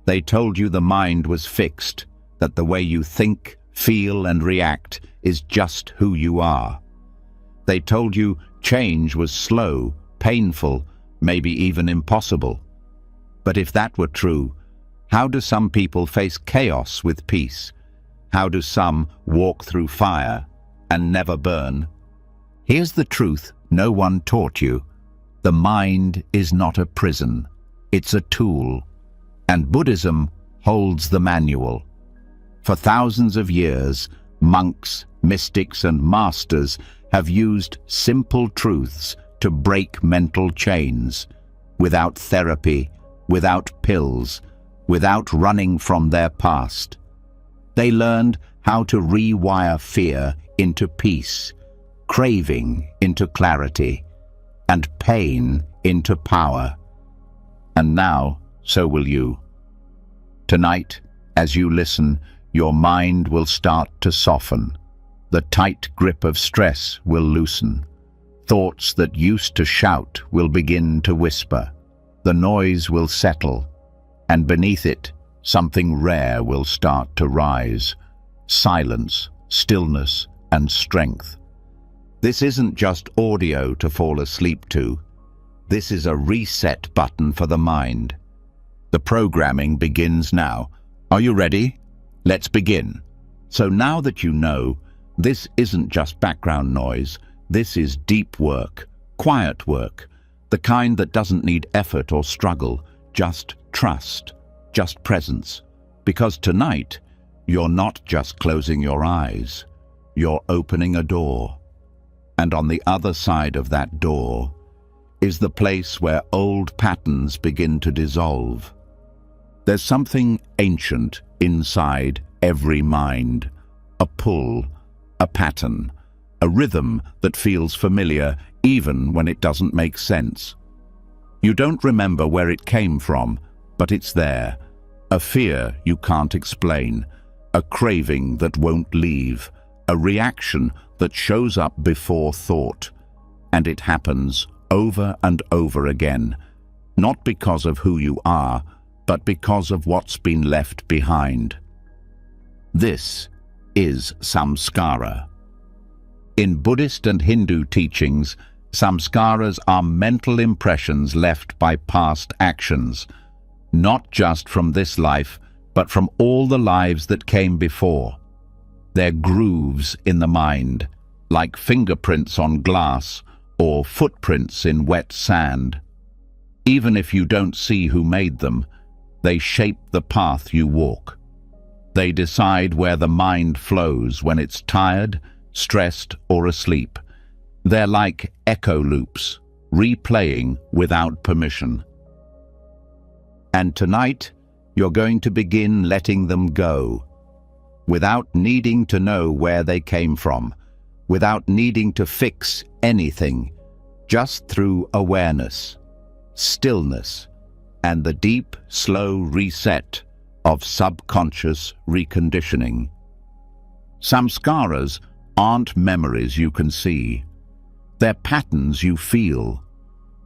They told you the mind was fixed, that the way you think, feel, and react is just who you are. They told you change was slow, painful, maybe even impossible. But if that were true, how do some people face chaos with peace? How do some walk through fire and never burn? Here's the truth no one taught you. The mind is not a prison. It's a tool. And Buddhism holds the manual. For thousands of years, monks, mystics, and masters have used simple truths to break mental chains, without therapy, without pills, without running from their past. They learned how to rewire fear into peace, craving into clarity, and pain into power. And now, so will you. Tonight, as you listen, your mind will start to soften. The tight grip of stress will loosen. Thoughts that used to shout will begin to whisper. The noise will settle, and beneath it, something rare will start to rise. Silence, stillness, and strength. This isn't just audio to fall asleep to. This is a reset button for the mind. The programming begins now. Are you ready? Let's begin. So now that you know, this isn't just background noise. This is deep work, quiet work, the kind that doesn't need effort or struggle, just trust, just presence. Because tonight, you're not just closing your eyes, you're opening a door. And on the other side of that door is the place where old patterns begin to dissolve. There's something ancient inside every mind, a pull, a pattern, a rhythm that feels familiar even when it doesn't make sense. You don't remember where it came from, but it's there. A fear you can't explain, a craving that won't leave, a reaction that shows up before thought. And it happens over and over again, not because of who you are, but because of what's been left behind. This is samskara. In Buddhist and Hindu teachings, samskaras are mental impressions left by past actions, not just from this life, but from all the lives that came before. They're grooves in the mind, like fingerprints on glass or footprints in wet sand. Even if you don't see who made them, they shape the path you walk. They decide where the mind flows when it's tired, stressed, or asleep. They're like echo loops, replaying without permission. And tonight, you're going to begin letting them go, without needing to know where they came from, without needing to fix anything, just through awareness, stillness, and the deep, slow reset of subconscious reconditioning. Samskaras aren't memories you can see. They're patterns you feel.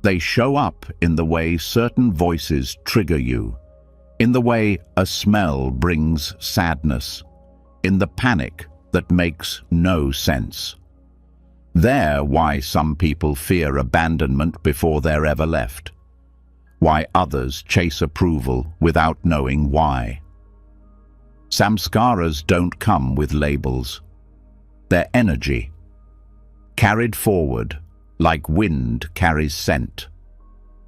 They show up in the way certain voices trigger you, in the way a smell brings sadness, in the panic that makes no sense. They're why some people fear abandonment before they're ever left. Why others chase approval without knowing why. Samskaras don't come with labels. They're energy, carried forward like wind carries scent,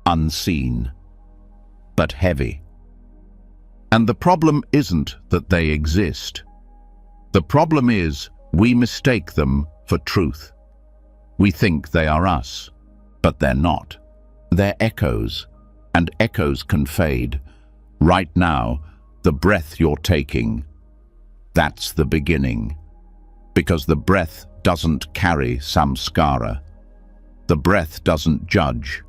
unseen, but heavy. And the problem isn't that they exist. The problem is we mistake them for truth. We think they are us, but they're not. They're echoes, and echoes can fade. Right now, the breath you're taking, that's the beginning. Because the breath doesn't carry samskara. The breath doesn't judge,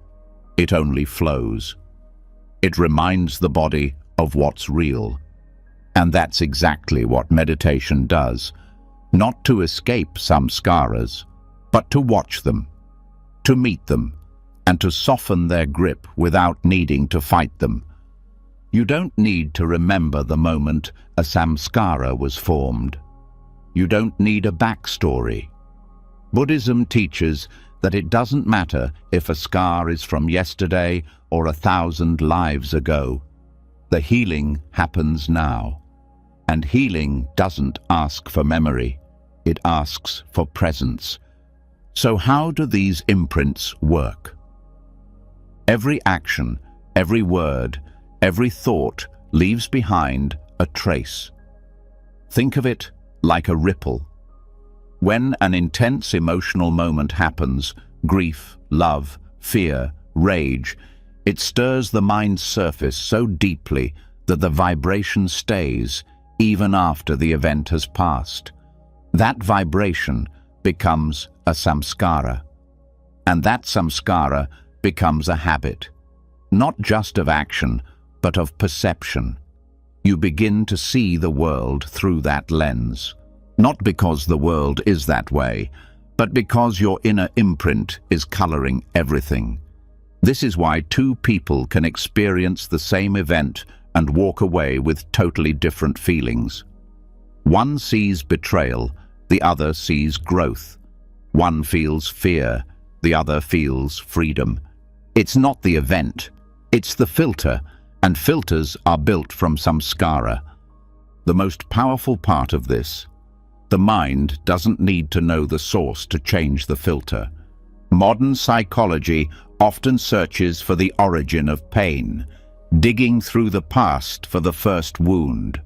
it only flows. It reminds the body of what's real. And that's exactly what meditation does. Not to escape samskaras, but to watch them, to meet them, and to soften their grip without needing to fight them. You don't need to remember the moment a samskara was formed. You don't need a backstory. Buddhism teaches that it doesn't matter if a scar is from yesterday or 1,000 lives ago. The healing happens now. And healing doesn't ask for memory. It asks for presence. So how do these imprints work? Every action, every word, every thought leaves behind a trace. Think of it like a ripple. When an intense emotional moment happens, grief, love, fear, rage, it stirs the mind's surface so deeply that the vibration stays even after the event has passed. That vibration becomes a samskara. And that samskara becomes a habit, not just of action, but of perception. You begin to see the world through that lens, not because the world is that way, but because your inner imprint is coloring everything. This is why two people can experience the same event and walk away with totally different feelings. One sees betrayal, the other sees growth. One feels fear, the other feels freedom. It's not the event, it's the filter, and filters are built from samskara. The most powerful part of this: the mind doesn't need to know the source to change the filter. Modern psychology often searches for the origin of pain, digging through the past for the first wound.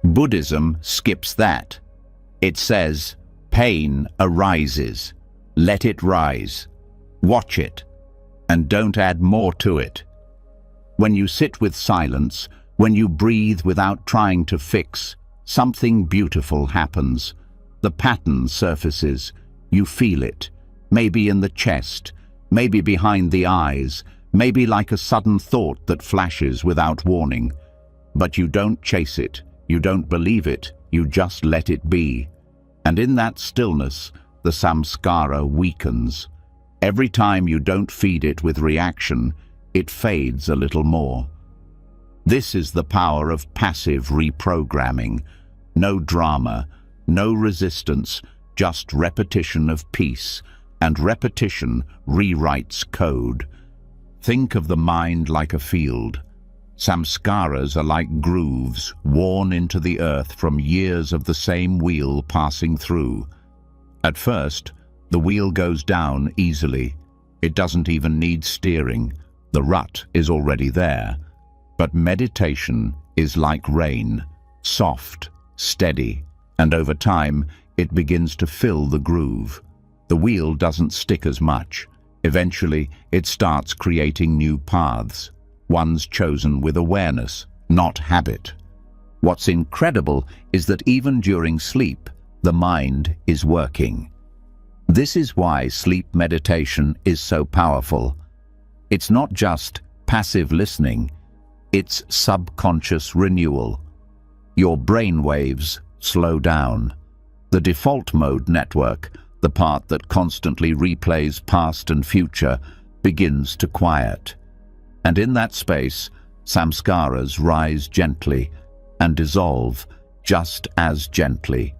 Buddhism skips that. It says, pain arises, let it rise, watch it, and don't add more to it. When you sit with silence, when you breathe without trying to fix, something beautiful happens. The pattern surfaces, you feel it, maybe in the chest, maybe behind the eyes, maybe like a sudden thought that flashes without warning. But you don't chase it, you don't believe it, you just let it be. And in that stillness, the samskara weakens. Every time you don't feed it with reaction, it fades a little more. This is the power of passive reprogramming. No drama, no resistance, just repetition of peace, and repetition rewrites code. Think of the mind like a field. Samskaras are like grooves worn into the earth from years of the same wheel passing through. At first, the wheel goes down easily. It doesn't even need steering. The rut is already there. But meditation is like rain, soft, steady, and over time it begins to fill the groove. The wheel doesn't stick as much. Eventually, it starts creating new paths, ones chosen with awareness, not habit. What's incredible is that even during sleep, the mind is working. This is why sleep meditation is so powerful. It's not just passive listening, it's subconscious renewal. Your brain waves slow down. The default mode network, the part that constantly replays past and future, begins to quiet. And in that space, samskaras rise gently and dissolve just as gently.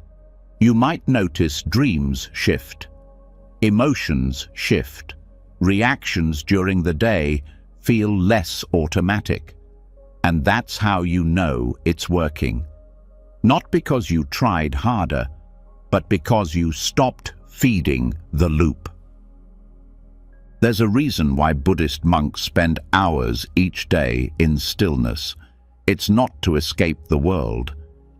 You might notice dreams shift, emotions shift, reactions during the day feel less automatic. And that's how you know it's working. Not because you tried harder, but because you stopped feeding the loop. There's a reason why Buddhist monks spend hours each day in stillness. It's not to escape the world.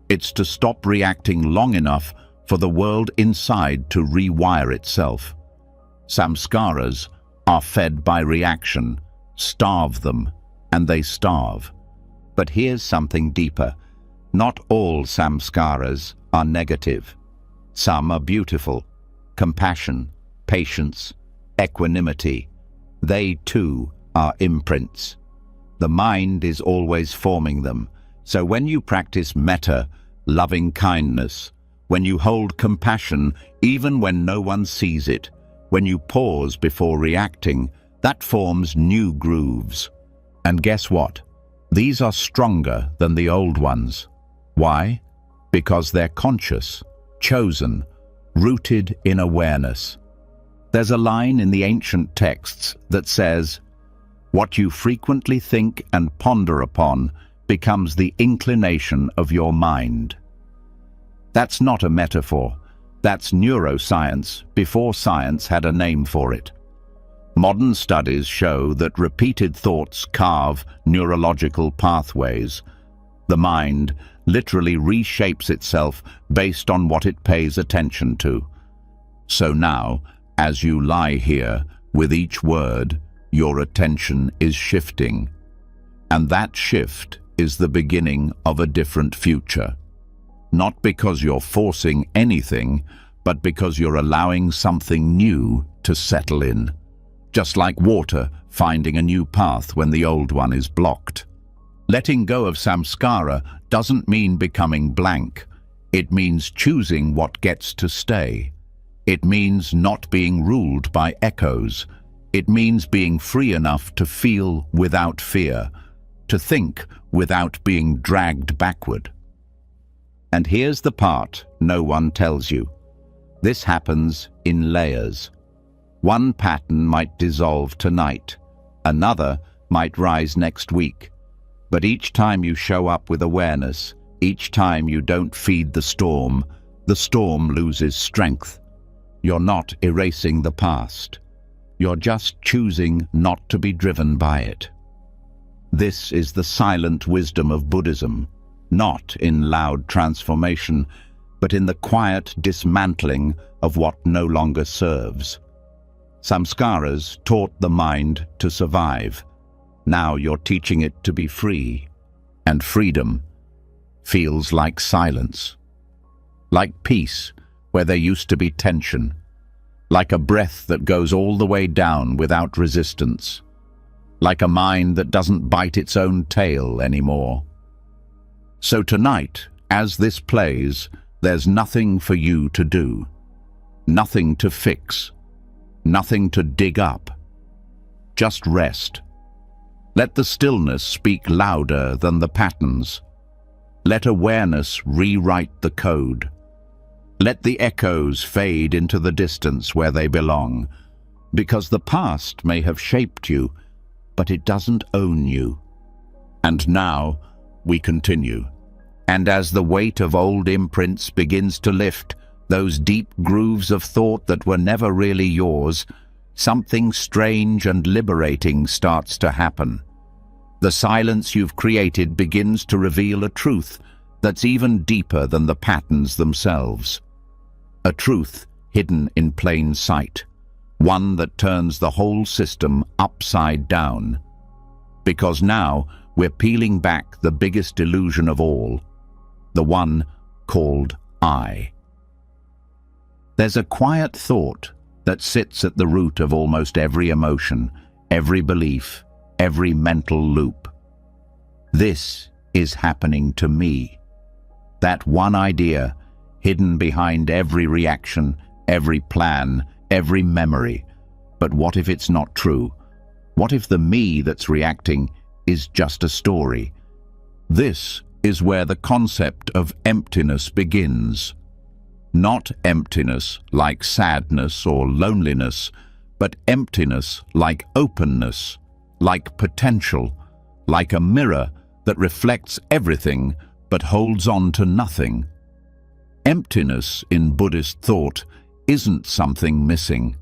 It's to stop reacting long enough for the world inside to rewire itself. Samskaras are fed by reaction. Starve them, and they starve. But here's something deeper. Not all samskaras are negative. Some are beautiful. Compassion, patience, equanimity. They too are imprints. The mind is always forming them. So when you practice metta, loving kindness, when you hold compassion even when no one sees it, when you pause before reacting, that forms new grooves. And guess what? These are stronger than the old ones. Why? Because they're conscious, chosen, rooted in awareness. There's a line in the ancient texts that says, "What you frequently think and ponder upon becomes the inclination of your mind." That's not a metaphor. That's neuroscience before science had a name for it. Modern studies show that repeated thoughts carve neurological pathways. The mind literally reshapes itself based on what it pays attention to. So now, as you lie here, with each word, your attention is shifting. And that shift is the beginning of a different future. Not because you're forcing anything, but because you're allowing something new to settle in. Just like water finding a new path when the old one is blocked. Letting go of samskara doesn't mean becoming blank. It means choosing what gets to stay. It means not being ruled by echoes. It means being free enough to feel without fear, to think without being dragged backward. And here's the part no one tells you. This happens in layers. One pattern might dissolve tonight, another might rise next week. But each time you show up with awareness, each time you don't feed the storm loses strength. You're not erasing the past. You're just choosing not to be driven by it. This is the silent wisdom of Buddhism, not in loud transformation, but in the quiet dismantling of what no longer serves. Samskaras taught the mind to survive. Now you're teaching it to be free. And freedom feels like silence. Like peace, where there used to be tension. Like a breath that goes all the way down without resistance. Like a mind that doesn't bite its own tail anymore. So tonight, as this plays, there's nothing for you to do. Nothing to fix. Nothing to dig up. Just rest. Let the stillness speak louder than the patterns. Let awareness rewrite the code. Let the echoes fade into the distance where they belong, because the past may have shaped you, but it doesn't own you. And now we continue. And as the weight of old imprints begins to lift, those deep grooves of thought that were never really yours, something strange and liberating starts to happen. The silence you've created begins to reveal a truth that's even deeper than the patterns themselves. A truth hidden in plain sight, one that turns the whole system upside down. Because now we're peeling back the biggest illusion of all, the one called I. There's a quiet thought that sits at the root of almost every emotion, every belief, every mental loop. This is happening to me. That one idea, hidden behind every reaction, every plan, every memory. But what if it's not true? What if the me that's reacting is just a story? This is where the concept of emptiness begins. Not emptiness like sadness or loneliness, but emptiness like openness, like potential, like a mirror that reflects everything but holds on to nothing. Emptiness in Buddhist thought isn't something missing.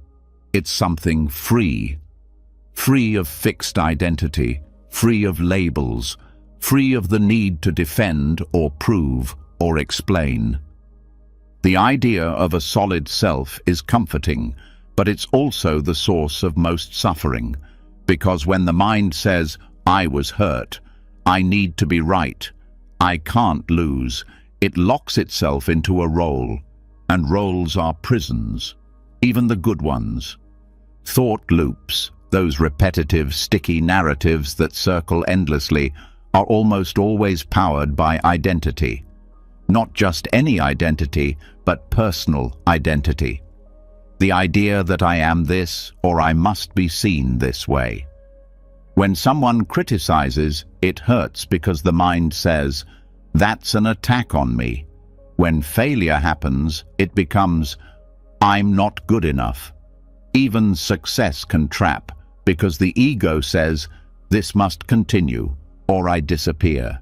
It's something free. Free of fixed identity, free of labels, free of the need to defend or prove or explain. The idea of a solid self is comforting, but it's also the source of most suffering, because when the mind says, "I was hurt, I need to be right, I can't lose," it locks itself into a role, and roles are prisons, even the good ones. Thought loops, those repetitive, sticky narratives that circle endlessly, are almost always powered by identity. Not just any identity, but personal identity. The idea that I am this or I must be seen this way. When someone criticizes, it hurts because the mind says, "That's an attack on me." When failure happens, it becomes, "I'm not good enough." Even success can trap because the ego says, "This must continue or I disappear."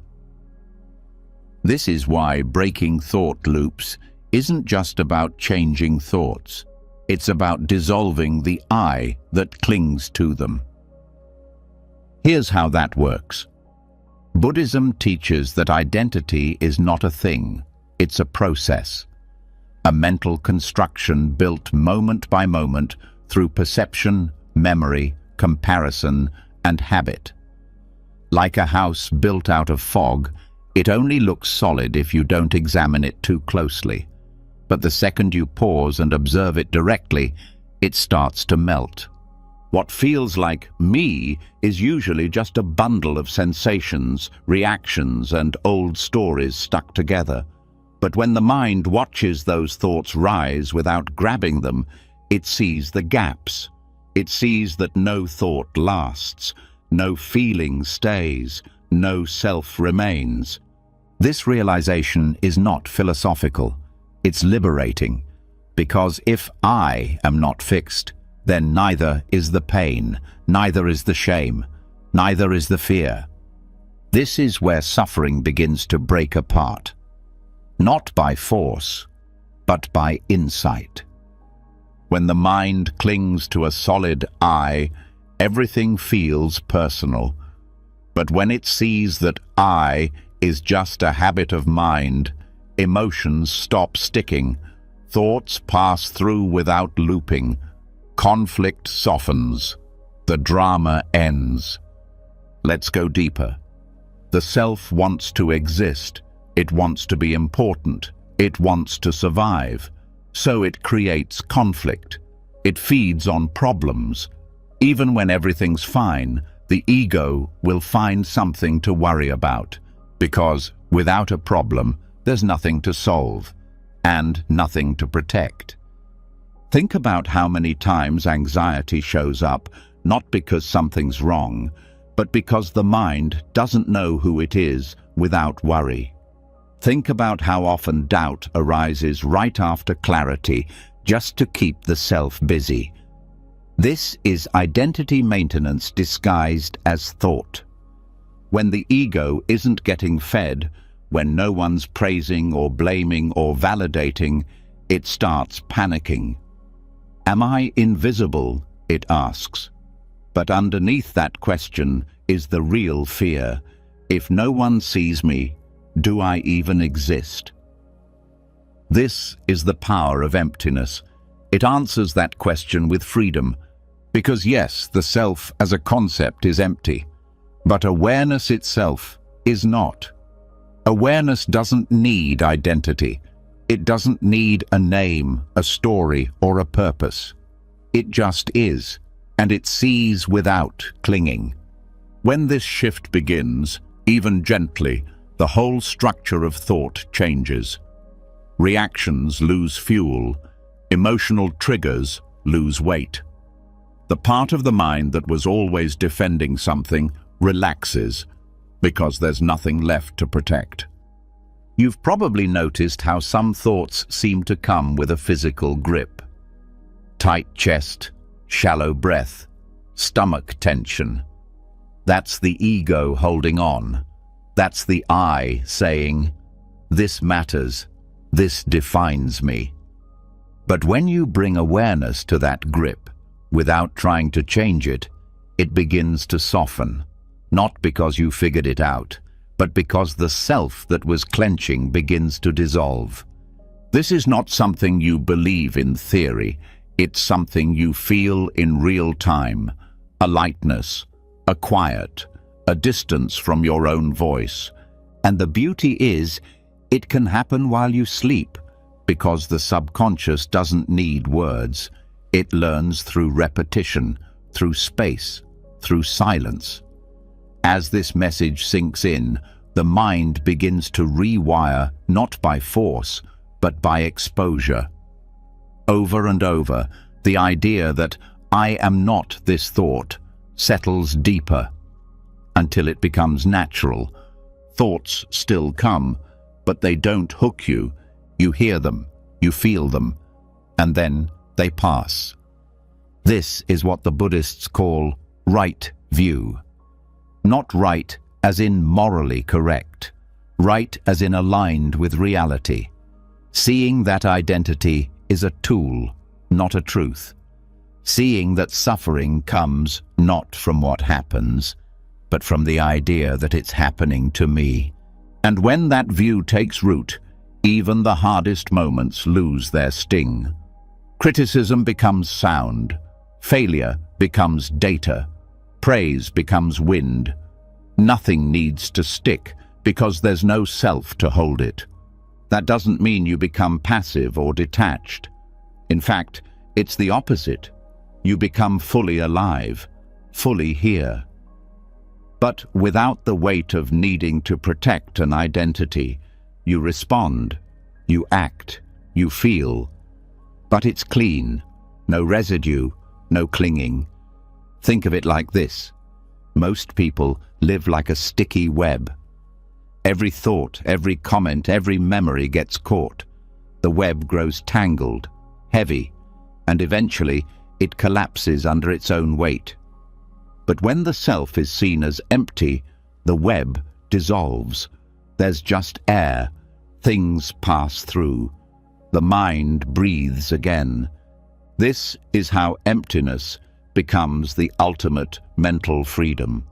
This is why breaking thought loops isn't just about changing thoughts. It's about dissolving the I that clings to them. Here's how that works. Buddhism teaches that identity is not a thing, it's a process. A mental construction built moment by moment through perception, memory, comparison, and habit. Like a house built out of fog, it only looks solid if you don't examine it too closely. But the second you pause and observe it directly, it starts to melt. What feels like me is usually just a bundle of sensations, reactions, and old stories stuck together. But when the mind watches those thoughts rise without grabbing them, it sees the gaps. It sees that no thought lasts, no feeling stays, no self remains. This realization is not philosophical. It's liberating, because if I am not fixed, then neither is the pain, neither is the shame, neither is the fear. This is where suffering begins to break apart. Not by force, but by insight. When the mind clings to a solid I, everything feels personal. But when it sees that I is just a habit of mind, emotions stop sticking, thoughts pass through without looping, conflict softens, the drama ends. Let's go deeper. The self wants to exist. It wants to be important. It wants to survive. So it creates conflict. It feeds on problems. Even when everything's fine, the ego will find something to worry about, because without a problem, there's nothing to solve and nothing to protect. Think about how many times anxiety shows up, not because something's wrong, but because the mind doesn't know who it is without worry. Think about how often doubt arises right after clarity, just to keep the self busy. This is identity maintenance disguised as thought. When the ego isn't getting fed, when no one's praising or blaming or validating, it starts panicking. Am I invisible? It asks. But underneath that question is the real fear. If no one sees me, do I even exist? This is the power of emptiness. It answers that question with freedom. Because yes, the self as a concept is empty, but awareness itself is not. Awareness doesn't need identity. It doesn't need a name, a story, or a purpose. It just is, and it sees without clinging. When this shift begins, even gently, the whole structure of thought changes. Reactions lose fuel, emotional triggers lose weight. The part of the mind that was always defending something relaxes, because there's nothing left to protect. You've probably noticed how some thoughts seem to come with a physical grip. Tight chest, shallow breath, stomach tension. That's the ego holding on. That's the I saying, "This matters, this defines me." But when you bring awareness to that grip, without trying to change it, it begins to soften. Not because you figured it out, but because the self that was clenching begins to dissolve. This is not something you believe in theory. It's something you feel in real time. A lightness, a quiet, a distance from your own voice. And the beauty is, it can happen while you sleep, because the subconscious doesn't need words. It learns through repetition, through space, through silence. As this message sinks in, the mind begins to rewire not by force, but by exposure. Over and over, the idea that I am not this thought settles deeper, until it becomes natural. Thoughts still come, but they don't hook you. You hear them, you feel them, and then they pass. This is what the Buddhists call right view. Not right as in morally correct, right as in aligned with reality. Seeing that identity is a tool, not a truth. Seeing that suffering comes not from what happens, but from the idea that it's happening to me. And when that view takes root, even the hardest moments lose their sting. Criticism becomes sound, failure becomes data, praise becomes wind. Nothing needs to stick because there's no self to hold it. That doesn't mean you become passive or detached. In fact, it's the opposite. You become fully alive, fully here. But without the weight of needing to protect an identity, you respond, you act, you feel. But it's clean, no residue, no clinging. Think of it like this. Most people live like a sticky web. Every thought, every comment, every memory gets caught. The web grows tangled, heavy, and eventually it collapses under its own weight. But when the self is seen as empty, the web dissolves. There's just air. Things pass through. The mind breathes again. This is how emptiness becomes the ultimate mental freedom.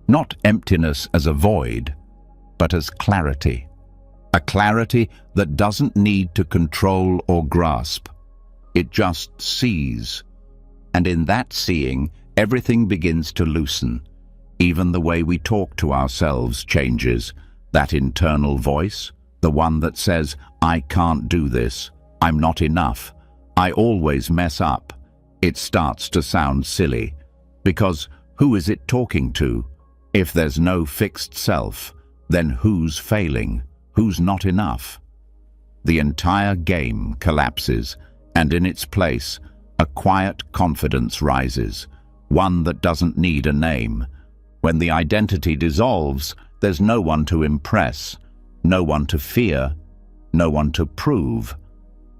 Not emptiness as a void, but as clarity. A clarity that doesn't need to control or grasp. It just sees. And in that seeing, everything begins to loosen. Even the way we talk to ourselves changes. That internal voice, the one that says, I can't do this, I'm not enough, I always mess up. It starts to sound silly. Because who is it talking to? If there's no fixed self, then who's failing? Who's not enough? The entire game collapses, and in its place, a quiet confidence rises, one that doesn't need a name. When the identity dissolves, there's no one to impress, no one to fear, no one to prove.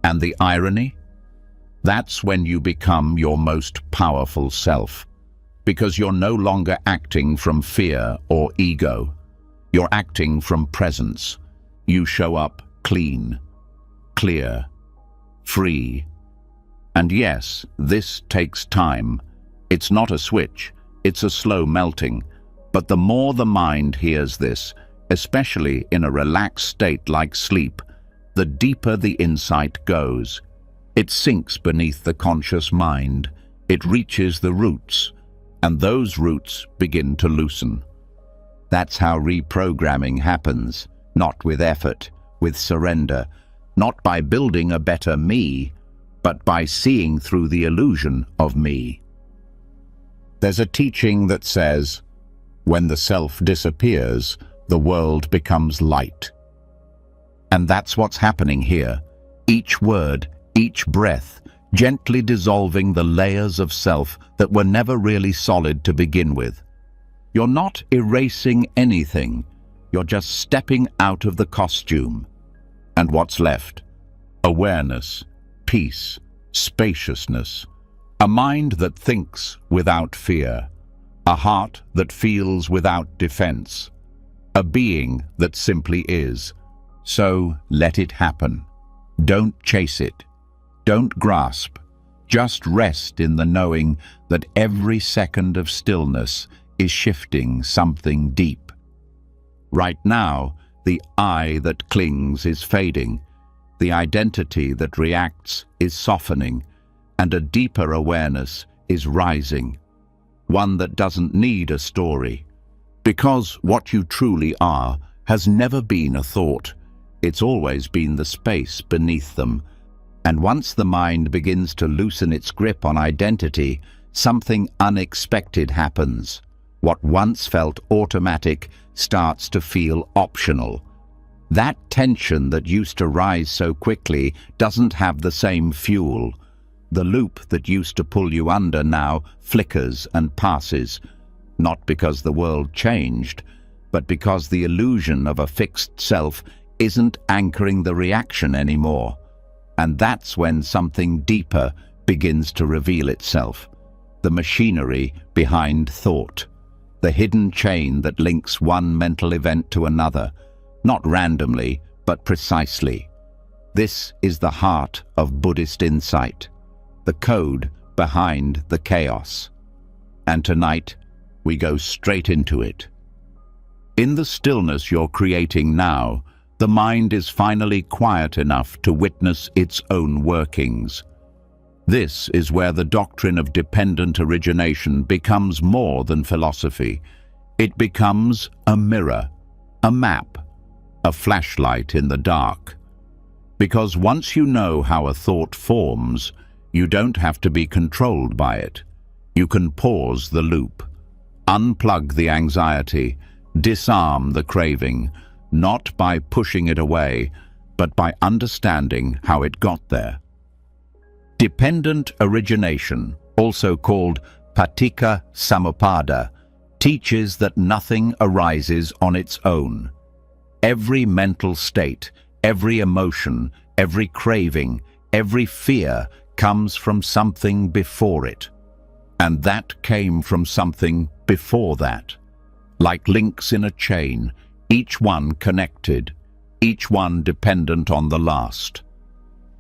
And the irony? That's when you become your most powerful self, because you're no longer acting from fear or ego. You're acting from presence. You show up clean, clear, free. And yes, this takes time. It's not a switch, it's a slow melting. But the more the mind hears this, especially in a relaxed state like sleep, the deeper the insight goes. It sinks beneath the conscious mind. It reaches the roots, and those roots begin to loosen. That's how reprogramming happens, not with effort, with surrender, not by building a better me, but by seeing through the illusion of me. There's a teaching that says, when the self disappears, the world becomes light. And that's what's happening here. Each word, each breath, gently dissolving the layers of self that were never really solid to begin with. You're not erasing anything. You're just stepping out of the costume. And what's left? Awareness, peace, spaciousness. A mind that thinks without fear. A heart that feels without defense. A being that simply is. So let it happen. Don't chase it. Don't grasp. Just rest in the knowing that every second of stillness is shifting something deep. Right now, the I that clings is fading. The identity that reacts is softening, and a deeper awareness is rising. One that doesn't need a story. Because what you truly are has never been a thought. It's always been the space beneath them. And once the mind begins to loosen its grip on identity, something unexpected happens. What once felt automatic starts to feel optional. That tension that used to rise so quickly doesn't have the same fuel. The loop that used to pull you under now flickers and passes. not because the world changed, but because the illusion of a fixed self isn't anchoring the reaction anymore. And that's when something deeper begins to reveal itself. The machinery behind thought. The hidden chain that links one mental event to another, not randomly, but precisely. This is the heart of Buddhist insight, the code behind the chaos. And tonight, we go straight into it. In the stillness you're creating now, the mind is finally quiet enough to witness its own workings. This is where the doctrine of dependent origination becomes more than philosophy. It becomes a mirror, a map, a flashlight in the dark. Because once you know how a thought forms, you don't have to be controlled by it. You can pause the loop, unplug the anxiety, disarm the craving, not by pushing it away, but by understanding how it got there. Dependent origination, also called paticca samuppada, teaches that nothing arises on its own. Every mental state, every emotion, every craving, every fear comes from something before it. And that came from something before that. Like links in a chain, each one connected, each one dependent on the last.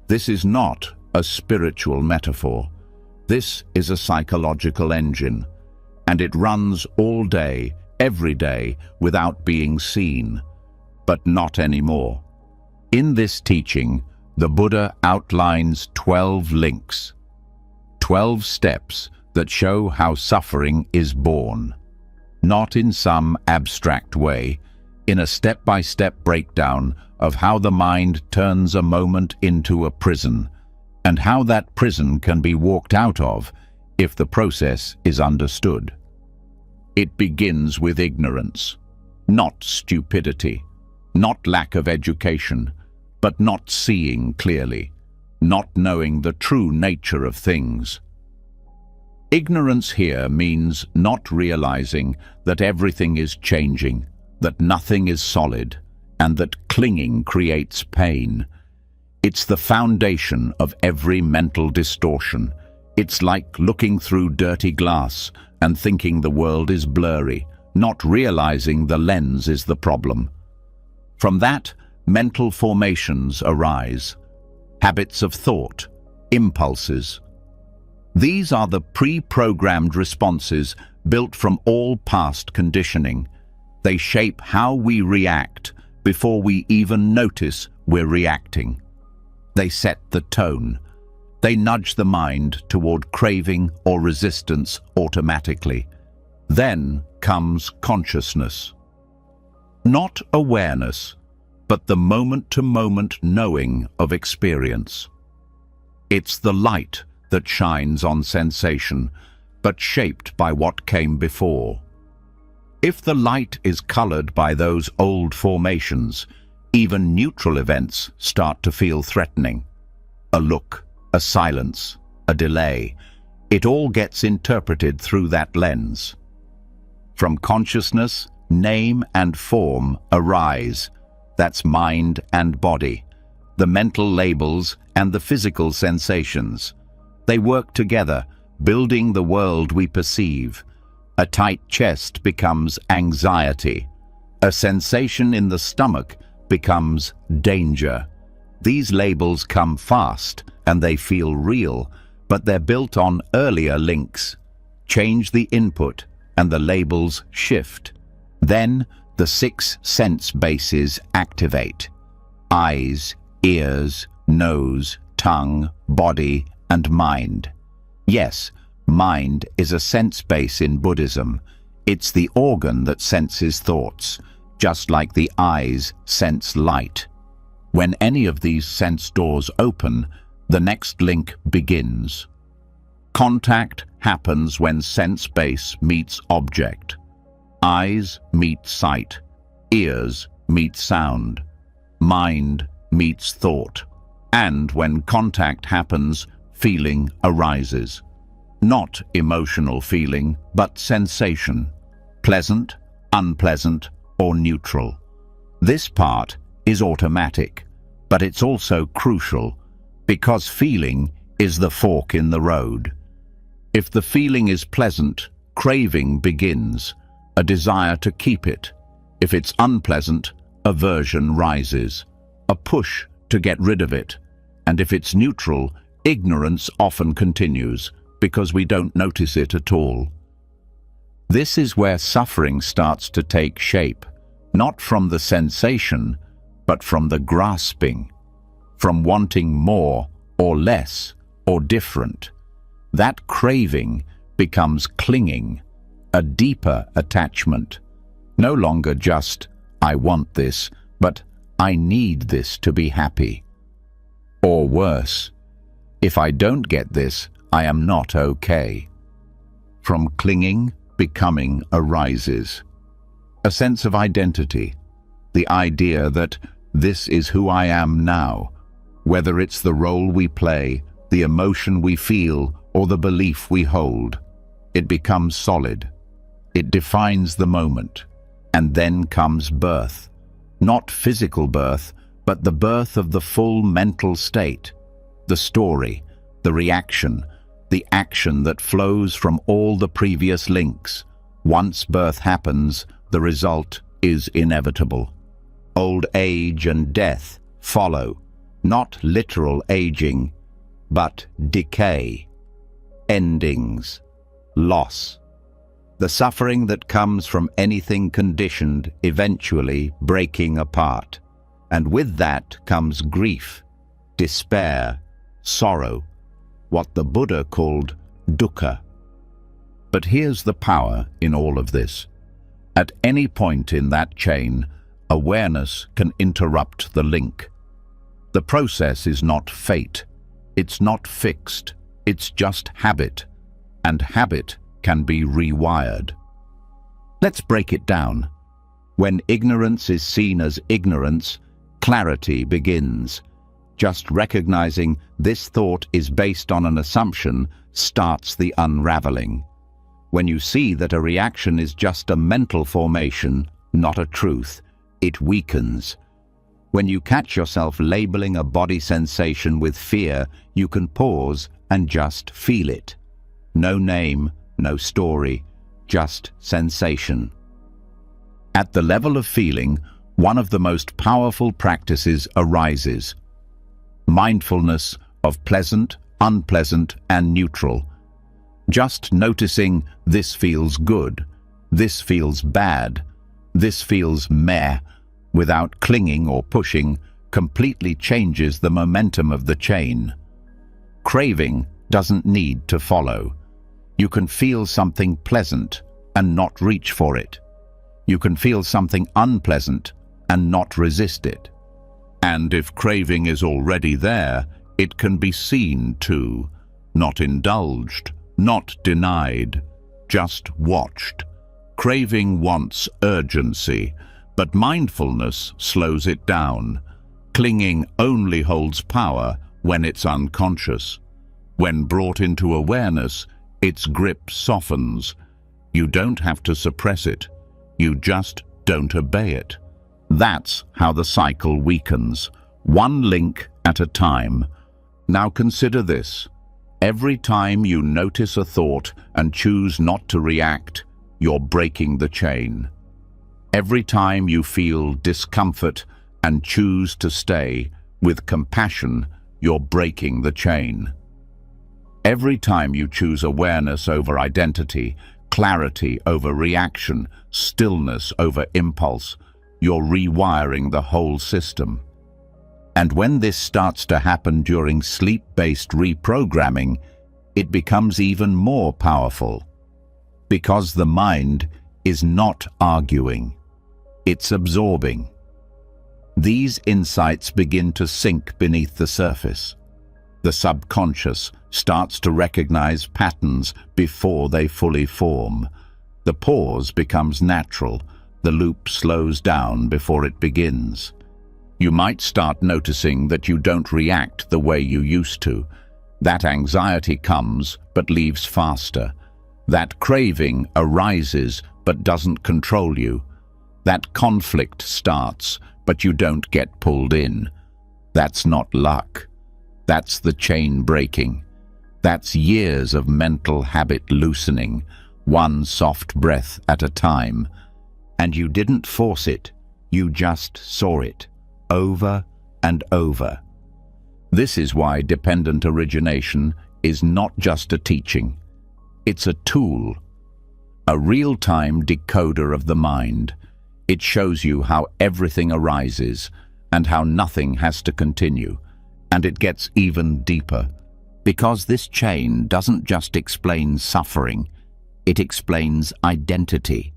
This is not a spiritual metaphor. This is a psychological engine, and it runs all day, every day, without being seen. But not anymore. In this teaching, the Buddha outlines 12 links, 12 steps that show how suffering is born. Not in some abstract way, in a step-by-step breakdown of how the mind turns a moment into a prison, and how that prison can be walked out of if the process is understood. It begins with ignorance, not stupidity, not lack of education, but not seeing clearly, not knowing the true nature of things. Ignorance here means not realizing that everything is changing, that nothing is solid, and that clinging creates pain. It's the foundation of every mental distortion. It's like looking through dirty glass and thinking the world is blurry, not realizing the lens is the problem. From that, mental formations arise, habits of thought, impulses. These are the pre-programmed responses built from all past conditioning. They shape how we react before we even notice we're reacting. They set the tone. They nudge the mind toward craving or resistance automatically. Then comes consciousness. Not awareness, but the moment-to-moment knowing of experience. It's the light that shines on sensation, but shaped by what came before. If the light is colored by those old formations, even neutral events start to feel threatening. A look, a silence, a delay, it all gets interpreted through that lens. From consciousness, name and form arise. That's mind and body, the mental labels and the physical sensations. They work together, building the world we perceive. A tight chest becomes anxiety. A sensation in the stomach becomes danger. These labels come fast and they feel real, but they're built on earlier links. Change the input and the labels shift. Then the 6 sense bases activate. Eyes, ears, nose, tongue, body, and mind. Yes, mind is a sense base in Buddhism. It's the organ that senses thoughts, just like the eyes sense light. When any of these sense doors open, the next link begins. Contact happens when sense base meets object. Eyes meet sight. Ears meet sound. Mind meets thought. And when contact happens, feeling arises. Not emotional feeling, but sensation. pleasant, unpleasant, or neutral. This part is automatic, but it's also crucial because feeling is the fork in the road. If the feeling is pleasant, craving begins, a desire to keep it. If it's unpleasant, aversion rises, a push to get rid of it. And if it's neutral, ignorance often continues because we don't notice it at all. This is where suffering starts to take shape, not from the sensation, but from the grasping, from wanting more or less or different. That craving becomes clinging, a deeper attachment. No longer just, I want this, but I need this to be happy. Or worse, if I don't get this, I am not okay. From clinging, becoming arises a sense of identity, the idea that this is who I am now, whether it's the role we play, the emotion we feel, or the belief we hold. It becomes solid. It defines the moment. And then comes birth. Not physical birth, but the birth of the full mental state, the story, the reaction, the action that flows from all the previous links. Once birth happens, the result is inevitable. Old age and death follow, not literal aging, but decay, endings, loss. The suffering that comes from anything conditioned eventually breaking apart. And with that comes grief, despair, sorrow, what the Buddha called dukkha. But here's the power in all of this. At any point in that chain, awareness can interrupt the link. The process is not fate. It's not fixed. It's just habit. And habit can be rewired. Let's break it down. When ignorance is seen as ignorance, clarity begins. Just recognizing this thought is based on an assumption starts the unraveling. When you see that a reaction is just a mental formation, not a truth, it weakens. When you catch yourself labeling a body sensation with fear, you can pause and just feel it. No name, no story, just sensation. At the level of feeling, one of the most powerful practices arises. Mindfulness of pleasant, unpleasant, and neutral. Just noticing this feels good, this feels bad, this feels meh, without clinging or pushing, completely changes the momentum of the chain. Craving doesn't need to follow. You can feel something pleasant and not reach for it. You can feel something unpleasant and not resist it. And if craving is already there, it can be seen too, not indulged, not denied, just watched. Craving wants urgency, but mindfulness slows it down. Clinging only holds power when it's unconscious. When brought into awareness, its grip softens. You don't have to suppress it. You just don't obey it. That's how the cycle weakens, one link at a time. Now consider this. Every time you notice a thought and choose not to react, you're breaking the chain. Every time you feel discomfort and choose to stay with compassion, you're breaking the chain. Every time you choose awareness over identity, clarity over reaction, stillness over impulse, you're rewiring the whole system. And when this starts to happen during sleep-based reprogramming, it becomes even more powerful. Because the mind is not arguing, it's absorbing. These insights begin to sink beneath the surface. The subconscious starts to recognize patterns before they fully form. The pause becomes natural. The loop slows down before it begins. You might start noticing that you don't react the way you used to. That anxiety comes but leaves faster. That craving arises but doesn't control you. That conflict starts, but you don't get pulled in. That's not luck. That's the chain breaking. That's years of mental habit loosening, one soft breath at a time. And you didn't force it, you just saw it, over and over. This is why dependent origination is not just a teaching. It's a tool, a real-time decoder of the mind. It shows you how everything arises and how nothing has to continue, and it gets even deeper. Because this chain doesn't just explain suffering, it explains identity,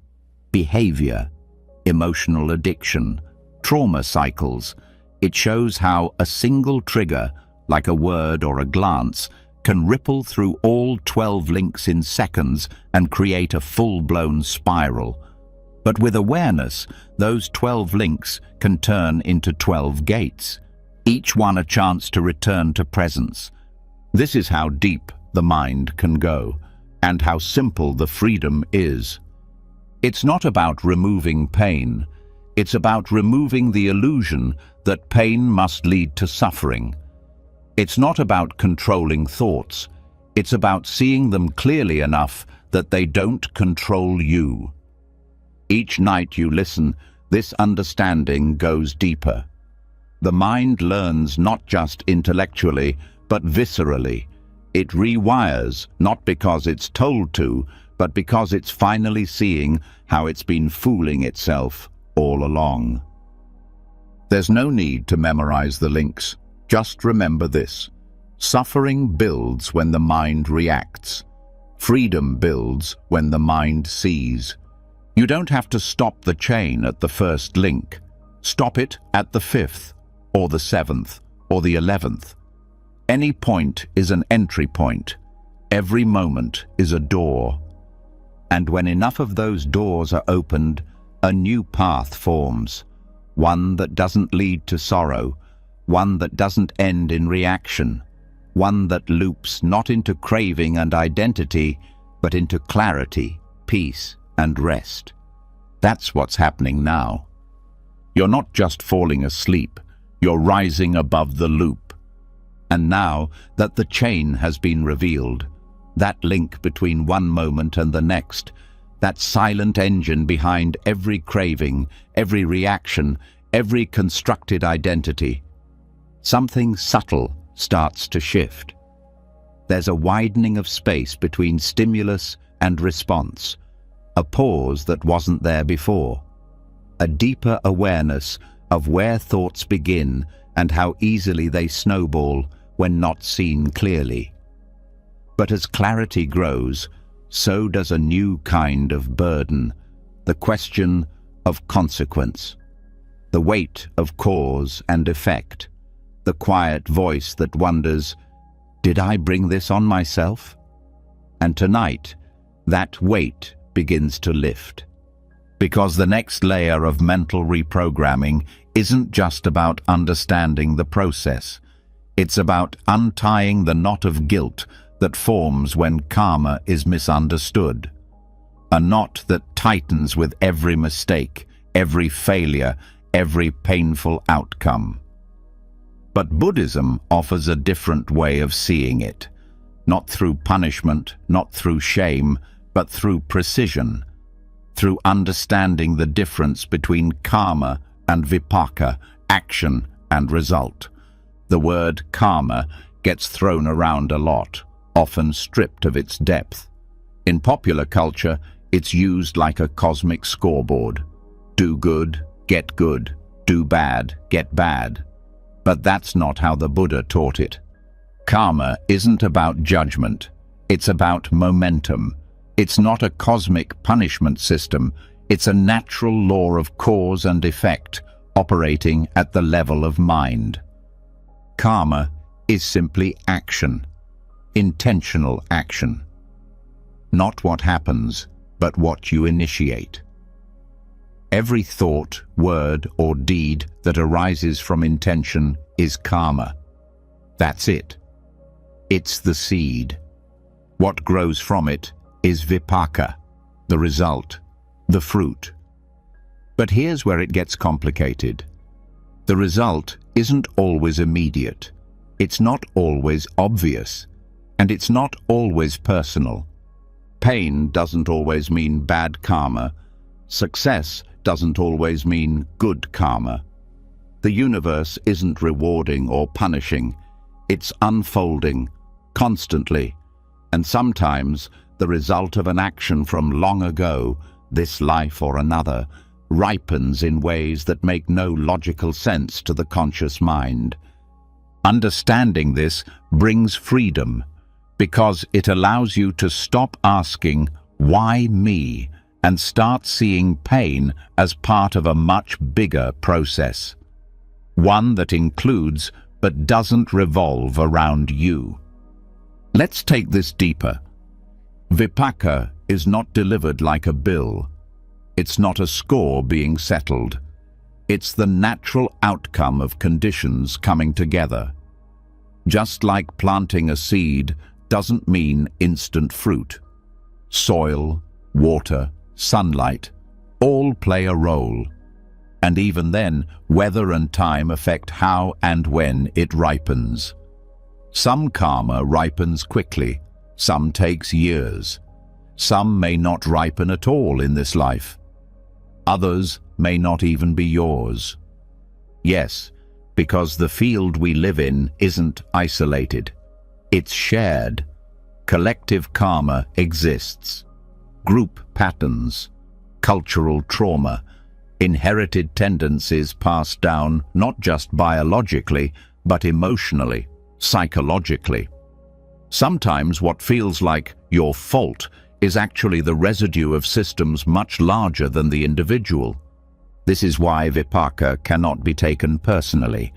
behavior, emotional addiction, trauma cycles. It shows how a single trigger, like a word or a glance, can ripple through all 12 links in seconds and create a full-blown spiral. But with awareness, those 12 links can turn into 12 gates, each one a chance to return to presence. This is how deep the mind can go, and how simple the freedom is. It's not about removing pain. It's about removing the illusion that pain must lead to suffering. It's not about controlling thoughts. It's about seeing them clearly enough that they don't control you. Each night you listen, this understanding goes deeper. The mind learns not just intellectually, but viscerally. It rewires, not because it's told to, but because it's finally seeing how it's been fooling itself all along. There's no need to memorize the links. Just remember this. Suffering builds when the mind reacts. Freedom builds when the mind sees. You don't have to stop the chain at the first link. Stop it at the 5th, or the 7th, or the 11th. Any point is an entry point. Every moment is a door. And when enough of those doors are opened, a new path forms. One that doesn't lead to sorrow. One that doesn't end in reaction. One that loops not into craving and identity, but into clarity, peace, and rest. That's what's happening now. You're not just falling asleep, you're rising above the loop. And now that the chain has been revealed, that link between one moment and the next, that silent engine behind every craving, every reaction, every constructed identity, something subtle starts to shift. There's a widening of space between stimulus and response, a pause that wasn't there before, a deeper awareness of where thoughts begin and how easily they snowball when not seen clearly. But as clarity grows, so does a new kind of burden, the question of consequence, the weight of cause and effect, the quiet voice that wonders, did I bring this on myself? And tonight, that weight begins to lift. Because the next layer of mental reprogramming isn't just about understanding the process. It's about untying the knot of guilt that forms when karma is misunderstood. A knot that tightens with every mistake, every failure, every painful outcome. But Buddhism offers a different way of seeing it. Not through punishment, not through shame, but through precision. Through understanding the difference between karma and vipaka, action and result. The word karma gets thrown around a lot, often stripped of its depth. In popular culture, it's used like a cosmic scoreboard. Do good, get good. Do bad, get bad. But that's not how the Buddha taught it. Karma isn't about judgment. It's about momentum. It's not a cosmic punishment system. It's a natural law of cause and effect, operating at the level of mind. Karma is simply action, intentional action. Not what happens, but what you initiate. Every thought, word, or deed that arises from intention is karma. That's it. It's the seed. What grows from it is vipaka, the result, the fruit. But here's where it gets complicated. The result isn't always immediate. It's not always obvious. And it's not always personal. Pain doesn't always mean bad karma. Success doesn't always mean good karma. The universe isn't rewarding or punishing. It's unfolding, constantly. And sometimes the result of an action from long ago, this life or another, ripens in ways that make no logical sense to the conscious mind. Understanding this brings freedom, because it allows you to stop asking, "Why me?" and start seeing pain as part of a much bigger process. One that includes but doesn't revolve around you. Let's take this deeper. Vipaka is not delivered like a bill. It's not a score being settled. It's the natural outcome of conditions coming together. Just like planting a seed doesn't mean instant fruit. Soil, water, sunlight, all play a role. And even then, weather and time affect how and when it ripens. Some karma ripens quickly, some takes years. Some may not ripen at all in this life. Others may not even be yours. Yes, because the field we live in isn't isolated. It's shared. Collective karma exists. Group patterns, cultural trauma, inherited tendencies passed down not just biologically, but emotionally, psychologically. Sometimes what feels like your fault is actually the residue of systems much larger than the individual. This is why Vipaka cannot be taken personally,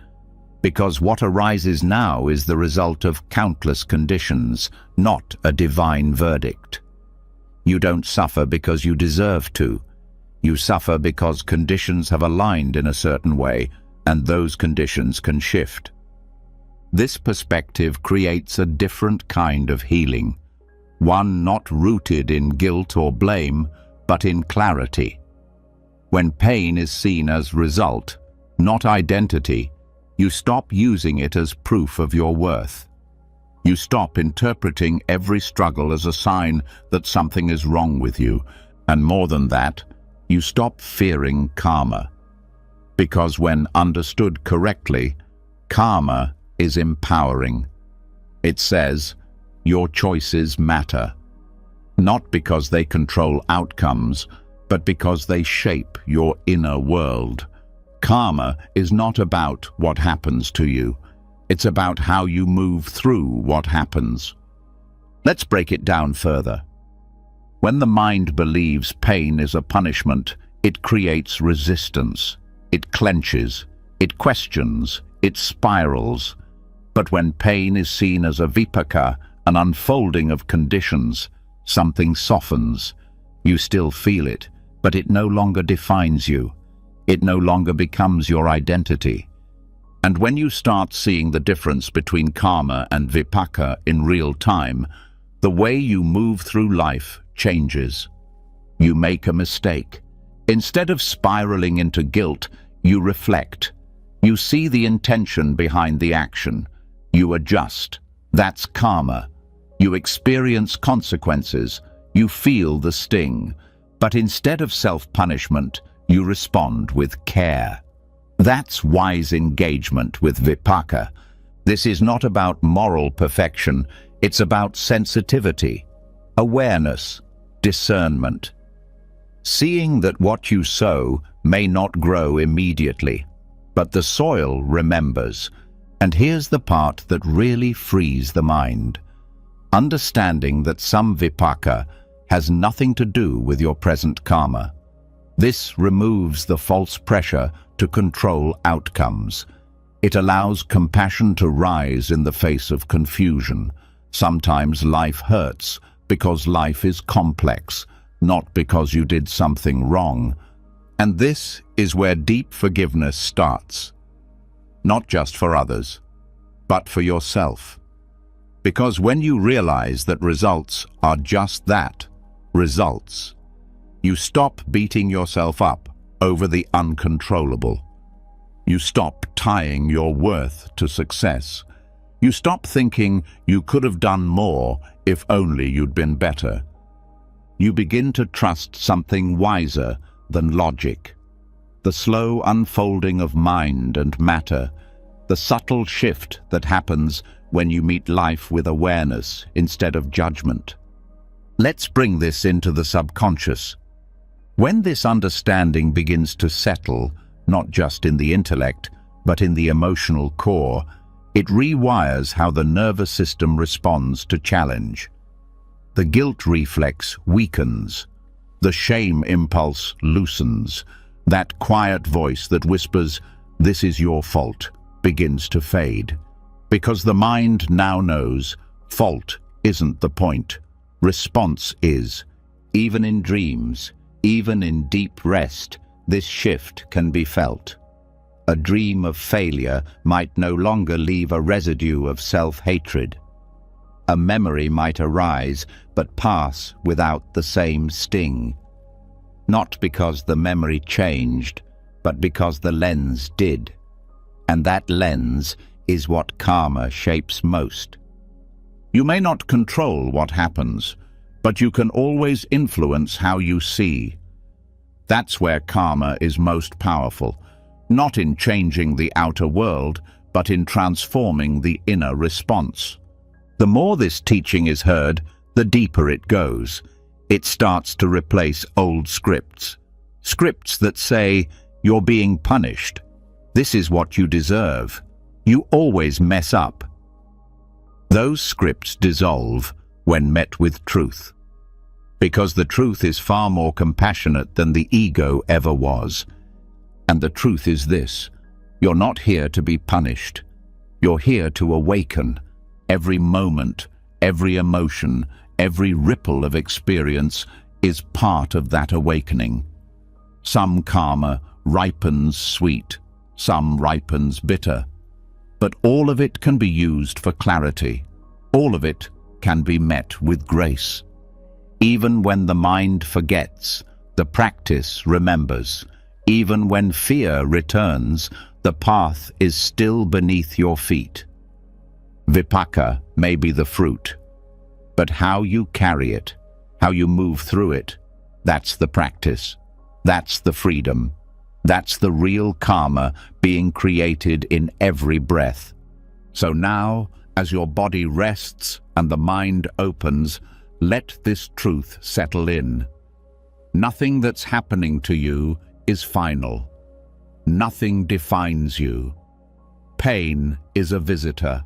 because what arises now is the result of countless conditions, not a divine verdict. You don't suffer because you deserve to. You suffer because conditions have aligned in a certain way, and those conditions can shift. This perspective creates a different kind of healing, one not rooted in guilt or blame, but in clarity. When pain is seen as result, not identity, you stop using it as proof of your worth. You stop interpreting every struggle as a sign that something is wrong with you, and more than that, you stop fearing karma. Because when understood correctly, karma is empowering. It says, your choices matter, not because they control outcomes, but because they shape your inner world. Karma is not about what happens to you. It's about how you move through what happens. Let's break it down further. When the mind believes pain is a punishment, it creates resistance. It clenches, it questions, it spirals. But when pain is seen as a vipaka, an unfolding of conditions, something softens. You still feel it, but it no longer defines you. It no longer becomes your identity. And when you start seeing the difference between karma and vipaka in real time, the way you move through life changes. You make a mistake. Instead of spiraling into guilt, you reflect. You see the intention behind the action. You adjust. That's karma. You experience consequences. You feel the sting. But instead of self-punishment, you respond with care. That's wise engagement with vipaka. This is not about moral perfection. It's about sensitivity, awareness, discernment. Seeing that what you sow may not grow immediately, but the soil remembers. And here's the part that really frees the mind. Understanding that some vipaka has nothing to do with your present karma. This removes the false pressure to control outcomes. It allows compassion to rise in the face of confusion. Sometimes life hurts because life is complex, not because you did something wrong. And this is where deep forgiveness starts. Not just for others, but for yourself. Because when you realize that results are just that, results, You stop beating yourself up over the uncontrollable. You stop tying your worth to success. You stop thinking you could have done more if only you'd been better. You begin to trust something wiser than logic. The slow unfolding of mind and matter, the subtle shift that happens when you meet life with awareness instead of judgment. Let's bring this into the subconscious. When this understanding begins to settle, not just in the intellect, but in the emotional core, it rewires how the nervous system responds to challenge. The guilt reflex weakens. The shame impulse loosens. That quiet voice that whispers, "This is your fault," begins to fade. Because the mind now knows fault isn't the point. Response is. Even in dreams, even in deep rest, this shift can be felt. A dream of failure might no longer leave a residue of self-hatred. A memory might arise, but pass without the same sting. Not because the memory changed, but because the lens did. And that lens is what karma shapes most. You may not control what happens, but you can always influence how you see. That's where karma is most powerful, not in changing the outer world, but in transforming the inner response. The more this teaching is heard, the deeper it goes. It starts to replace old scripts. Scripts that say, "You're being punished. This is what you deserve. You always mess up." Those scripts dissolve when met with truth. Because the truth is far more compassionate than the ego ever was. And the truth is this: you're not here to be punished. You're here to awaken. Every moment, every emotion, every ripple of experience is part of that awakening. Some karma ripens sweet, some ripens bitter. But all of it can be used for clarity. All of it can be met with grace. Even when the mind forgets, the practice remembers. Even when fear returns, the path is still beneath your feet. Vipaka may be the fruit, but how you carry it, how you move through it, that's the practice. That's the freedom. That's the real karma being created in every breath. So now, as your body rests and the mind opens, let this truth settle in. Nothing that's happening to you is final. Nothing defines you. Pain is a visitor.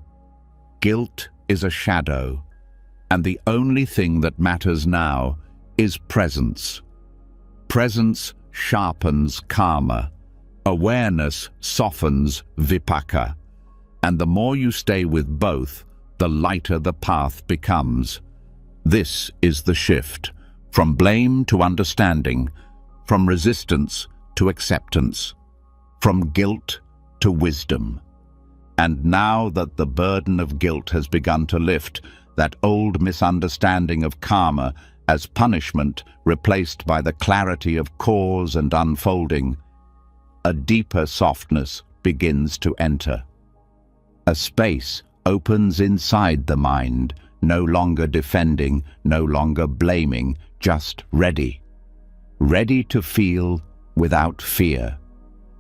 Guilt is a shadow. And the only thing that matters now is presence. Presence sharpens karma. Awareness softens vipaka. And the more you stay with both, the lighter the path becomes. This is the shift, from blame to understanding, from resistance to acceptance, from guilt to wisdom. And now that the burden of guilt has begun to lift, that old misunderstanding of karma as punishment replaced by the clarity of cause and unfolding, a deeper softness begins to enter. A space opens inside the mind, no longer defending, no longer blaming, just ready. Ready to feel without fear.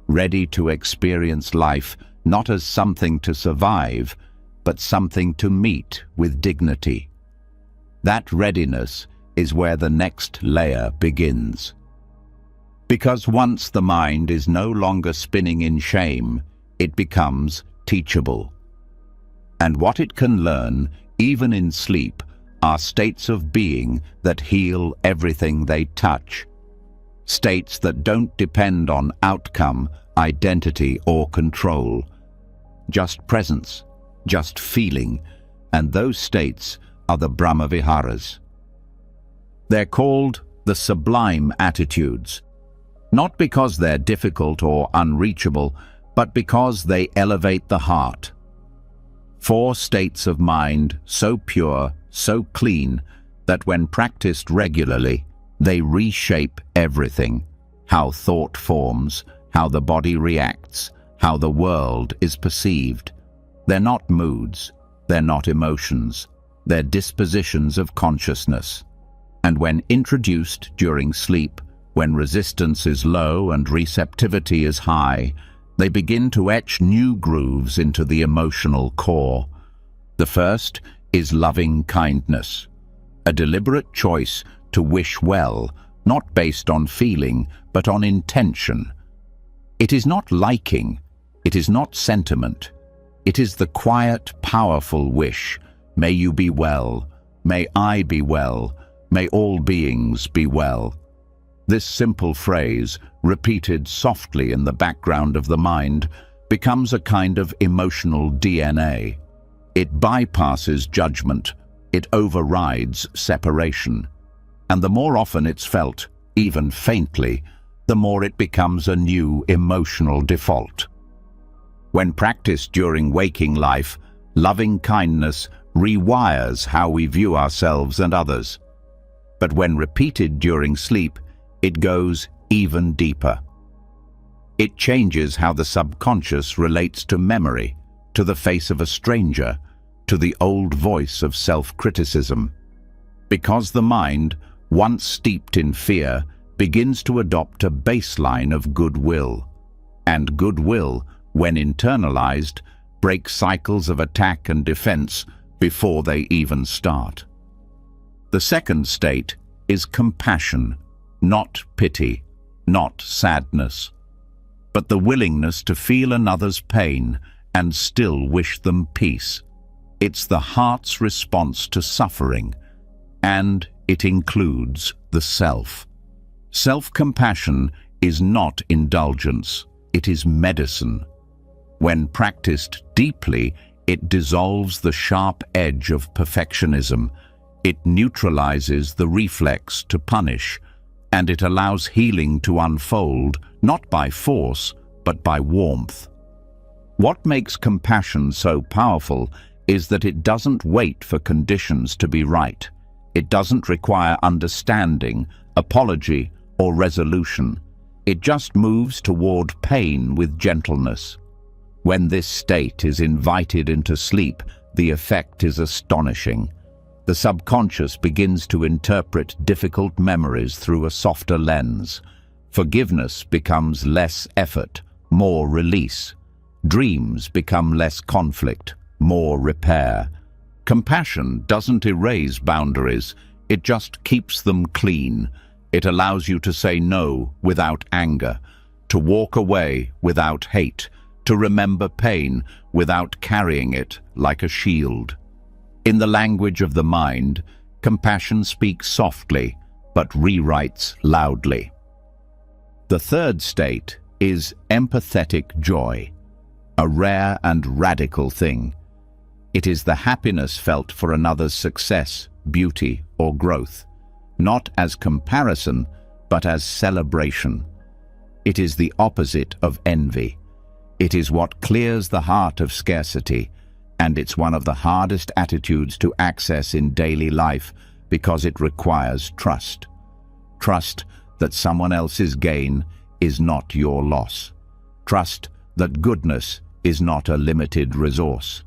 Ready to experience life not as something to survive, but something to meet with dignity. That readiness is where the next layer begins. Because once the mind is no longer spinning in shame, it becomes teachable. And what it can learn, even in sleep, are states of being that heal everything they touch. States that don't depend on outcome, identity, or control. Just presence, just feeling, and those states are the Brahmaviharas. They're called the sublime attitudes, not because they're difficult or unreachable, but because they elevate the heart. 4 states of mind so pure, so clean, that when practiced regularly, They reshape everything: how thought forms, how the body reacts, how the world is perceived. They're not moods, they're not emotions, they're dispositions of consciousness. And when introduced during sleep, when resistance is low and receptivity is high, they begin to etch new grooves into the emotional core. The first is loving kindness, a deliberate choice to wish well, not based on feeling, but on intention. It is not liking, it is not sentiment. It is the quiet, powerful wish: may you be well, may I be well, may all beings be well. This simple phrase, repeated softly in the background of the mind, becomes a kind of emotional DNA. It bypasses judgment, it overrides separation. And the more often it's felt, even faintly, the more it becomes a new emotional default. When practiced during waking life, loving kindness rewires how we view ourselves and others. But when repeated during sleep, it goes even deeper. It changes how the subconscious relates to memory, to the face of a stranger, to the old voice of self-criticism. Because the mind, once steeped in fear, begins to adopt a baseline of goodwill. And goodwill, when internalized, breaks cycles of attack and defense before they even start. The second state is compassion, not pity, not sadness, but the willingness to feel another's pain and still wish them peace. It's the heart's response to suffering, and it includes the self. Self-compassion is not indulgence, it is medicine. When practiced deeply, it dissolves the sharp edge of perfectionism. It neutralizes the reflex to punish, and it allows healing to unfold, not by force, but by warmth. What makes compassion so powerful is that it doesn't wait for conditions to be right. It doesn't require understanding, apology, or resolution. It just moves toward pain with gentleness. When this state is invited into sleep, the effect is astonishing. The subconscious begins to interpret difficult memories through a softer lens. Forgiveness becomes less effort, more release. Dreams become less conflict, more repair. Compassion doesn't erase boundaries, it just keeps them clean. It allows you to say no without anger, to walk away without hate, to remember pain without carrying it like a shield. In the language of the mind, compassion speaks softly, but rewrites loudly. The third state is empathetic joy, a rare and radical thing. It is the happiness felt for another's success, beauty, or growth, not as comparison, but as celebration. It is the opposite of envy. It is what clears the heart of scarcity, and it's one of the hardest attitudes to access in daily life because it requires trust. Trust that someone else's gain is not your loss. Trust that goodness is not a limited resource.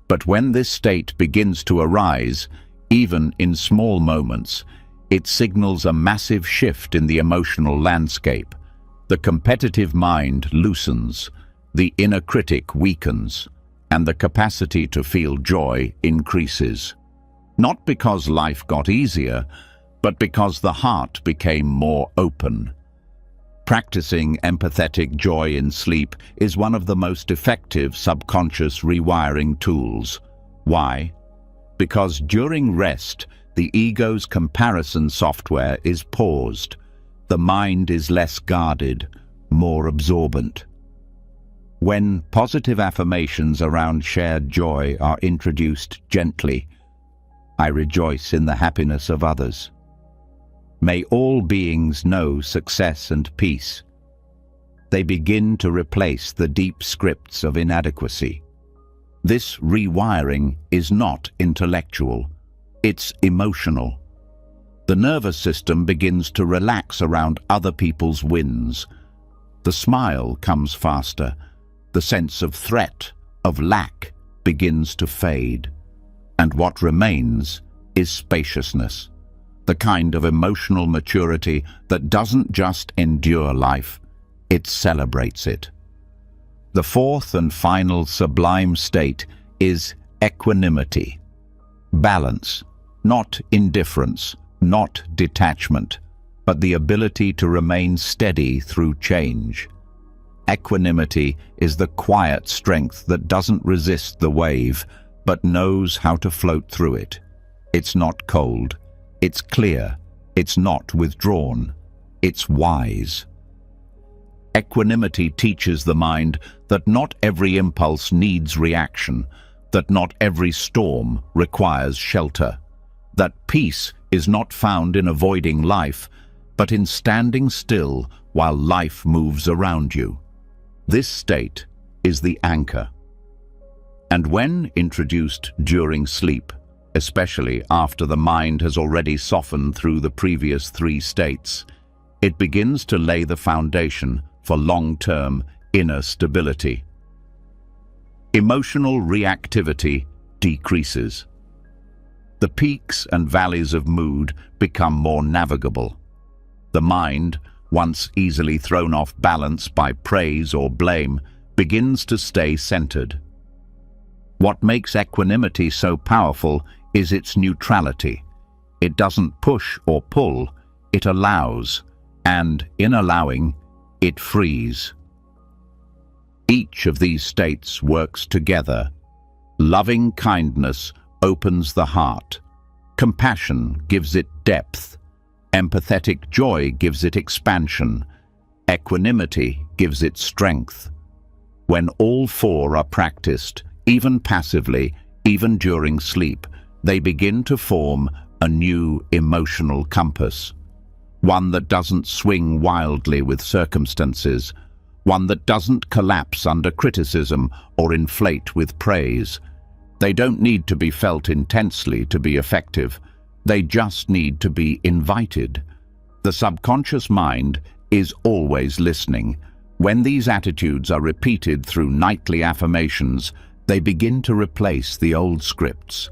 But when this state begins to arise, even in small moments, it signals a massive shift in the emotional landscape. The competitive mind loosens, the inner critic weakens, and the capacity to feel joy increases. Not because life got easier, but because the heart became more open. Practicing empathetic joy in sleep is one of the most effective subconscious rewiring tools. Why? Because during rest, the ego's comparison software is paused. The mind is less guarded, more absorbent. When positive affirmations around shared joy are introduced gently, I rejoice in the happiness of others. May all beings know success and peace. They begin to replace the deep scripts of inadequacy. This rewiring is not intellectual, it's emotional. The nervous system begins to relax around other people's wins. The smile comes faster. The sense of threat, of lack, begins to fade. And what remains is spaciousness, the kind of emotional maturity that doesn't just endure life, it celebrates it. The fourth and final sublime state is equanimity. Balance, not indifference, not detachment, but the ability to remain steady through change. Equanimity is the quiet strength that doesn't resist the wave, but knows how to float through it. It's not cold, it's clear, it's not withdrawn, it's wise. Equanimity teaches the mind that not every impulse needs reaction, that not every storm requires shelter, that peace is not found in avoiding life, but in standing still while life moves around you. This state is the anchor. And when introduced during sleep, especially after the mind has already softened through the previous three states, it begins to lay the foundation for long-term inner stability. Emotional reactivity decreases. The peaks and valleys of mood become more navigable. The mind, once easily thrown off balance by praise or blame, begins to stay centered. What makes equanimity so powerful is its neutrality. It doesn't push or pull, it allows, and in allowing, it frees. Each of these states works together. Loving kindness opens the heart. Compassion gives it depth. Empathetic joy gives it expansion. Equanimity gives it strength. When all four are practiced, even passively, even during sleep, they begin to form a new emotional compass. One that doesn't swing wildly with circumstances, one that doesn't collapse under criticism or inflate with praise. They don't need to be felt intensely to be effective. They just need to be invited. The subconscious mind is always listening. When these attitudes are repeated through nightly affirmations, they begin to replace the old scripts.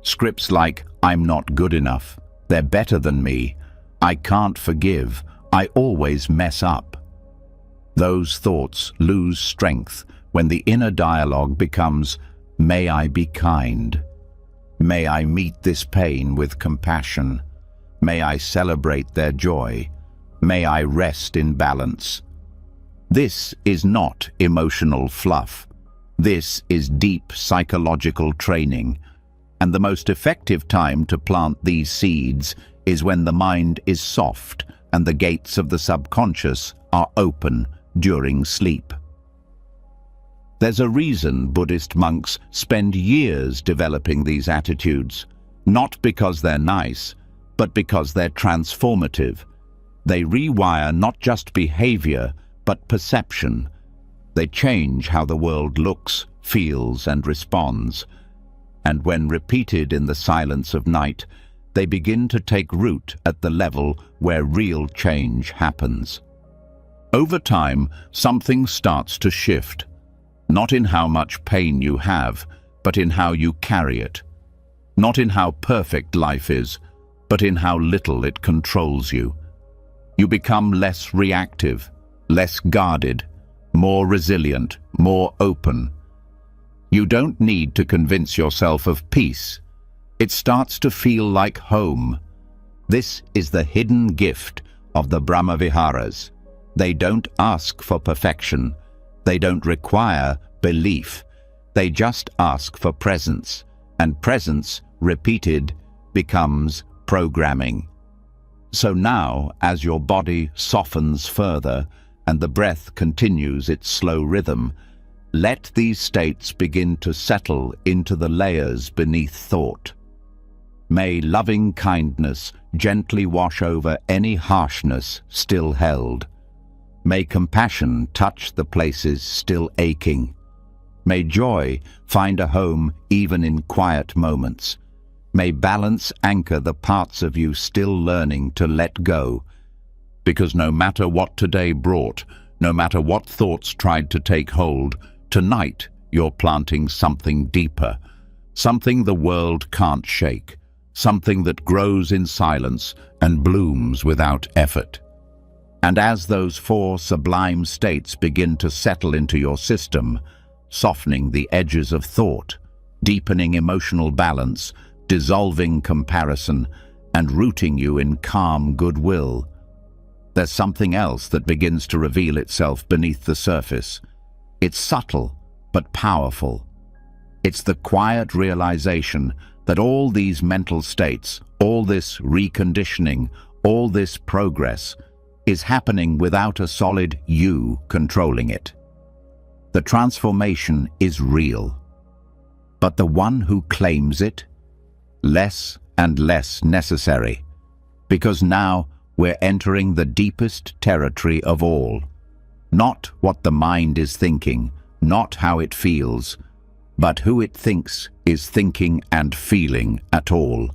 Scripts like, I'm not good enough, they're better than me, I can't forgive, I always mess up. Those thoughts lose strength when the inner dialogue becomes, may I be kind. May I meet this pain with compassion. May I celebrate their joy. May I rest in balance. This is not emotional fluff. This is deep psychological training. And the most effective time to plant these seeds is when the mind is soft and the gates of the subconscious are open during sleep. There's a reason Buddhist monks spend years developing these attitudes, not because they're nice, but because they're transformative. They rewire not just behavior, but perception. They change how the world looks, feels, and responds. And when repeated in the silence of night, they begin to take root at the level where real change happens. Over time, something starts to shift, not in how much pain you have, but in how you carry it. Not in how perfect life is, but in how little it controls you. You become less reactive, less guarded, more resilient, more open. You don't need to convince yourself of peace. It starts to feel like home. This is the hidden gift of the Brahmaviharas. They don't ask for perfection. They don't require belief. They just ask for presence. And presence, repeated, becomes programming. So now, as your body softens further and the breath continues its slow rhythm, let these states begin to settle into the layers beneath thought. May loving kindness gently wash over any harshness still held. May compassion touch the places still aching. May joy find a home even in quiet moments. May balance anchor the parts of you still learning to let go. Because no matter what today brought, no matter what thoughts tried to take hold, tonight you're planting something deeper, something the world can't shake, something that grows in silence and blooms without effort. And as those 4 sublime states begin to settle into your system, softening the edges of thought, deepening emotional balance, dissolving comparison, and rooting you in calm goodwill, there's something else that begins to reveal itself beneath the surface. It's subtle, but powerful. It's the quiet realization that all these mental states, all this reconditioning, all this progress, is happening without a solid you controlling it. The transformation is real. But the one who claims it, less and less necessary, because now we're entering the deepest territory of all. Not what the mind is thinking, not how it feels, but who it thinks is thinking and feeling at all.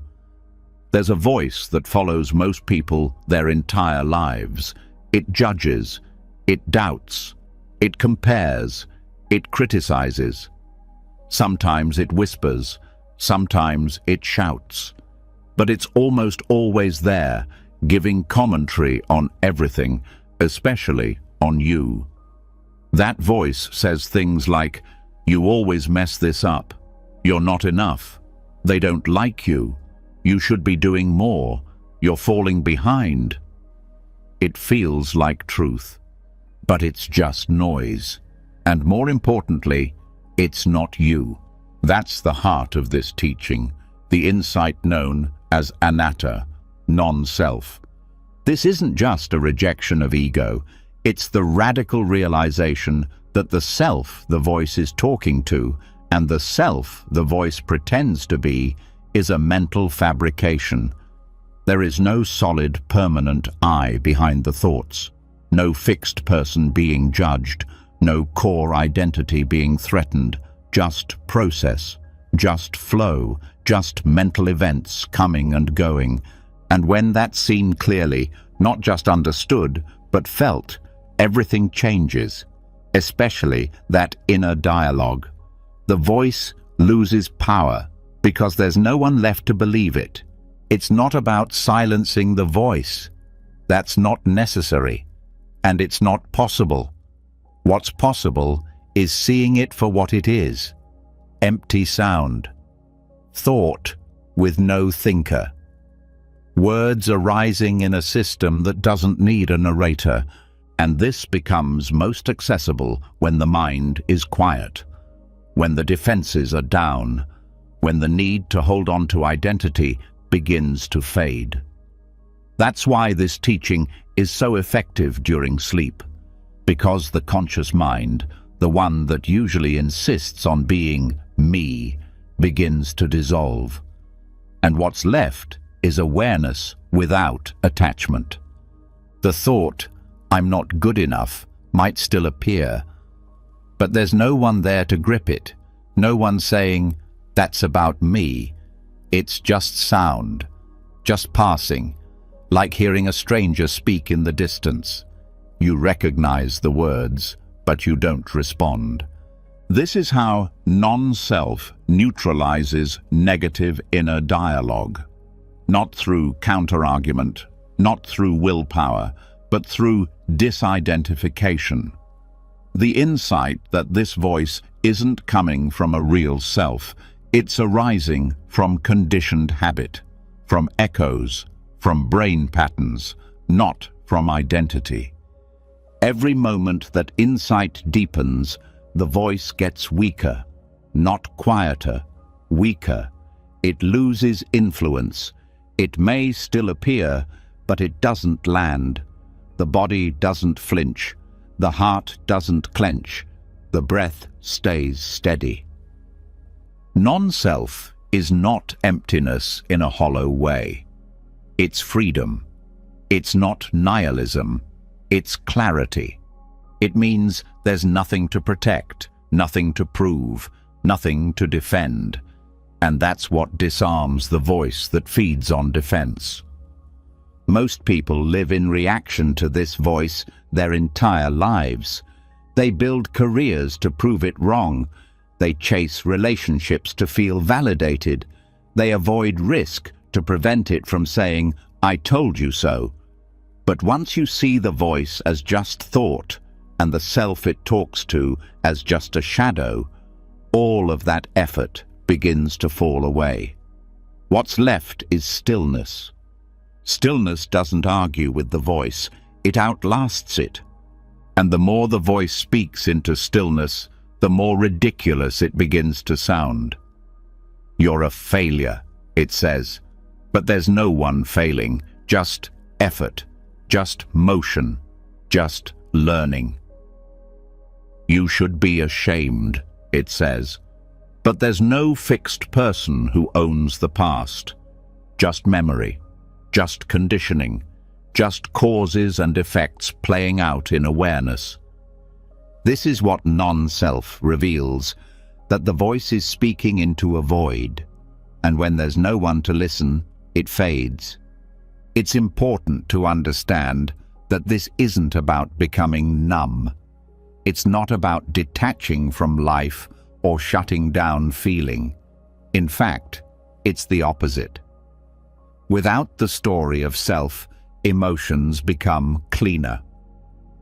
There's a voice that follows most people their entire lives. It judges, it doubts, it compares, it criticizes. Sometimes it whispers, sometimes it shouts, but it's almost always there, giving commentary on everything, especially on you. That voice says things like, "You always mess this up. You're not enough. They don't like you. You should be doing more. You're falling behind." It feels like truth, but it's just noise. And more importantly, it's not you. That's the heart of this teaching, the insight known as anatta, non-self. This isn't just a rejection of ego, it's the radical realization that the self the voice is talking to and the self the voice pretends to be is a mental fabrication. There is no solid, permanent I behind the thoughts, no fixed person being judged, no core identity being threatened, just process, just flow, just mental events coming and going. And when that's seen clearly, not just understood, but felt, everything changes, especially that inner dialogue. The voice loses power because there's no one left to believe it. It's not about silencing the voice. That's not necessary, and it's not possible. What's possible is seeing it for what it is: empty sound, thought with no thinker, words arising in a system that doesn't need a narrator. And this becomes most accessible when the mind is quiet, when the defenses are down, when the need to hold on to identity begins to fade. That's why this teaching is so effective during sleep, because the conscious mind, the one that usually insists on being me, begins to dissolve. And what's left is awareness without attachment. The thought, "I'm not good enough," might still appear, but there's no one there to grip it, no one saying, "That's about me." It's just sound, just passing, like hearing a stranger speak in the distance. You recognize the words, but you don't respond. This is how non-self neutralizes negative inner dialogue. Not through counter-argument, not through willpower, but through disidentification. The insight that this voice isn't coming from a real self, it's arising from conditioned habit, from echoes, from brain patterns, not from identity. Every moment that insight deepens, the voice gets weaker, not quieter, weaker. It loses influence. It may still appear, but it doesn't land. The body doesn't flinch. The heart doesn't clench. The breath stays steady. Non-self is not emptiness in a hollow way. It's freedom. It's not nihilism. It's clarity. It means there's nothing to protect, nothing to prove, nothing to defend. And that's what disarms the voice that feeds on defense. Most people live in reaction to this voice their entire lives. They build careers to prove it wrong. They chase relationships to feel validated. They avoid risk to prevent it from saying, "I told you so." But once you see the voice as just thought and the self it talks to as just a shadow, all of that effort begins to fall away. What's left is stillness. Stillness doesn't argue with the voice, it outlasts it. And the more the voice speaks into stillness, the more ridiculous it begins to sound. "You're a failure," it says. But there's no one failing, just effort, just motion, just learning. "You should be ashamed," it says. But there's no fixed person who owns the past. Just memory, just conditioning, just causes and effects playing out in awareness. This is what non-self reveals, that the voice is speaking into a void, and when there's no one to listen, it fades. It's important to understand that this isn't about becoming numb. It's not about detaching from life or shutting down feeling. In fact, it's the opposite. Without the story of self, emotions become cleaner.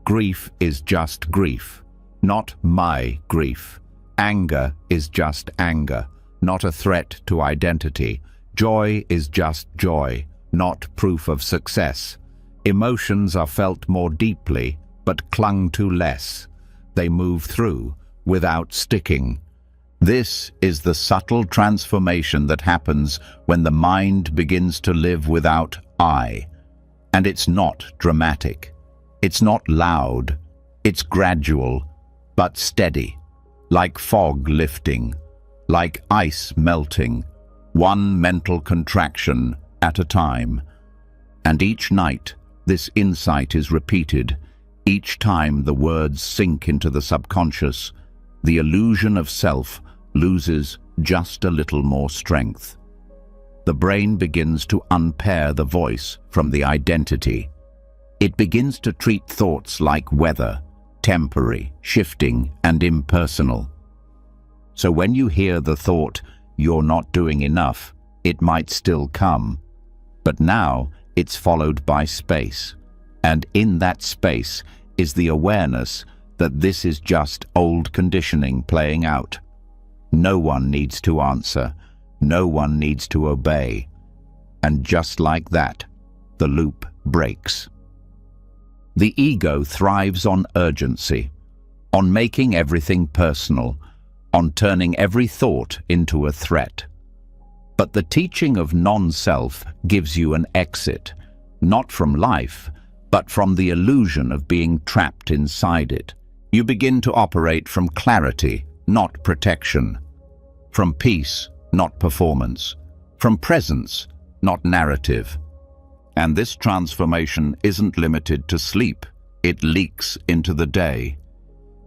Grief is just grief, not my grief. Anger is just anger, not a threat to identity. Joy is just joy, not proof of success. Emotions are felt more deeply, but clung to less. They move through, without sticking. This is the subtle transformation that happens when the mind begins to live without I. And it's not dramatic. It's not loud. It's gradual, but steady. Like fog lifting, like ice melting, one mental contraction at a time. And each night, this insight is repeated. Each time the words sink into the subconscious, the illusion of self loses just a little more strength. The brain begins to unpair the voice from the identity. It begins to treat thoughts like weather, temporary, shifting, and impersonal. So when you hear the thought, "You're not doing enough," it might still come. But now it's followed by space. And in that space is the awareness that this is just old conditioning playing out. No one needs to answer. No one needs to obey. And just like that, the loop breaks. The ego thrives on urgency, on making everything personal, on turning every thought into a threat. But the teaching of non-self gives you an exit, not from life, but from the illusion of being trapped inside it. You begin to operate from clarity, not protection. From peace, not performance. From presence, not narrative. And this transformation isn't limited to sleep. It leaks into the day.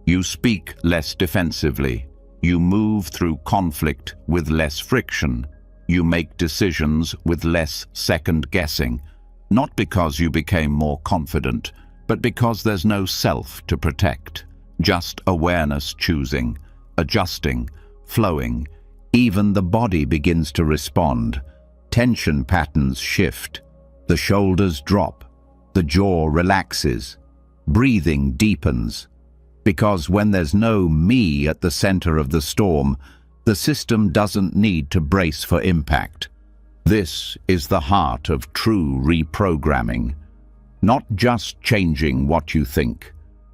You speak less defensively. You move through conflict with less friction. You make decisions with less second-guessing. Not because you became more confident, but because there's no self to protect. Just awareness choosing, adjusting, flowing. Even the body begins to respond. Tension patterns shift. The shoulders drop. The jaw relaxes. Breathing deepens. Because when there's no me at the center of the storm, the system doesn't need to brace for impact. This is the heart of true reprogramming. Not just changing what you think,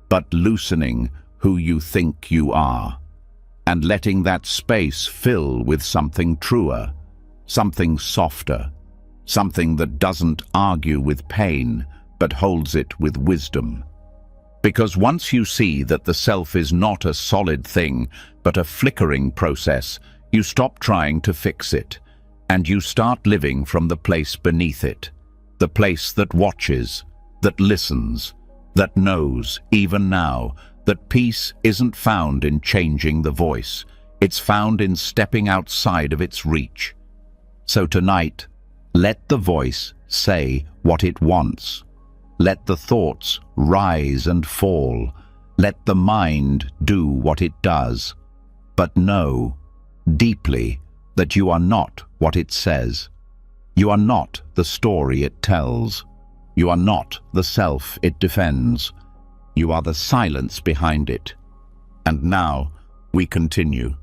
but loosening who you think you are, and letting that space fill with something truer, something softer, something that doesn't argue with pain, but holds it with wisdom. Because once you see that the self is not a solid thing, but a flickering process, you stop trying to fix it, and you start living from the place beneath it, the place that watches, that listens, that knows, even now, that peace isn't found in changing the voice. It's found in stepping outside of its reach. So tonight, let the voice say what it wants. Let the thoughts rise and fall. Let the mind do what it does. But know deeply that you are not what it says. You are not the story it tells. You are not the self it defends. You are the silence behind it. And now we continue.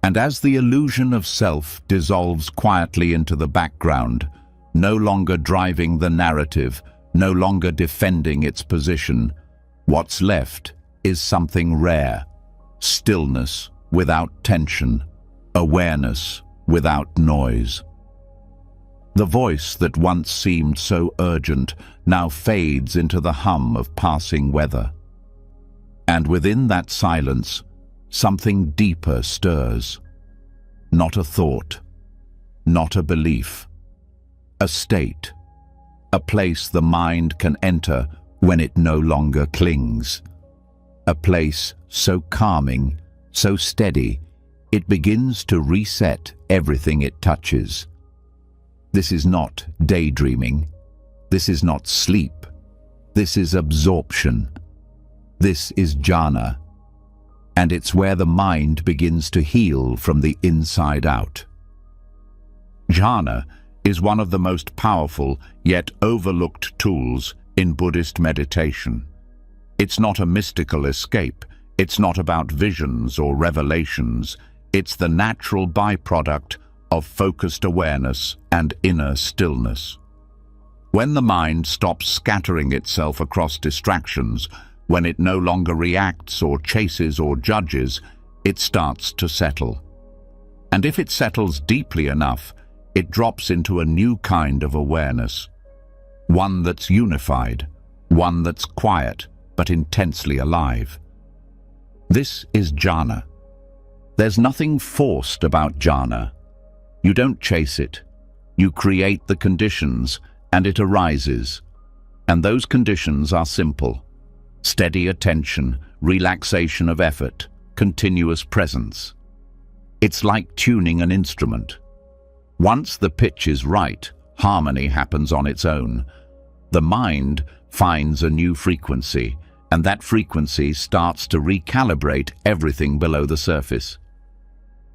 And as the illusion of self dissolves quietly into the background, no longer driving the narrative, no longer defending its position, what's left is something rare: stillness without tension, awareness without noise. The voice that once seemed so urgent now fades into the hum of passing weather. And within that silence, something deeper stirs. Not a thought, not a belief, a state, a place the mind can enter when it no longer clings. A place so calming, so steady, it begins to reset everything it touches. This is not daydreaming. This is not sleep. This is absorption. This is jhana. And it's where the mind begins to heal from the inside out. Jhana is one of the most powerful yet overlooked tools in Buddhist meditation. It's not a mystical escape. It's not about visions or revelations. It's the natural byproduct of focused awareness and inner stillness. When the mind stops scattering itself across distractions, when it no longer reacts or chases or judges, it starts to settle. And if it settles deeply enough, it drops into a new kind of awareness. One that's unified, one that's quiet but intensely alive. This is jhana. There's nothing forced about jhana. You don't chase it. You create the conditions and it arises. And those conditions are simple: steady attention, relaxation of effort, continuous presence. It's like tuning an instrument. Once the pitch is right, harmony happens on its own. The mind finds a new frequency, and that frequency starts to recalibrate everything below the surface.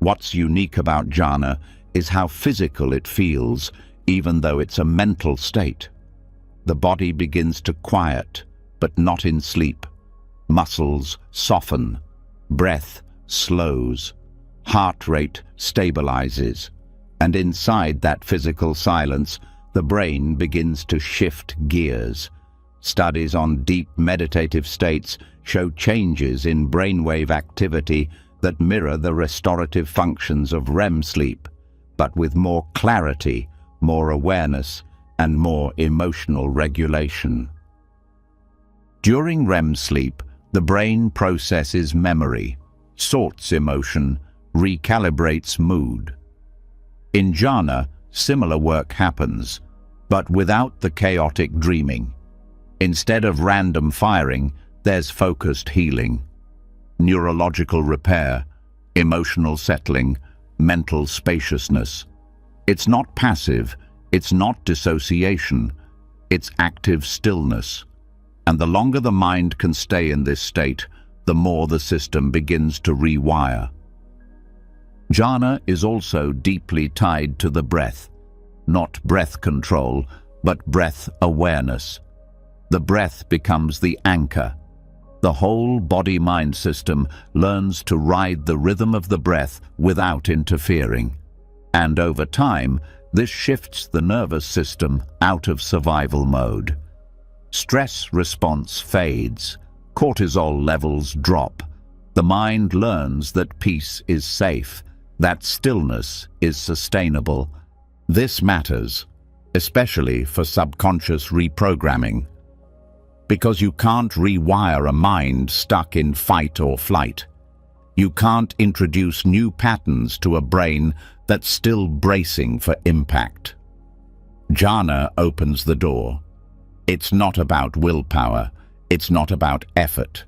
What's unique about jhana is how physical it feels, even though it's a mental state. The body begins to quiet, but not in sleep. Muscles soften, breath slows, heart rate stabilizes, and inside that physical silence, the brain begins to shift gears. Studies on deep meditative states show changes in brainwave activity that mirror the restorative functions of REM sleep, but with more clarity, more awareness, and more emotional regulation. During REM sleep, the brain processes memory, sorts emotion, recalibrates mood. In jhana, similar work happens, but without the chaotic dreaming. Instead of random firing, there's focused healing, neurological repair, emotional settling, mental spaciousness. It's not passive, it's not dissociation, it's active stillness. And the longer the mind can stay in this state, the more the system begins to rewire. Jhana is also deeply tied to the breath, not breath control, but breath awareness. The breath becomes the anchor. The whole body-mind system learns to ride the rhythm of the breath without interfering. And over time, this shifts the nervous system out of survival mode. Stress response fades, cortisol levels drop. The mind learns that peace is safe, that stillness is sustainable. This matters, especially for subconscious reprogramming, because you can't rewire a mind stuck in fight or flight. You can't introduce new patterns to a brain that's still bracing for impact. Jhana opens the door. It's not about willpower. It's not about effort.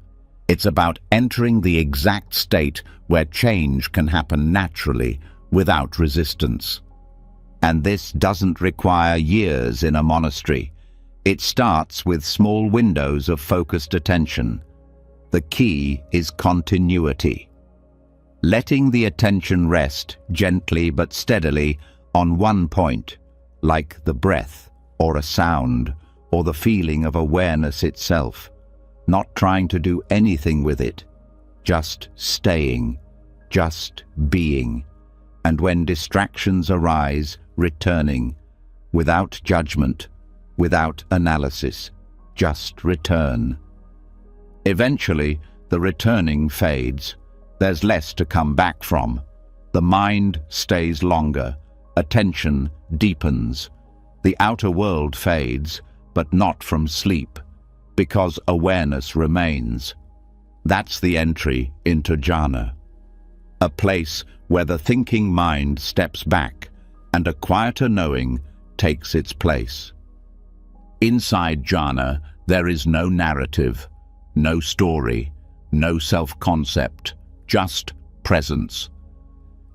It's about entering the exact state where change can happen naturally, without resistance. And this doesn't require years in a monastery. It starts with small windows of focused attention. The key is continuity. Letting the attention rest gently but steadily on one point, like the breath or a sound or the feeling of awareness itself. Not trying to do anything with it, just staying, just being. And when distractions arise, returning, without judgment, without analysis, just return. Eventually, the returning fades. There's less to come back from. The mind stays longer, attention deepens. The outer world fades, but not from sleep, because awareness remains. That's the entry into jhana, a place where the thinking mind steps back and a quieter knowing takes its place. Inside jhana, there is no narrative, no story, no self-concept, just presence.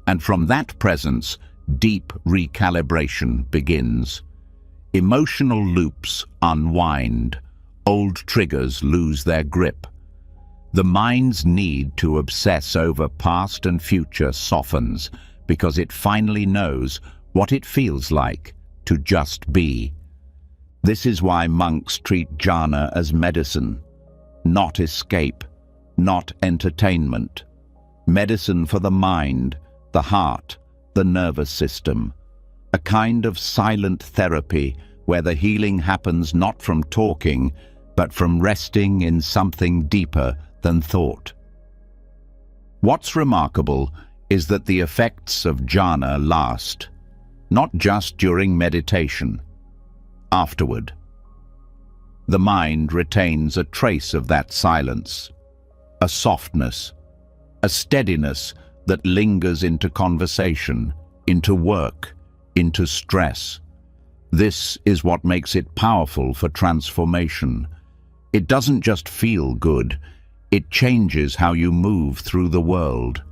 And from that presence, deep recalibration begins. Emotional loops unwind. Old triggers lose their grip. The mind's need to obsess over past and future softens because it finally knows what it feels like to just be. This is why monks treat jhana as medicine, not escape, not entertainment. Medicine for the mind, the heart, the nervous system. A kind of silent therapy where the healing happens not from talking, but from resting in something deeper than thought. What's remarkable is that the effects of jhana last, not just during meditation, afterward. The mind retains a trace of that silence, a softness, a steadiness that lingers into conversation, into work, into stress. This is what makes it powerful for transformation. It doesn't just feel good, it changes how you move through the world.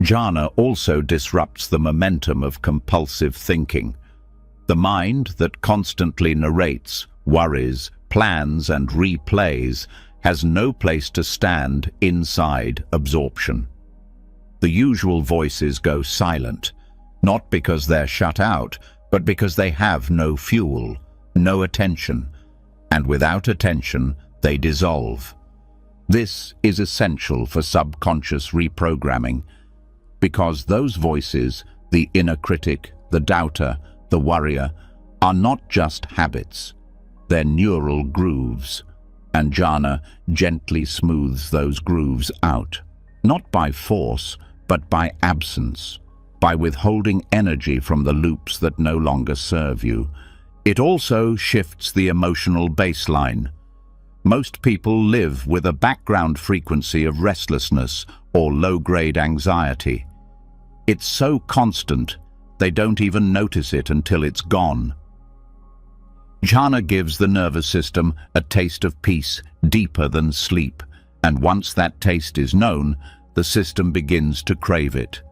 Jhana also disrupts the momentum of compulsive thinking. The mind that constantly narrates, worries, plans and replays has no place to stand inside absorption. The usual voices go silent, not because they're shut out, but because they have no fuel, no attention, and without attention, they dissolve. This is essential for subconscious reprogramming, because those voices, the inner critic, the doubter, the worrier, are not just habits, they're neural grooves, and jhana gently smooths those grooves out, not by force, but by absence, by withholding energy from the loops that no longer serve you. It also shifts the emotional baseline. Most people live with a background frequency of restlessness or low-grade anxiety. It's so constant, they don't even notice it until it's gone. Jhana gives the nervous system a taste of peace deeper than sleep, and once that taste is known, the system begins to crave it.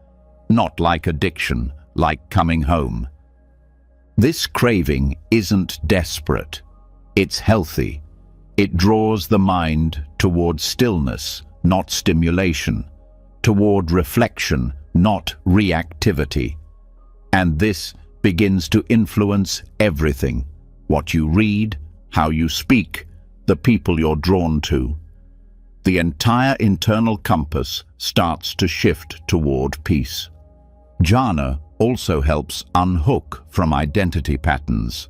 Not like addiction, like coming home. This craving isn't desperate, it's healthy. It draws the mind toward stillness, not stimulation, toward reflection, not reactivity. And this begins to influence everything: what you read, how you speak, the people you're drawn to. The entire internal compass starts to shift toward peace. Jhana also helps unhook from identity patterns.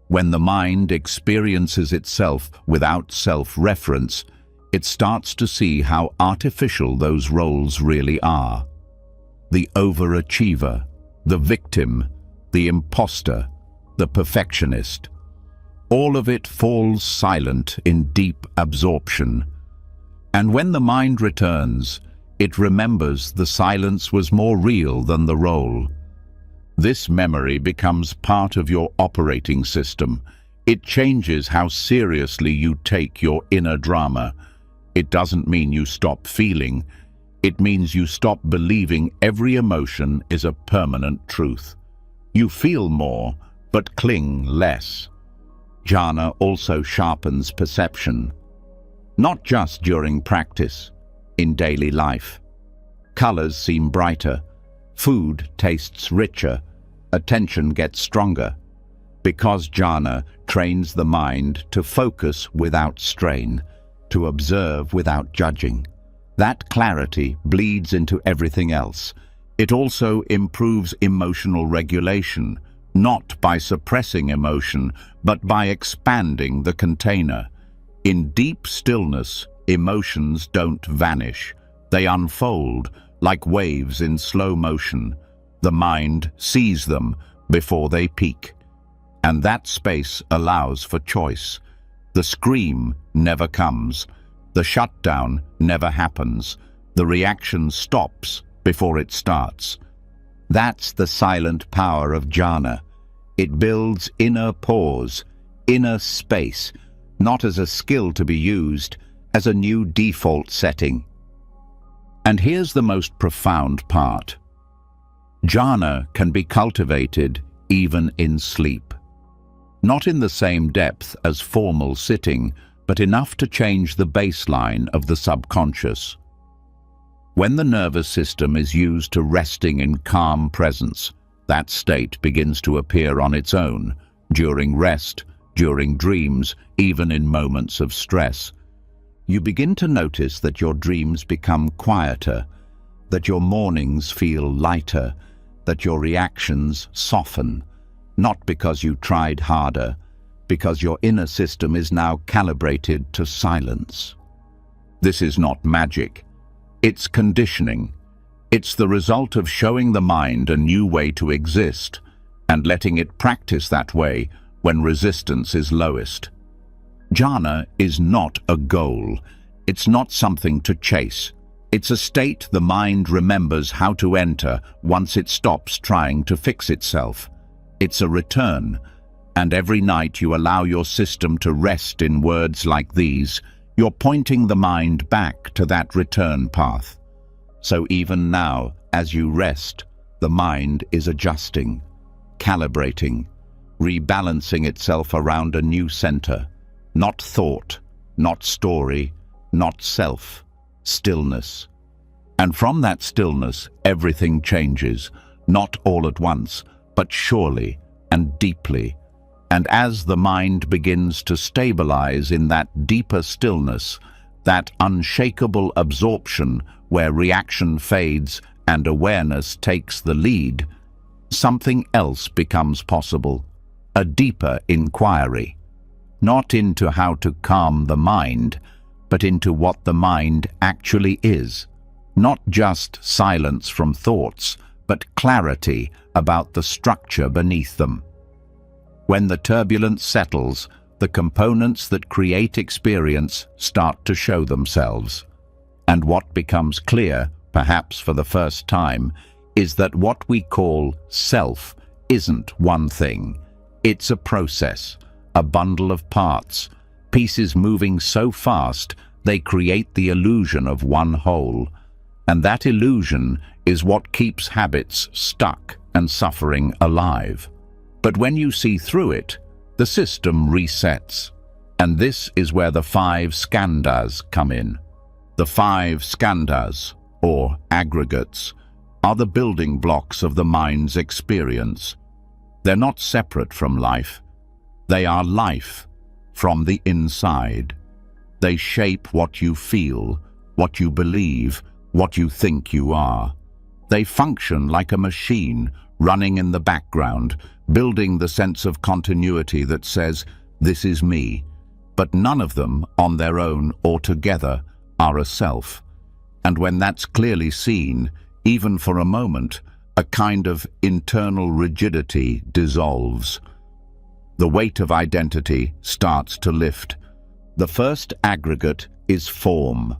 When the mind experiences itself without self-reference, it starts to see how artificial those roles really are. The overachiever, the victim, the imposter, the perfectionist. All of it falls silent in deep absorption. And when the mind returns, it remembers the silence was more real than the role. This memory becomes part of your operating system. It changes how seriously you take your inner drama. It doesn't mean you stop feeling. It means you stop believing every emotion is a permanent truth. You feel more, but cling less. Jhana also sharpens perception, not just during practice, in daily life. Colors seem brighter, food tastes richer, attention gets stronger, because jhana trains the mind to focus without strain, to observe without judging. That clarity bleeds into everything else. It also improves emotional regulation, not by suppressing emotion, but by expanding the container. In deep stillness, emotions don't vanish. They unfold like waves in slow motion. The mind sees them before they peak. And that space allows for choice. The scream never comes. The shutdown never happens. The reaction stops before it starts. That's the silent power of jhana. It builds inner pause, inner space, not as a skill to be used, as a new default setting. And here's the most profound part. Jhana can be cultivated even in sleep. Not in the same depth as formal sitting, but enough to change the baseline of the subconscious. When the nervous system is used to resting in calm presence, that state begins to appear on its own, during rest, during dreams, even in moments of stress. You begin to notice that your dreams become quieter, that your mornings feel lighter, that your reactions soften, not because you tried harder, because your inner system is now calibrated to silence. This is not magic. It's conditioning. It's the result of showing the mind a new way to exist and letting it practice that way when resistance is lowest. Jhana is not a goal. It's not something to chase. It's a state the mind remembers how to enter once it stops trying to fix itself. It's a return. And every night you allow your system to rest in words like these, you're pointing the mind back to that return path. So even now, as you rest, the mind is adjusting, calibrating, rebalancing itself around a new center. Not thought, not story, not self, stillness. And from that stillness, everything changes, not all at once, but surely and deeply. And as the mind begins to stabilize in that deeper stillness, that unshakable absorption where reaction fades and awareness takes the lead, something else becomes possible, a deeper inquiry, not into how to calm the mind, but into what the mind actually is, not just silence from thoughts, but clarity about the structure beneath them. When the turbulence settles, the components that create experience start to show themselves. And what becomes clear, perhaps for the first time, is that what we call self isn't one thing. It's a process, a bundle of parts, pieces moving so fast they create the illusion of one whole. And that illusion is what keeps habits stuck and suffering alive. But when you see through it, the system resets. And this is where the 5 skandhas come in. The 5 skandhas, or aggregates, are the building blocks of the mind's experience. They're not separate from life. They are life from the inside. They shape what you feel, what you believe, what you think you are. They function like a machine running in the background, building the sense of continuity that says, "This is me." But none of them, on their own or together, are a self. And when that's clearly seen, even for a moment, a kind of internal rigidity dissolves. The weight of identity starts to lift. The first aggregate is form.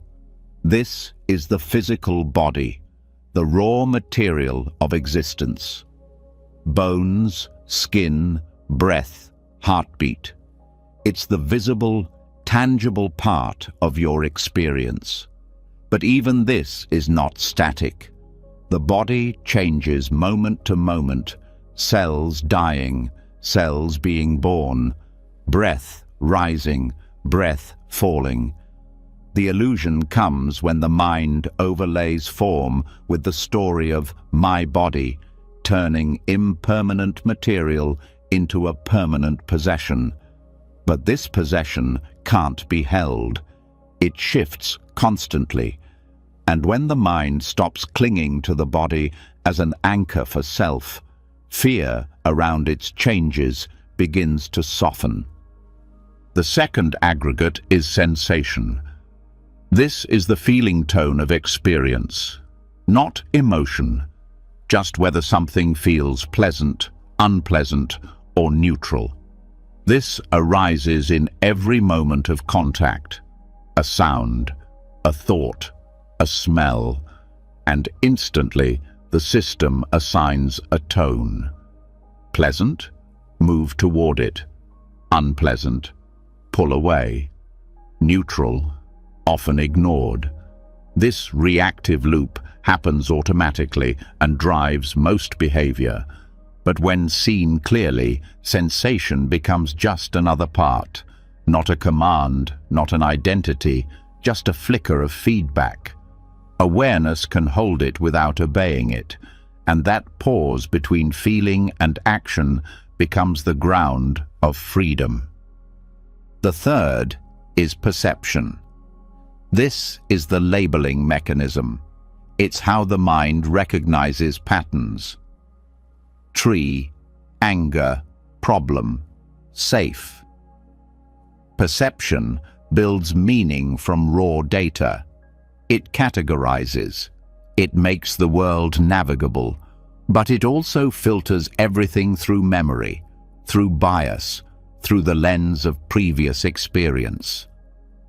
This is the physical body, the raw material of existence. Bones, skin, breath, heartbeat. It's the visible, tangible part of your experience. But even this is not static. The body changes moment to moment, cells dying, cells being born, breath rising, breath falling. The illusion comes when the mind overlays form with the story of my body, turning impermanent material into a permanent possession. But this possession can't be held. It shifts constantly. And when the mind stops clinging to the body as an anchor for self, fear around its changes begins to soften. The second aggregate is sensation. This is the feeling tone of experience, not emotion, just whether something feels pleasant, unpleasant, or neutral. This arises in every moment of contact, a sound, a thought, a smell, and instantly the system assigns a tone. Pleasant? Move toward it. Unpleasant? Pull away. Neutral? Often ignored. This reactive loop happens automatically and drives most behavior. But when seen clearly, sensation becomes just another part, not a command, not an identity, just a flicker of feedback. Awareness can hold it without obeying it, and that pause between feeling and action becomes the ground of freedom. The third is perception. This is the labeling mechanism. It's how the mind recognizes patterns. Tree, anger, problem, safe. Perception builds meaning from raw data. It categorizes. It makes the world navigable, but it also filters everything through memory, through bias, through the lens of previous experience.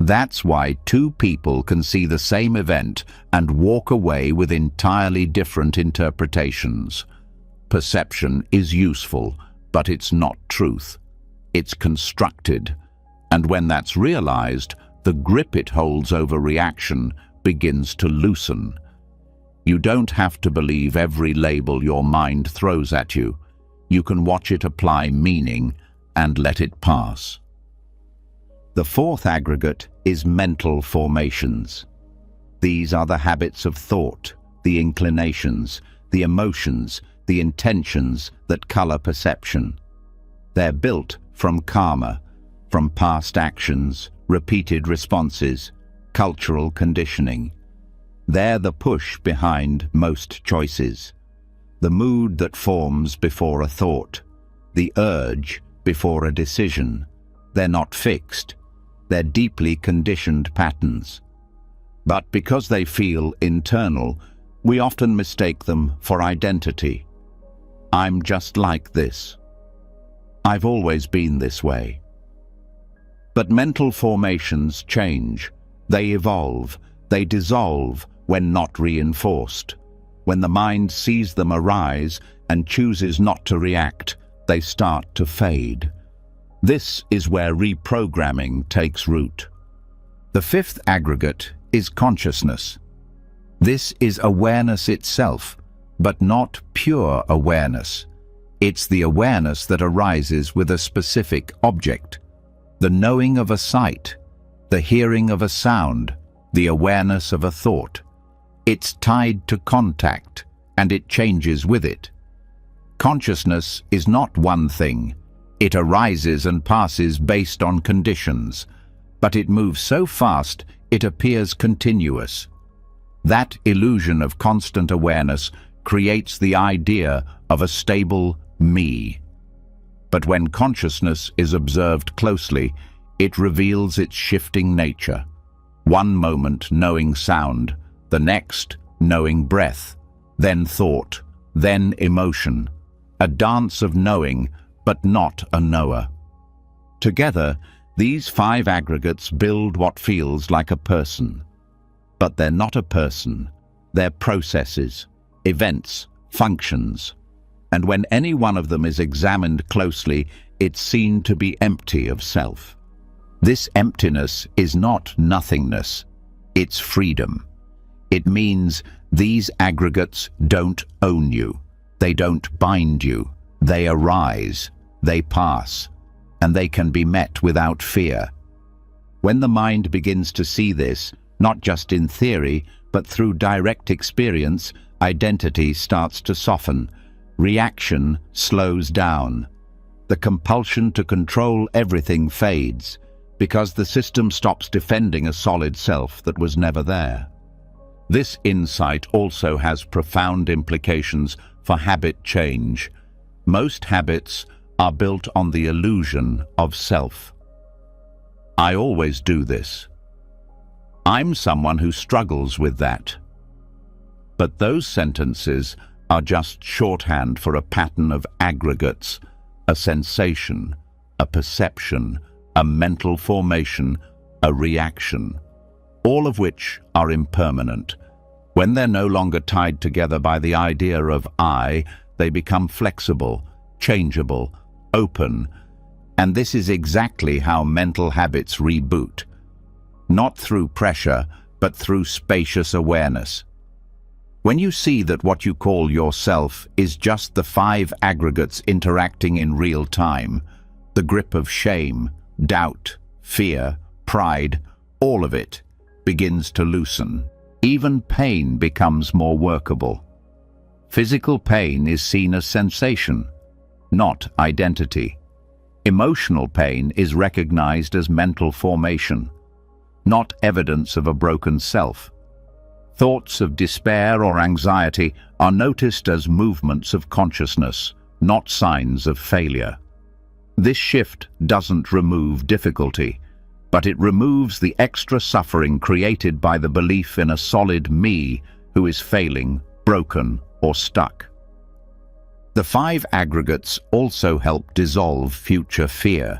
That's why two people can see the same event and walk away with entirely different interpretations. Perception is useful, but it's not truth. It's constructed, and when that's realized, the grip it holds over reaction begins to loosen. You don't have to believe every label your mind throws at you. You can watch it apply meaning and let it pass. The fourth aggregate is mental formations. These are the habits of thought, the inclinations, the emotions, the intentions that color perception. They're built from karma, from past actions, repeated responses, cultural conditioning. They're the push behind most choices, the mood that forms before a thought, the urge before a decision. They're not fixed. They're deeply conditioned patterns. But because they feel internal, we often mistake them for identity. I'm just like this. I've always been this way. But mental formations change. They evolve. They dissolve when not reinforced. When the mind sees them arise and chooses not to react, they start to fade. This is where reprogramming takes root. The fifth aggregate is consciousness. This is awareness itself, but not pure awareness. It's the awareness that arises with a specific object. The knowing of a sight, the hearing of a sound, the awareness of a thought. It's tied to contact, and it changes with it. Consciousness is not one thing. It arises and passes based on conditions, but it moves so fast it appears continuous. That illusion of constant awareness creates the idea of a stable me. But when consciousness is observed closely, it reveals its shifting nature. One moment knowing sound, the next knowing breath, then thought, then emotion. A dance of knowing, but not a knower. Together, these five aggregates build what feels like a person. But they're not a person. They're processes, events, functions. And when any one of them is examined closely, it's seen to be empty of self. This emptiness is not nothingness, it's freedom. It means these aggregates don't own you, they don't bind you, they arise, they pass, and they can be met without fear. When the mind begins to see this, not just in theory, but through direct experience, identity starts to soften, reaction slows down. The compulsion to control everything fades, because the system stops defending a solid self that was never there. This insight also has profound implications for habit change. Most habits are built on the illusion of self. I always do this. I'm someone who struggles with that. But those sentences are just shorthand for a pattern of aggregates, a sensation, a perception, a mental formation, a reaction, all of which are impermanent. When they're no longer tied together by the idea of I, they become flexible, changeable, open, and this is exactly how mental habits reboot. Not through pressure, but through spacious awareness. When you see that what you call yourself is just the 5 aggregates interacting in real time, the grip of shame, doubt, fear, pride, all of it begins to loosen. Even pain becomes more workable. Physical pain is seen as sensation, not identity. Emotional pain is recognized as mental formation, not evidence of a broken self. Thoughts of despair or anxiety are noticed as movements of consciousness, not signs of failure. This shift doesn't remove difficulty, but it removes the extra suffering created by the belief in a solid me who is failing, broken, or stuck. The 5 aggregates also help dissolve future fear,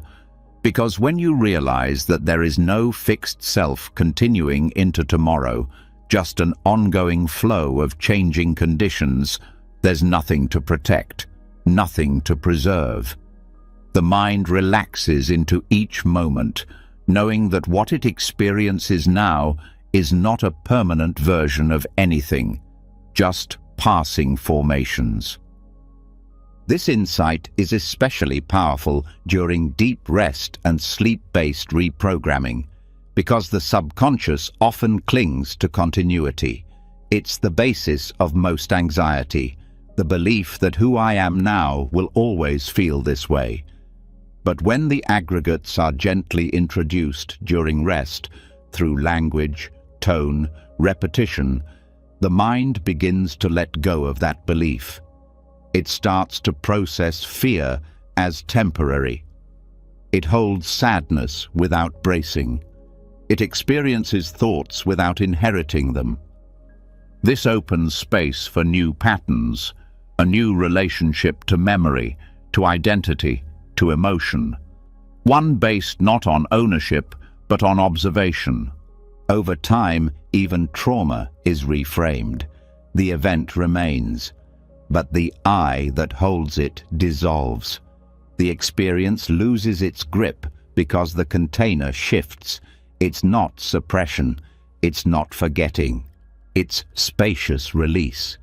because when you realize that there is no fixed self continuing into tomorrow, just an ongoing flow of changing conditions, there's nothing to protect, nothing to preserve. The mind relaxes into each moment, knowing that what it experiences now is not a permanent version of anything, just passing formations. This insight is especially powerful during deep rest and sleep-based reprogramming, because the subconscious often clings to continuity. It's the basis of most anxiety, the belief that who I am now will always feel this way. But when the aggregates are gently introduced during rest, through language, tone, repetition, the mind begins to let go of that belief. It starts to process fear as temporary. It holds sadness without bracing. It experiences thoughts without inheriting them. This opens space for new patterns, a new relationship to memory, to identity, to emotion. One based not on ownership, but on observation. Over time, even trauma is reframed. The event remains, but the I that holds it dissolves. The experience loses its grip because the container shifts. It's not suppression, it's not forgetting, it's spacious release.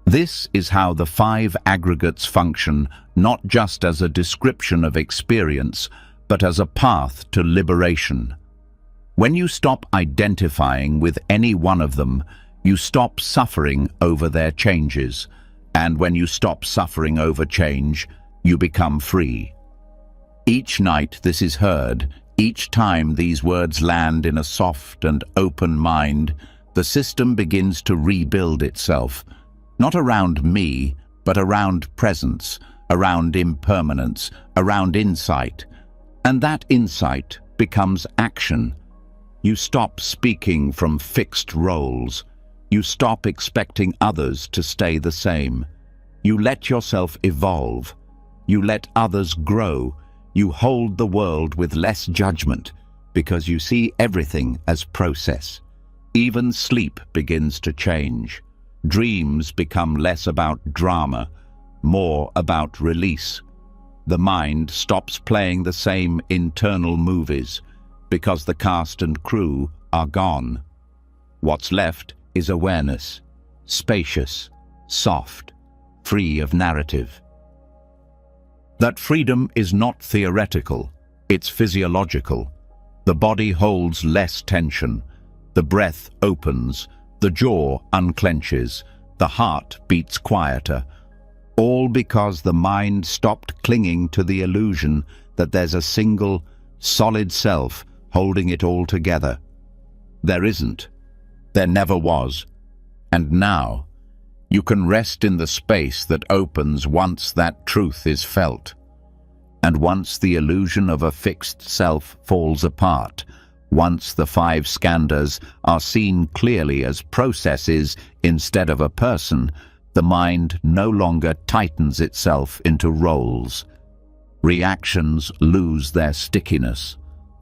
This is how the 5 aggregates function, not just as a description of experience, but as a path to liberation. When you stop identifying with any one of them, you stop suffering over their changes. And when you stop suffering over change, you become free. Each night this is heard, each time these words land in a soft and open mind, the system begins to rebuild itself, not around me, but around presence, around impermanence, around insight. And that insight becomes action. You stop speaking from fixed roles. You stop expecting others to stay the same. You let yourself evolve. You let others grow. You hold the world with less judgment because you see everything as process. Even sleep begins to change. Dreams become less about drama, more about release. The mind stops playing the same internal movies. because the cast and crew are gone. What's left is awareness, spacious, soft, free of narrative. That freedom is not theoretical, it's physiological. The body holds less tension, the breath opens, the jaw unclenches, the heart beats quieter, all because the mind stopped clinging to the illusion that there's a single, solid self holding it all together. There isn't. There never was. And now, you can rest in the space that opens once that truth is felt. And once the illusion of a fixed self falls apart, once the five skandhas are seen clearly as processes instead of a person, the mind no longer tightens itself into roles. Reactions lose their stickiness.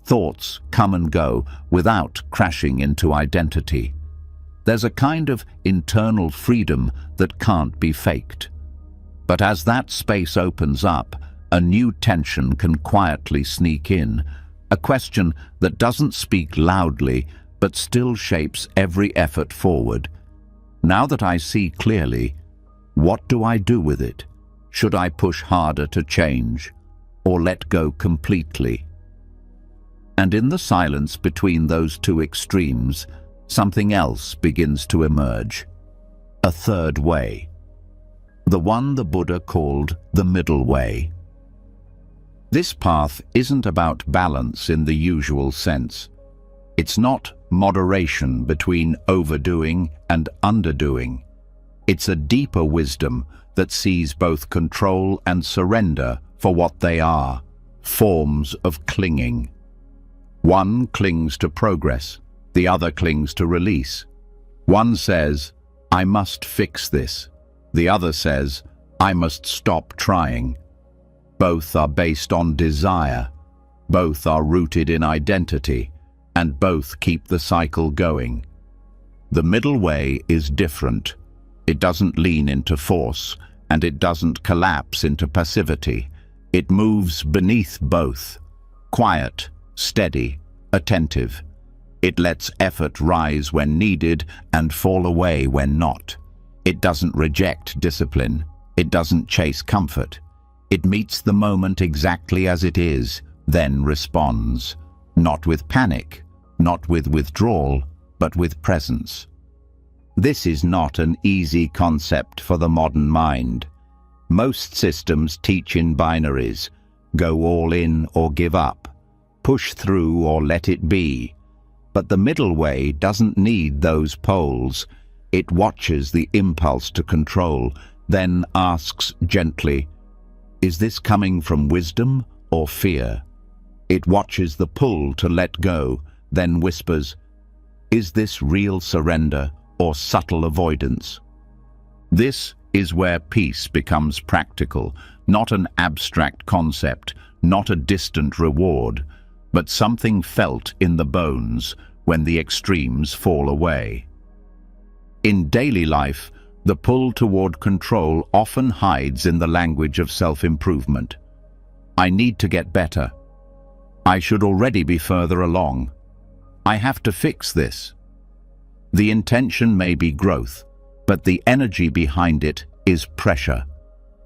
Thoughts come and go without crashing into identity. There's a kind of internal freedom that can't be faked. But as that space opens up, a new tension can quietly sneak in, a question that doesn't speak loudly but still shapes every effort forward. Now that I see clearly, what do I do with it? Should I push harder to change, or let go completely? And in the silence between those two extremes, something else begins to emerge. A third way. The one the Buddha called the middle way. This path isn't about balance in the usual sense. It's not moderation between overdoing and underdoing. It's a deeper wisdom that sees both control and surrender for what they are, forms of clinging. One clings to progress, the other clings to release. One says, I must fix this. The other says, I must stop trying. Both are based on desire, both are rooted in identity, and both keep the cycle going. The middle way is different. It doesn't lean into force, and it doesn't collapse into passivity. It moves beneath both, quiet, steady, attentive. It lets effort rise when needed and fall away when not. It doesn't reject discipline. It doesn't chase comfort. It meets the moment exactly as it is, then responds, not with panic, not with withdrawal, but with presence. This is not an easy concept for the modern mind. Most systems teach in binaries: go all in or give up, push through or let it be. But the middle way doesn't need those poles. It watches the impulse to control, then asks gently, is this coming from wisdom or fear? It watches the pull to let go, then whispers, is this real surrender or subtle avoidance? This is where peace becomes practical, not an abstract concept, not a distant reward, but something felt in the bones when the extremes fall away. In daily life, the pull toward control often hides in the language of self-improvement. I need to get better. I should already be further along. I have to fix this. The intention may be growth, but the energy behind it is pressure,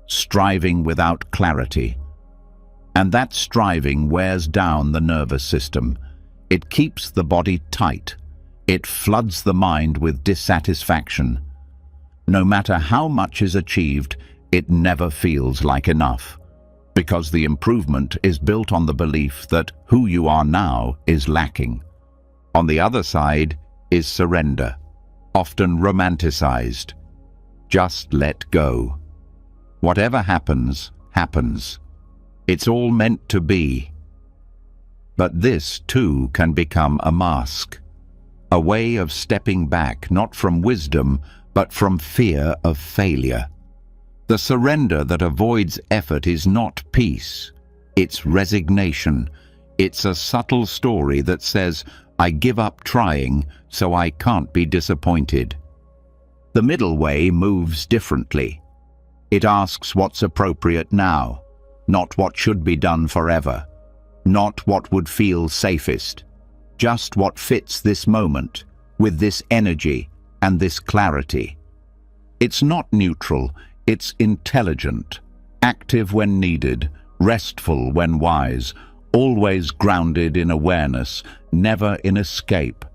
striving without clarity. And that striving wears down the nervous system. It keeps the body tight. It floods the mind with dissatisfaction. No matter how much is achieved, it never feels like enough, because the improvement is built on the belief that who you are now is lacking. On the other side is surrender, often romanticized. Just let go. Whatever happens, happens. It's all meant to be. But this, too, can become a mask, a way of stepping back, not from wisdom, but from fear of failure. The surrender that avoids effort is not peace. It's resignation. It's a subtle story that says, I give up trying, so I can't be disappointed. The middle way moves differently. It asks what's appropriate now, not what should be done forever, not what would feel safest. just what fits this moment, with this energy and this clarity. It's not neutral, it's intelligent, active when needed, restful when wise, always grounded in awareness, never in escape.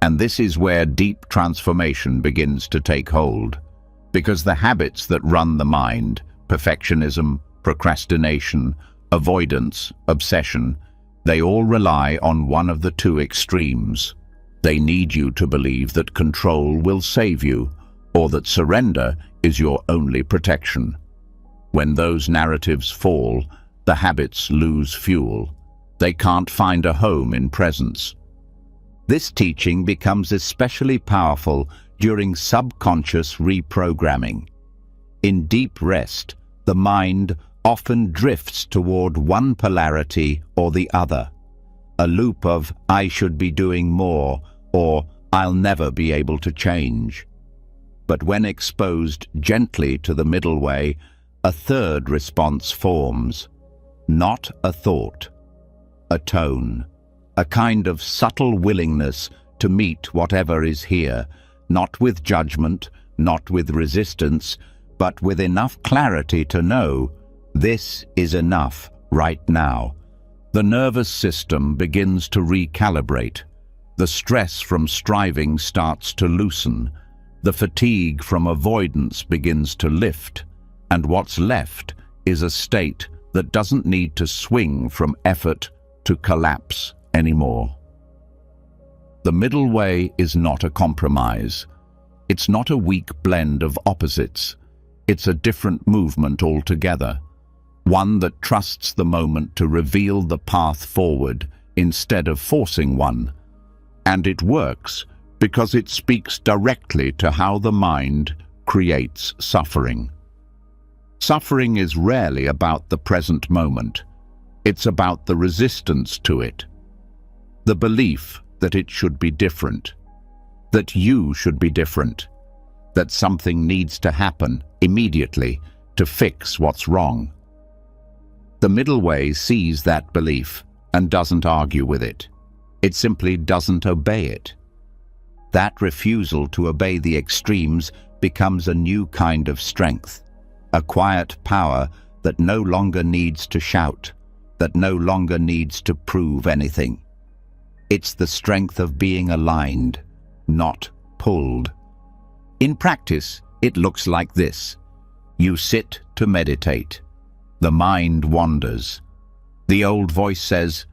And this is where deep transformation begins to take hold. Because the habits that run the mind, perfectionism, procrastination, avoidance, obsession, they all rely on one of the two extremes. They need you to believe that control will save you, or that surrender is your only protection. When those narratives fall, the habits lose fuel. They can't find a home in presence. This teaching becomes especially powerful during subconscious reprogramming. In deep rest, the mind often drifts toward one polarity or the other, a loop of "I should be doing more" or "I'll never be able to change." But when exposed gently to the middle way, a third response forms. Not a thought, a tone, a kind of subtle willingness to meet whatever is here, not with judgment, not with resistance, but with enough clarity to know this is enough right now. The nervous system begins to recalibrate. The stress from striving starts to loosen. The fatigue from avoidance begins to lift. And what's left is a state that doesn't need to swing from effort to collapse anymore. The middle way is not a compromise. It's not a weak blend of opposites. It's a different movement altogether. One that trusts the moment to reveal the path forward instead of forcing one. And it works because it speaks directly to how the mind creates suffering. Suffering is rarely about the present moment. It's about the resistance to it. The belief that it should be different. That you should be different. That something needs to happen immediately to fix what's wrong. The middle way sees that belief and doesn't argue with it. It simply doesn't obey it. That refusal to obey the extremes becomes a new kind of strength. A quiet power that no longer needs to shout, that no longer needs to prove anything. It's the strength of being aligned, not pulled. In practice, it looks like this. You sit to meditate. The mind wanders. The old voice says,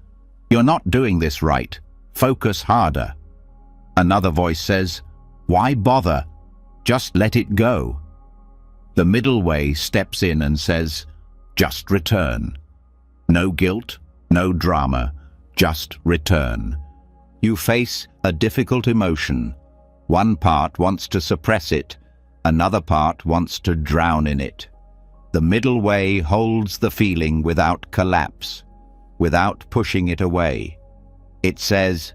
"You're not doing this right. Focus harder." Another voice says, "Why bother? Just let it go." The middle way steps in and says, "Just return." No guilt, no drama, just return. You face a difficult emotion. One part wants to suppress it, another part wants to drown in it. The middle way holds the feeling without collapse, without pushing it away. It says,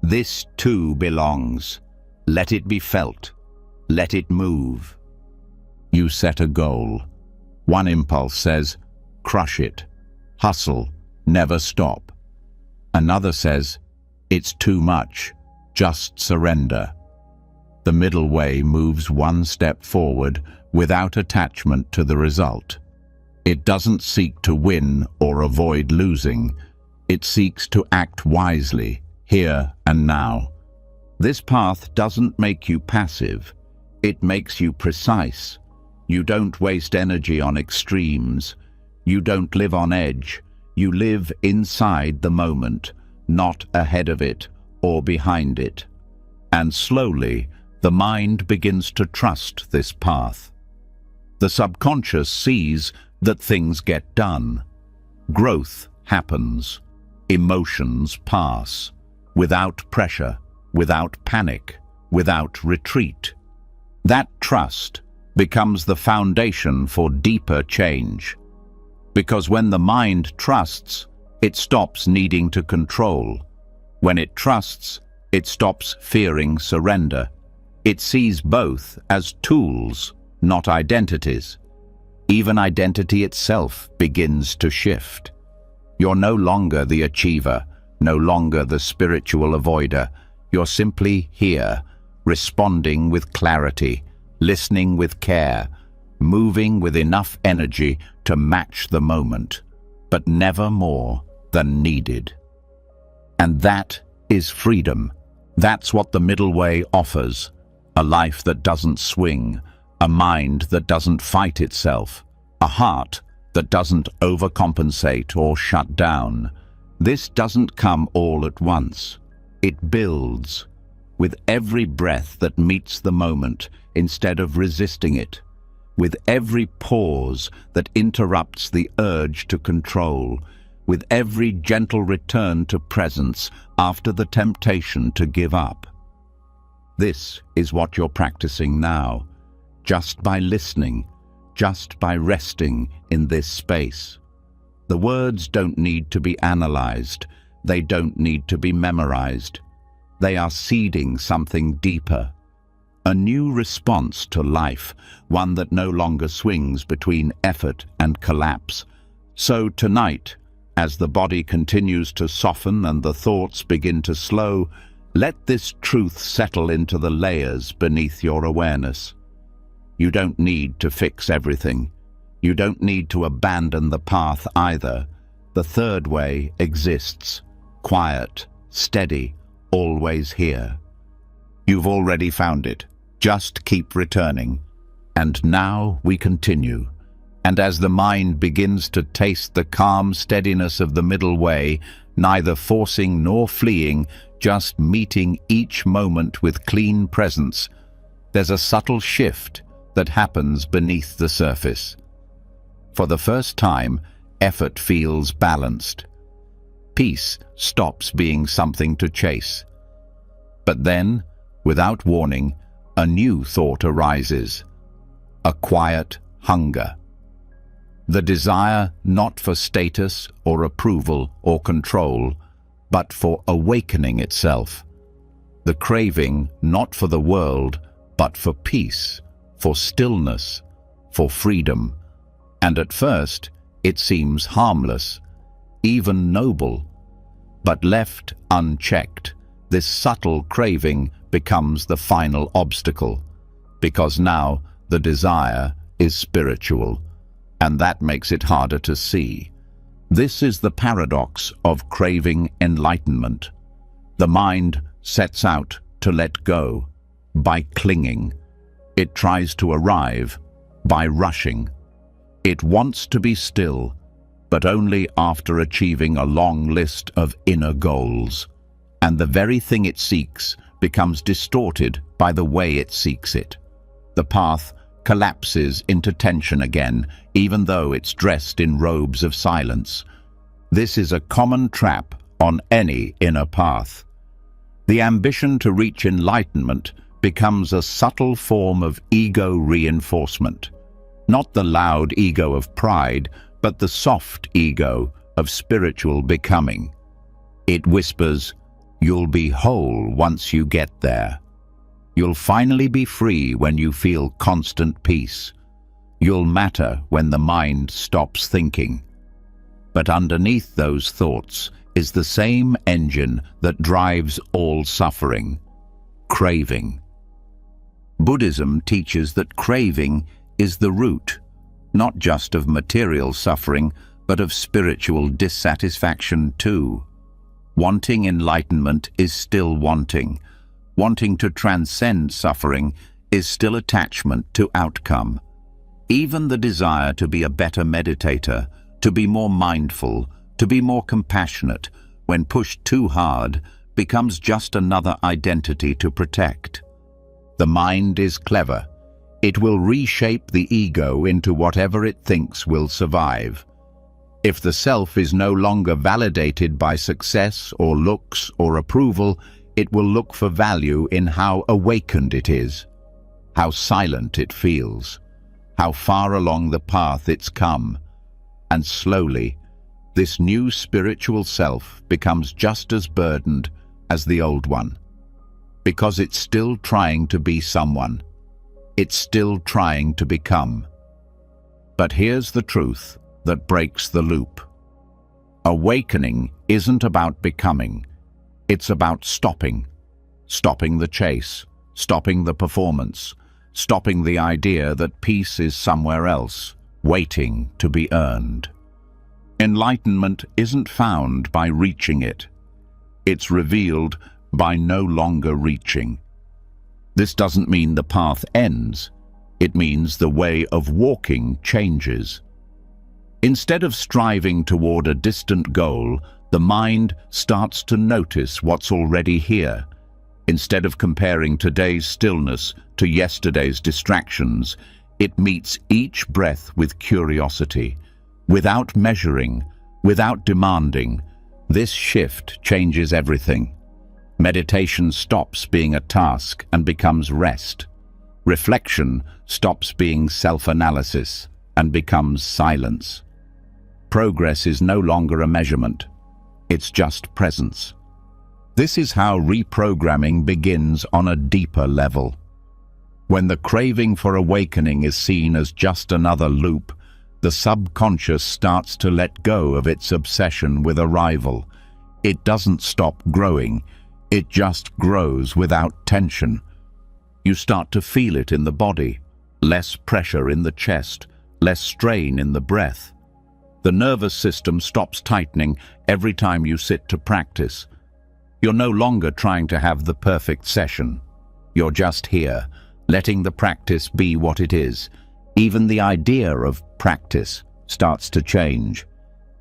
"This too belongs. Let it be felt. Let it move." You set a goal. One impulse says, "Crush it. Hustle. Never stop." Another says, "It's too much. Just surrender." The middle way moves one step forward without attachment to the result. It doesn't seek to win or avoid losing. It seeks to act wisely, here and now. This path doesn't make you passive. It makes you precise. You don't waste energy on extremes. You don't live on edge. You live inside the moment, not ahead of it or behind it. And slowly, the mind begins to trust this path. The subconscious sees that things get done. Growth happens. Emotions pass. Without pressure, without panic, without retreat. That trust becomes the foundation for deeper change. Because when the mind trusts, it stops needing to control. When it trusts, it stops fearing surrender. It sees both as tools, not identities. Even identity itself begins to shift. You're no longer the achiever, no longer the spiritual avoider. You're simply here, responding with clarity, listening with care, moving with enough energy to match the moment, but never more than needed. And that is freedom. That's what the middle way offers. A life that doesn't swing, a mind that doesn't fight itself, a heart that doesn't overcompensate or shut down. This doesn't come all at once. It builds with every breath that meets the moment instead of resisting it, with every pause that interrupts the urge to control, with every gentle return to presence after the temptation to give up. This is what you're practicing now, just by listening, just by resting in this space. The words don't need to be analyzed. They don't need to be memorized. They are seeding something deeper, a new response to life, one that no longer swings between effort and collapse. So tonight, as the body continues to soften and the thoughts begin to slow, let this truth settle into the layers beneath your awareness. You don't need to fix everything. You don't need to abandon the path either. The third way exists, quiet, steady, always here. You've already found it. Just keep returning. And now we continue. And as the mind begins to taste the calm steadiness of the middle way, neither forcing nor fleeing, just meeting each moment with clean presence, there's a subtle shift that happens beneath the surface. For the first time, effort feels balanced. Peace stops being something to chase. But then, without warning, a new thought arises, a quiet hunger. The desire not for status or approval or control, but for awakening itself. The craving not for the world, but for peace, for stillness, for freedom. And at first, it seems harmless, even noble. But left unchecked, this subtle craving becomes the final obstacle, because now the desire is spiritual, and that makes it harder to see. This is the paradox of craving enlightenment. The mind sets out to let go by clinging. It tries to arrive by rushing. It wants to be still, but only after achieving a long list of inner goals. And the very thing it seeks becomes distorted by the way it seeks it. The path collapses into tension again, even though it's dressed in robes of silence. This is a common trap on any inner path. The ambition to reach enlightenment becomes a subtle form of ego reinforcement. Not the loud ego of pride, but the soft ego of spiritual becoming. It whispers, "You'll be whole once you get there. You'll finally be free when you feel constant peace. You'll matter when the mind stops thinking." But underneath those thoughts is the same engine that drives all suffering: craving. Buddhism teaches that craving is the root, not just of material suffering, but of spiritual dissatisfaction too. Wanting enlightenment is still wanting. Wanting to transcend suffering is still attachment to outcome. Even the desire to be a better meditator, to be more mindful, to be more compassionate, when pushed too hard, becomes just another identity to protect. The mind is clever. It will reshape the ego into whatever it thinks will survive. If the self is no longer validated by success or looks or approval, it will look for value in how awakened it is, how silent it feels, how far along the path it's come. And slowly, this new spiritual self becomes just as burdened as the old one, because it's still trying to be someone. It's still trying to become. But here's the truth that breaks the loop. Awakening isn't about becoming. It's about stopping. Stopping the chase, stopping the performance, stopping the idea that peace is somewhere else, waiting to be earned. Enlightenment isn't found by reaching it. It's revealed by no longer reaching. This doesn't mean the path ends. It means the way of walking changes. Instead of striving toward a distant goal, the mind starts to notice what's already here. Instead of comparing today's stillness to yesterday's distractions, it meets each breath with curiosity. Without measuring, without demanding, this shift changes everything. Meditation stops being a task and becomes rest. Reflection stops being self-analysis and becomes silence. Progress is no longer a measurement. It's just presence. This is how reprogramming begins on a deeper level. When the craving for awakening is seen as just another loop, the subconscious starts to let go of its obsession with arrival. It doesn't stop growing, it just grows without tension. You start to feel it in the body, less pressure in the chest, less strain in the breath. The nervous system stops tightening every time you sit to practice. You're no longer trying to have the perfect session. You're just here, letting the practice be what it is. Even the idea of practice starts to change.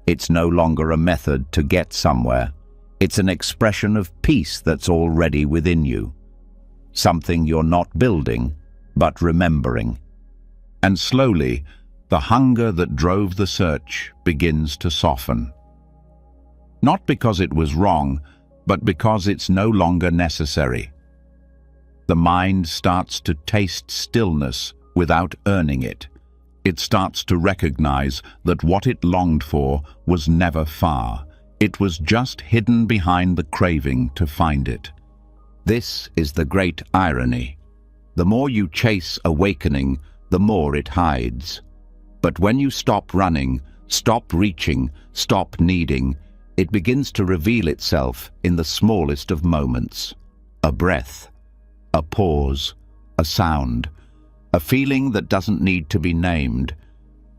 It's no longer a method to get somewhere. It's an expression of peace that's already within you. Something you're not building, but remembering. And slowly, the hunger that drove the search begins to soften. Not because it was wrong, but because it's no longer necessary. The mind starts to taste stillness without earning it. It starts to recognize that what it longed for was never far. It was just hidden behind the craving to find it. This is the great irony. The more you chase awakening, the more it hides. But when you stop running, stop reaching, stop needing, it begins to reveal itself in the smallest of moments. A breath, a pause, a sound, a feeling that doesn't need to be named.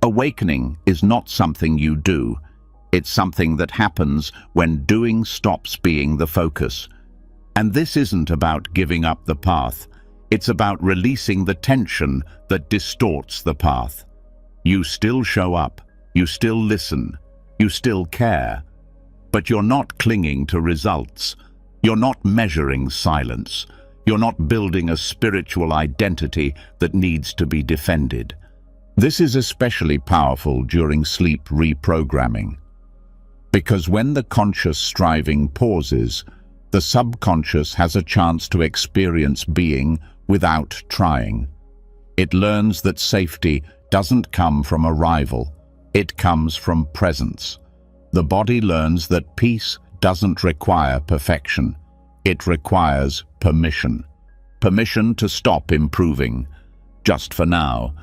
Awakening is not something you do. It's something that happens when doing stops being the focus. And this isn't about giving up the path. It's about releasing the tension that distorts the path. You still show up, you still listen, you still care, but you're not clinging to results. You're not measuring silence. You're not building a spiritual identity that needs to be defended. This is especially powerful during sleep reprogramming. Because when the conscious striving pauses, the subconscious has a chance to experience being without trying. It learns that safety doesn't come from arrival, it comes from presence. The body learns that peace doesn't require perfection, it requires permission. Permission to stop improving, just for now.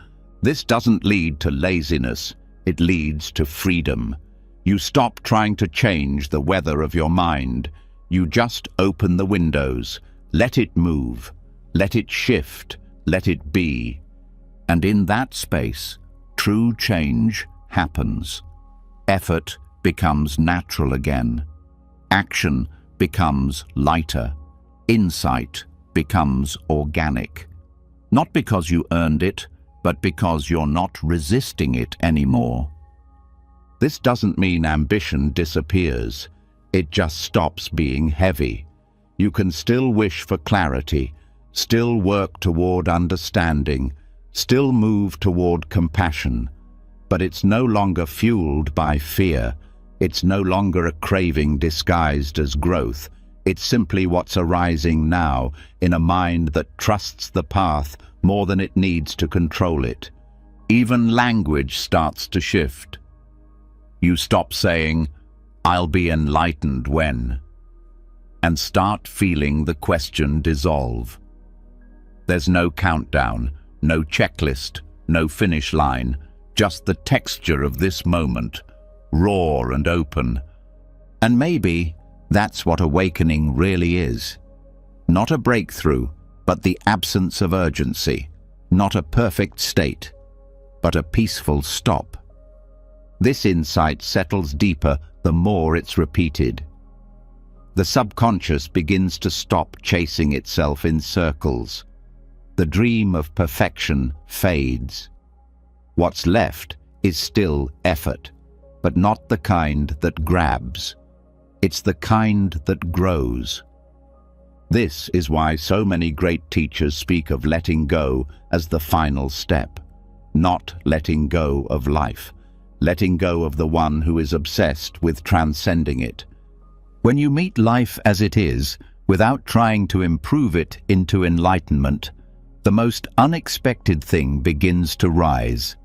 This doesn't lead to laziness, it leads to freedom. You stop trying to change the weather of your mind. You just open the windows, let it move, let it shift, let it be. And in that space, true change happens. Effort becomes natural again. Action becomes lighter. Insight becomes organic. Not because you earned it, but because you're not resisting it anymore. This doesn't mean ambition disappears. It just stops being heavy. You can still wish for clarity, still work toward understanding, still move toward compassion, but it's no longer fueled by fear. It's no longer a craving disguised as growth. It's simply what's arising now in a mind that trusts the path more than it needs to control it. Even language starts to shift. You stop saying, "I'll be enlightened when," and start feeling the question dissolve. There's no countdown, no checklist, no finish line, just the texture of this moment, raw and open, And maybe that's what awakening really is. Not a breakthrough, but the absence of urgency. Not a perfect state, but a peaceful stop. This insight settles deeper the more it's repeated. The subconscious begins to stop chasing itself in circles. The dream of perfection fades. What's left is still effort, but not the kind that grabs. It's the kind that grows. This is why so many great teachers speak of letting go as the final step, not letting go of life, letting go of the one who is obsessed with transcending it. When you meet life as it is, without trying to improve it into enlightenment, the most unexpected thing begins to rise.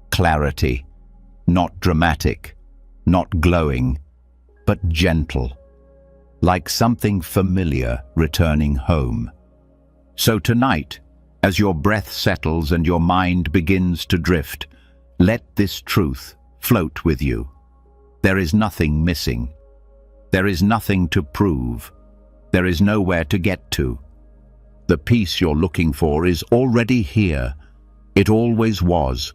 Clarity. Not dramatic, not glowing, but gentle. Like something familiar returning home. So tonight, as your breath settles and your mind begins to drift, let this truth float with you. There is nothing missing. There is nothing to prove. There is nowhere to get to. The peace you're looking for is already here. It always was.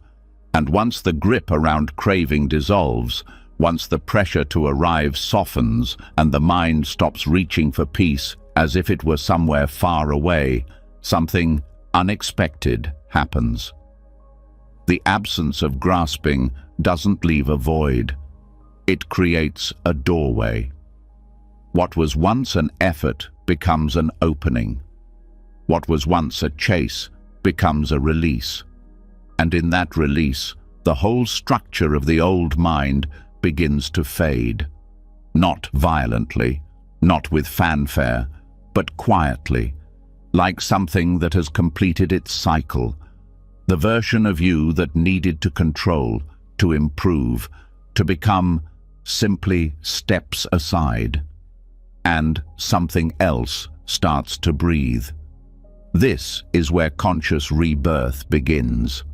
And once the grip around craving dissolves, once the pressure to arrive softens and the mind stops reaching for peace as if it were somewhere far away, something unexpected happens. The absence of grasping doesn't leave a void. It creates a doorway. What was once an effort becomes an opening. What was once a chase becomes a release. And in that release, the whole structure of the old mind begins to fade. Not violently, not with fanfare, but quietly, like something that has completed its cycle. The version of you that needed to control, to improve, to become, simply steps aside. And something else starts to breathe. This is where conscious rebirth begins.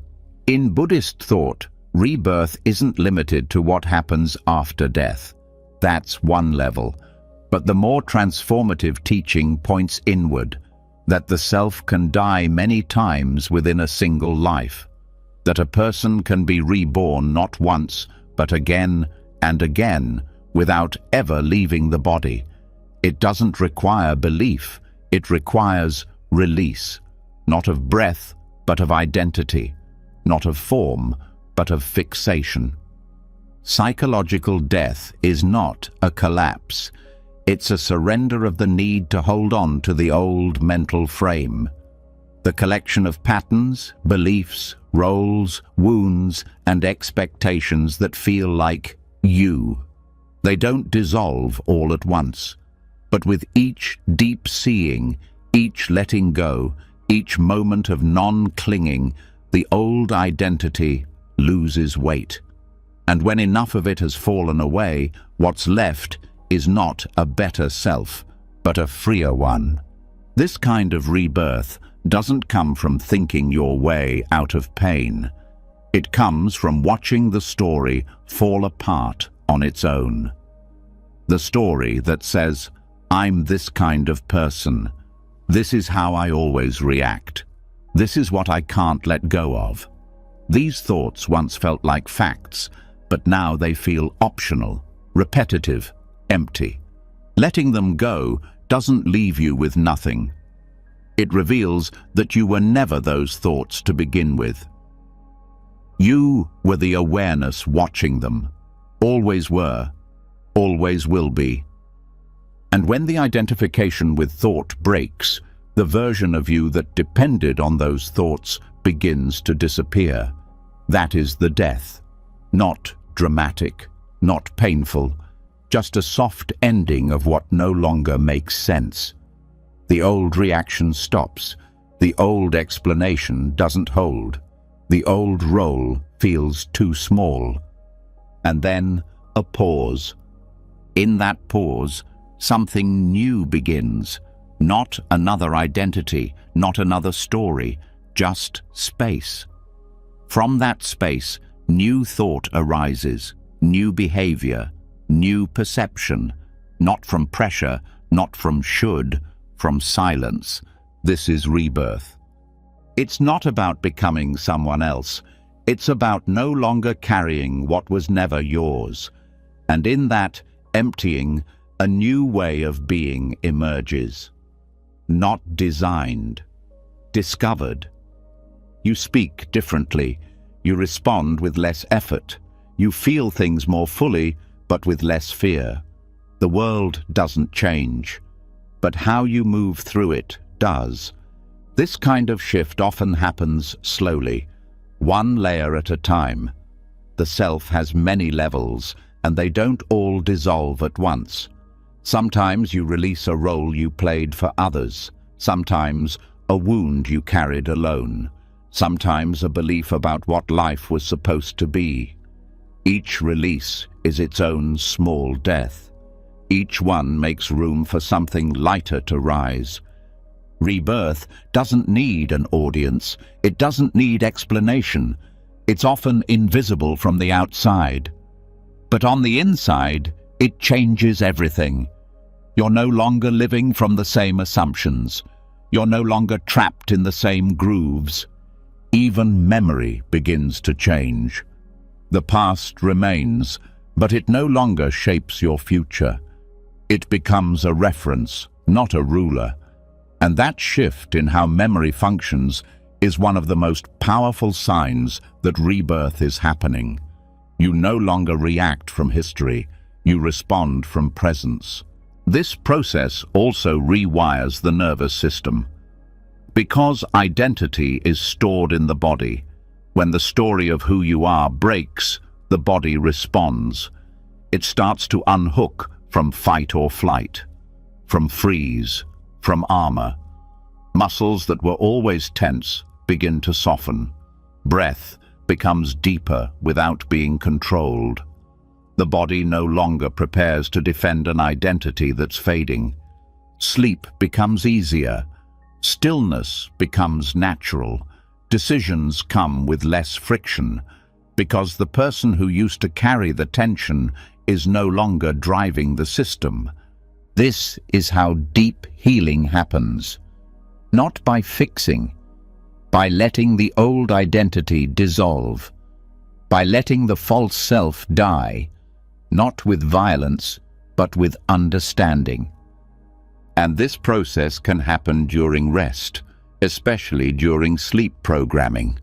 In Buddhist thought, rebirth isn't limited to what happens after death. That's one level. But the more transformative teaching points inward, that the self can die many times within a single life, that a person can be reborn not once, but again and again, without ever leaving the body. It doesn't require belief, it requires release, not of breath, but of identity. Not of form, but of fixation. Psychological death is not a collapse. It's a surrender of the need to hold on to the old mental frame. The collection of patterns, beliefs, roles, wounds, and expectations that feel like you. They don't dissolve all at once. But with each deep seeing, each letting go, each moment of non-clinging, the old identity loses weight. And when enough of it has fallen away, what's left is not a better self, but a freer one. This kind of rebirth doesn't come from thinking your way out of pain. It comes from watching the story fall apart on its own. The story that says, I'm this kind of person. This is how I always react. This is what I can't let go of. These thoughts once felt like facts, but now they feel optional, repetitive, empty. Letting them go doesn't leave you with nothing. It reveals that you were never those thoughts to begin with. You were the awareness watching them. Always were, always will be. And when the identification with thought breaks, the version of you that depended on those thoughts begins to disappear. That is the death. Not dramatic, not painful, just a soft ending of what no longer makes sense. The old reaction stops. The old explanation doesn't hold. The old role feels too small. And then a pause. In that pause, something new begins. Not another identity, not another story, just space. From that space, new thought arises, new behavior, new perception, Not from pressure, not from should, from silence. This is rebirth. It's not about becoming someone else. It's about no longer carrying what was never yours. And in that emptying, a new way of being emerges. Not designed, discovered. You speak differently. You respond with less effort. You feel things more fully, but with less fear. The world doesn't change, but how you move through it does. This kind of shift often happens slowly, one layer at a time. The self has many levels, and they don't all dissolve at once. Sometimes you release a role you played for others. Sometimes a wound you carried alone. Sometimes a belief about what life was supposed to be. Each release is its own small death. Each one makes room for something lighter to rise. Rebirth doesn't need an audience. It doesn't need explanation. It's often invisible from the outside. But on the inside, it changes everything. You're no longer living from the same assumptions. You're no longer trapped in the same grooves. Even memory begins to change. The past remains, but it no longer shapes your future. It becomes a reference, not a ruler. And that shift in how memory functions is one of the most powerful signs that rebirth is happening. You no longer react from history. You respond from presence. This process also rewires the nervous system. Because identity is stored in the body, when the story of who you are breaks, the body responds. It starts to unhook from fight or flight, from freeze, from armor. Muscles that were always tense begin to soften. Breath becomes deeper without being controlled. The body no longer prepares to defend an identity that's fading. Sleep becomes easier. Stillness becomes natural. Decisions come with less friction, because the person who used to carry the tension is no longer driving the system. This is how deep healing happens. Not by fixing, by letting the old identity dissolve, by letting the false self die, not with violence, but with understanding. And this process can happen during rest, especially during sleep programming,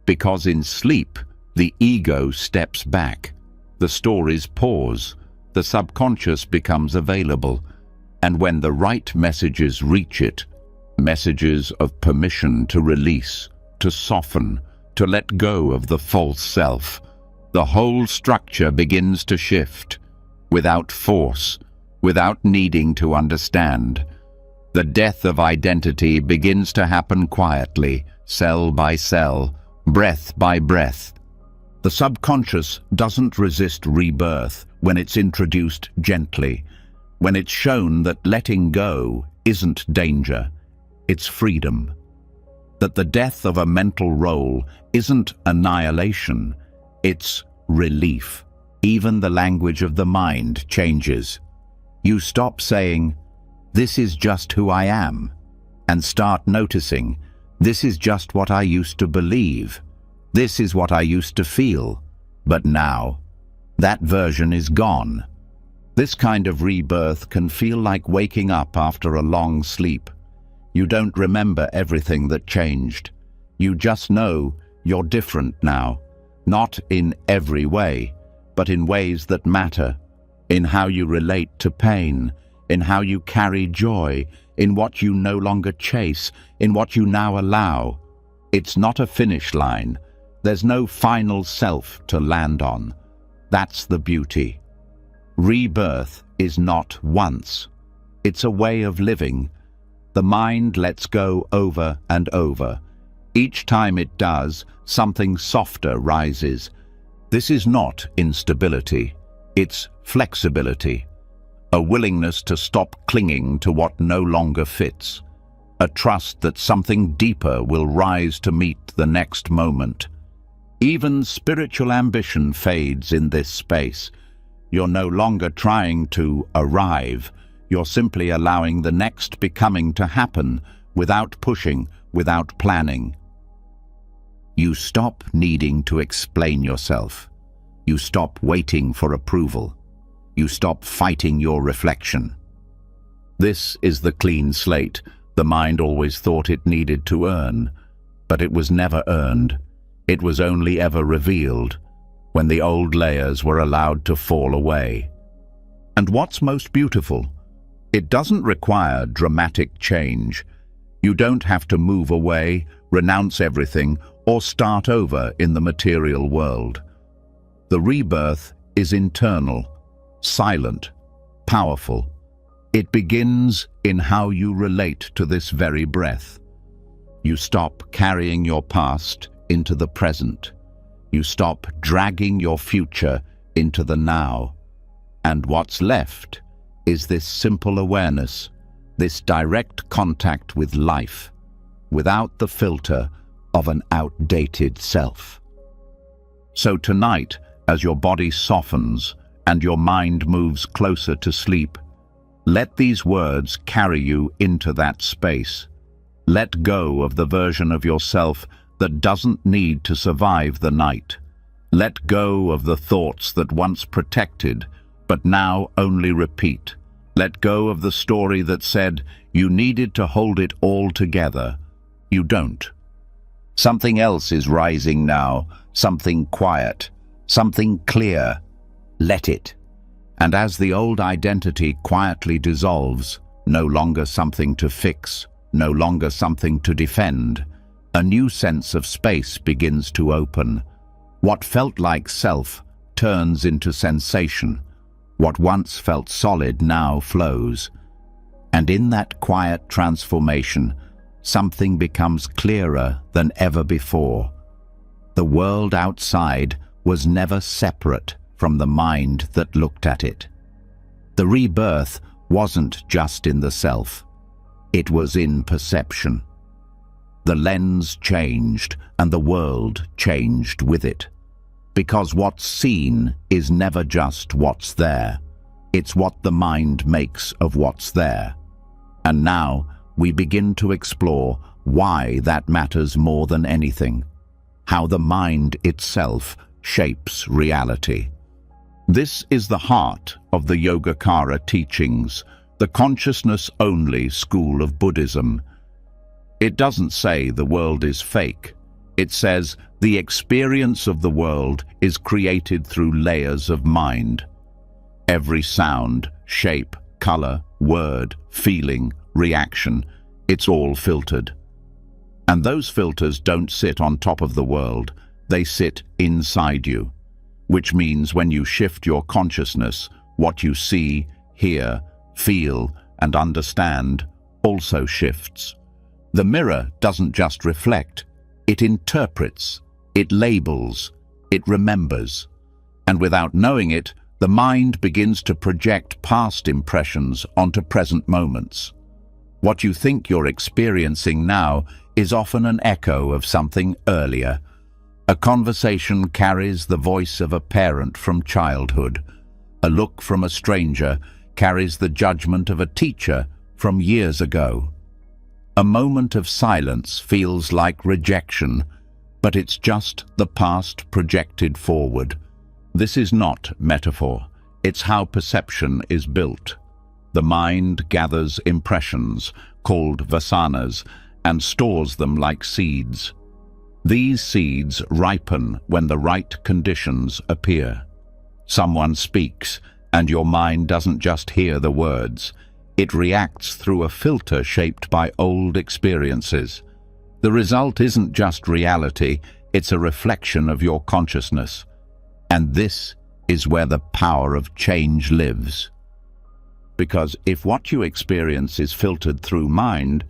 because in sleep, the ego steps back, the stories pause, the subconscious becomes available, and when the right messages reach it, messages of permission to release, to soften, to let go of the false self, the whole structure begins to shift, without force, without needing to understand. The death of identity begins to happen quietly, cell by cell, breath by breath. The subconscious doesn't resist rebirth when it's introduced gently, when it's shown that letting go isn't danger, it's freedom. That the death of a mental role isn't annihilation, it's relief. Even the language of the mind changes. You stop saying, "This is just who I am," and start noticing, "This is just what I used to believe. This is what I used to feel." But now, that version is gone. This kind of rebirth can feel like waking up after a long sleep. You don't remember everything that changed. You just know you're different now, not in every way, but in ways that matter, in how you relate to pain, in how you carry joy, in what you no longer chase, in what you now allow. It's not a finish line. There's no final self to land on. That's the beauty. Rebirth is not once. It's a way of living. The mind lets go over and over. Each time it does, something softer rises. This is not instability. It's flexibility. A willingness to stop clinging to what no longer fits. A trust that something deeper will rise to meet the next moment. Even spiritual ambition fades in this space. You're no longer trying to arrive. You're simply allowing the next becoming to happen without pushing, without planning. You stop needing to explain yourself. You stop waiting for approval. You stop fighting your reflection. This is the clean slate the mind always thought it needed to earn, but it was never earned. It was only ever revealed when the old layers were allowed to fall away. And what's most beautiful, it doesn't require dramatic change. You don't have to move away, renounce everything, or start over in the material world. The rebirth is internal, silent, powerful. It begins in how you relate to this very breath. You stop carrying your past into the present. You stop dragging your future into the now. And what's left is this simple awareness, this direct contact with life, without the filter of an outdated self. So tonight, as your body softens and your mind moves closer to sleep, let these words carry you into that space. Let go of the version of yourself that doesn't need to survive the night. Let go of the thoughts that once protected, but now only repeat. Let go of the story that said you needed to hold it all together. You don't. Something else is rising now, something quiet, something clear. Let it. And as the old identity quietly dissolves, no longer something to fix, no longer something to defend, a new sense of space begins to open. What felt like self turns into sensation. What once felt solid now flows. And in that quiet transformation, something becomes clearer than ever before. The world outside was never separate from the mind that looked at it. The rebirth wasn't just in the self. It was in perception. The lens changed and the world changed with it. Because what's seen is never just what's there. It's what the mind makes of what's there. And now we begin to explore why that matters more than anything. How the mind itself shapes reality. This is the heart of the Yogacara teachings, the consciousness-only school of Buddhism. It doesn't say the world is fake. It says the experience of the world is created through layers of mind. Every sound, shape, color, word, feeling, reaction, it's all filtered. And those filters don't sit on top of the world, they sit inside you. Which means when you shift your consciousness, what you see, hear, feel, and understand also shifts. The mirror doesn't just reflect, it interprets, it labels, it remembers. And without knowing it, the mind begins to project past impressions onto present moments. What you think you're experiencing now is often an echo of something earlier. A conversation carries the voice of a parent from childhood. A look from a stranger carries the judgment of a teacher from years ago. A moment of silence feels like rejection, but it's just the past projected forward. This is not metaphor. It's how perception is built. The mind gathers impressions, called vasanas, and stores them like seeds. These seeds ripen when the right conditions appear. Someone speaks, and your mind doesn't just hear the words. It reacts through a filter shaped by old experiences. The result isn't just reality, it's a reflection of your consciousness. And this is where the power of change lives. Because if what you experience is filtered through mind,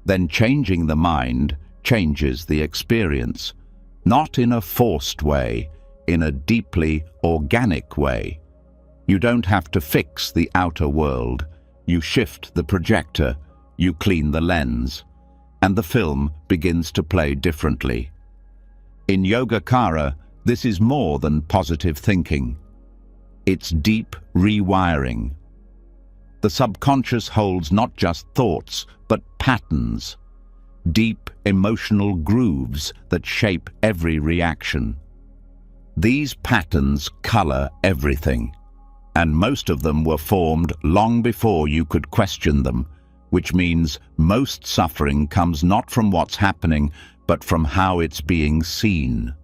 then changing the mind changes the experience, not in a forced way, in a deeply organic way. You don't have to fix the outer world. You shift the projector, you clean the lens, and the film begins to play differently. In Yogacara, this is more than positive thinking. It's deep rewiring. The subconscious holds not just thoughts, but patterns, deep emotional grooves that shape every reaction. These patterns color everything, and most of them were formed long before you could question them, which means most suffering comes not from what's happening, but from how it's being seen.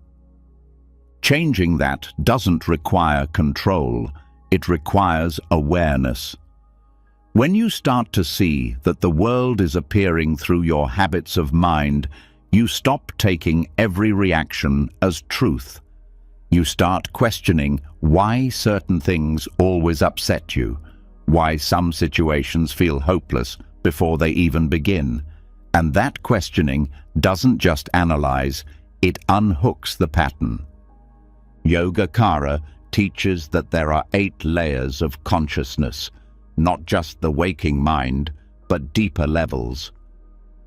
Changing that doesn't require control, it requires awareness. When you start to see that the world is appearing through your habits of mind, you stop taking every reaction as truth. You start questioning why certain things always upset you, why some situations feel hopeless before they even begin. And that questioning doesn't just analyze, it unhooks the pattern. Yogacara teaches that there are 8 layers of consciousness, not just the waking mind, but deeper levels.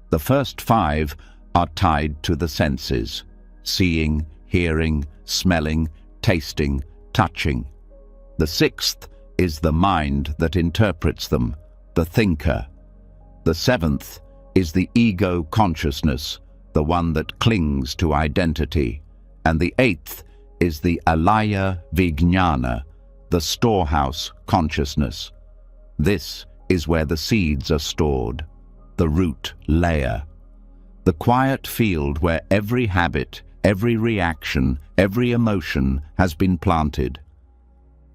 The first 5 are tied to the senses: seeing, hearing, smelling, tasting, touching. The 6th is the mind that interprets them, the thinker. The 7th is the ego consciousness, the one that clings to identity. And the 8th is the alaya vijnana, the storehouse consciousness. This is where the seeds are stored, the root layer, the quiet field where every habit, every reaction, every emotion has been planted.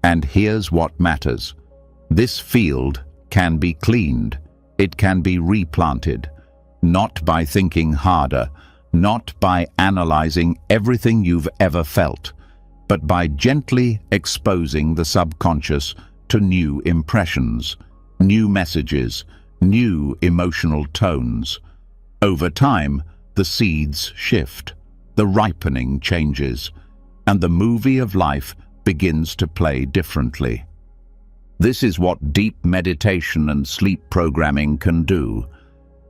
And here's what matters. This field can be cleaned. It can be replanted, not by thinking harder, not by analyzing everything you've ever felt, but by gently exposing the subconscious to new impressions, new messages, new emotional tones. Over time, the seeds shift, the ripening changes, and the movie of life begins to play differently. This is what deep meditation and sleep programming can do.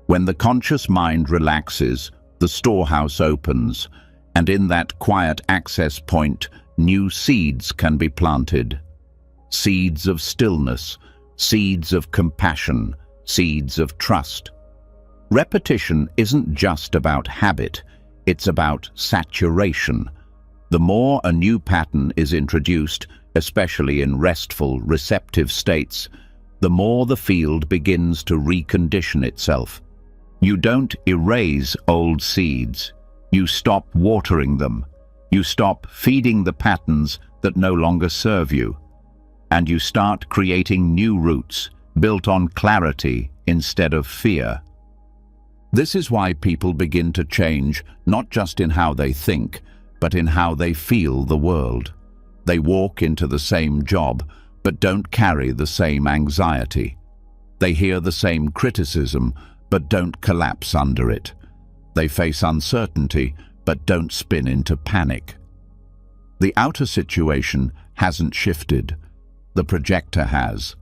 When the conscious mind relaxes, the storehouse opens, and in that quiet access point, new seeds can be planted. Seeds of stillness, seeds of compassion, seeds of trust. Repetition isn't just about habit, it's about saturation. The more a new pattern is introduced, especially in restful, receptive states, the more the field begins to recondition itself. You don't erase old seeds. You stop watering them. You stop feeding the patterns that no longer serve you. And you start creating new roots, built on clarity instead of fear. This is why people begin to change, not just in how they think, but in how they feel the world. They walk into the same job, but don't carry the same anxiety. They hear the same criticism, but don't collapse under it. They face uncertainty, but don't spin into panic. The outer situation hasn't shifted. The projector has.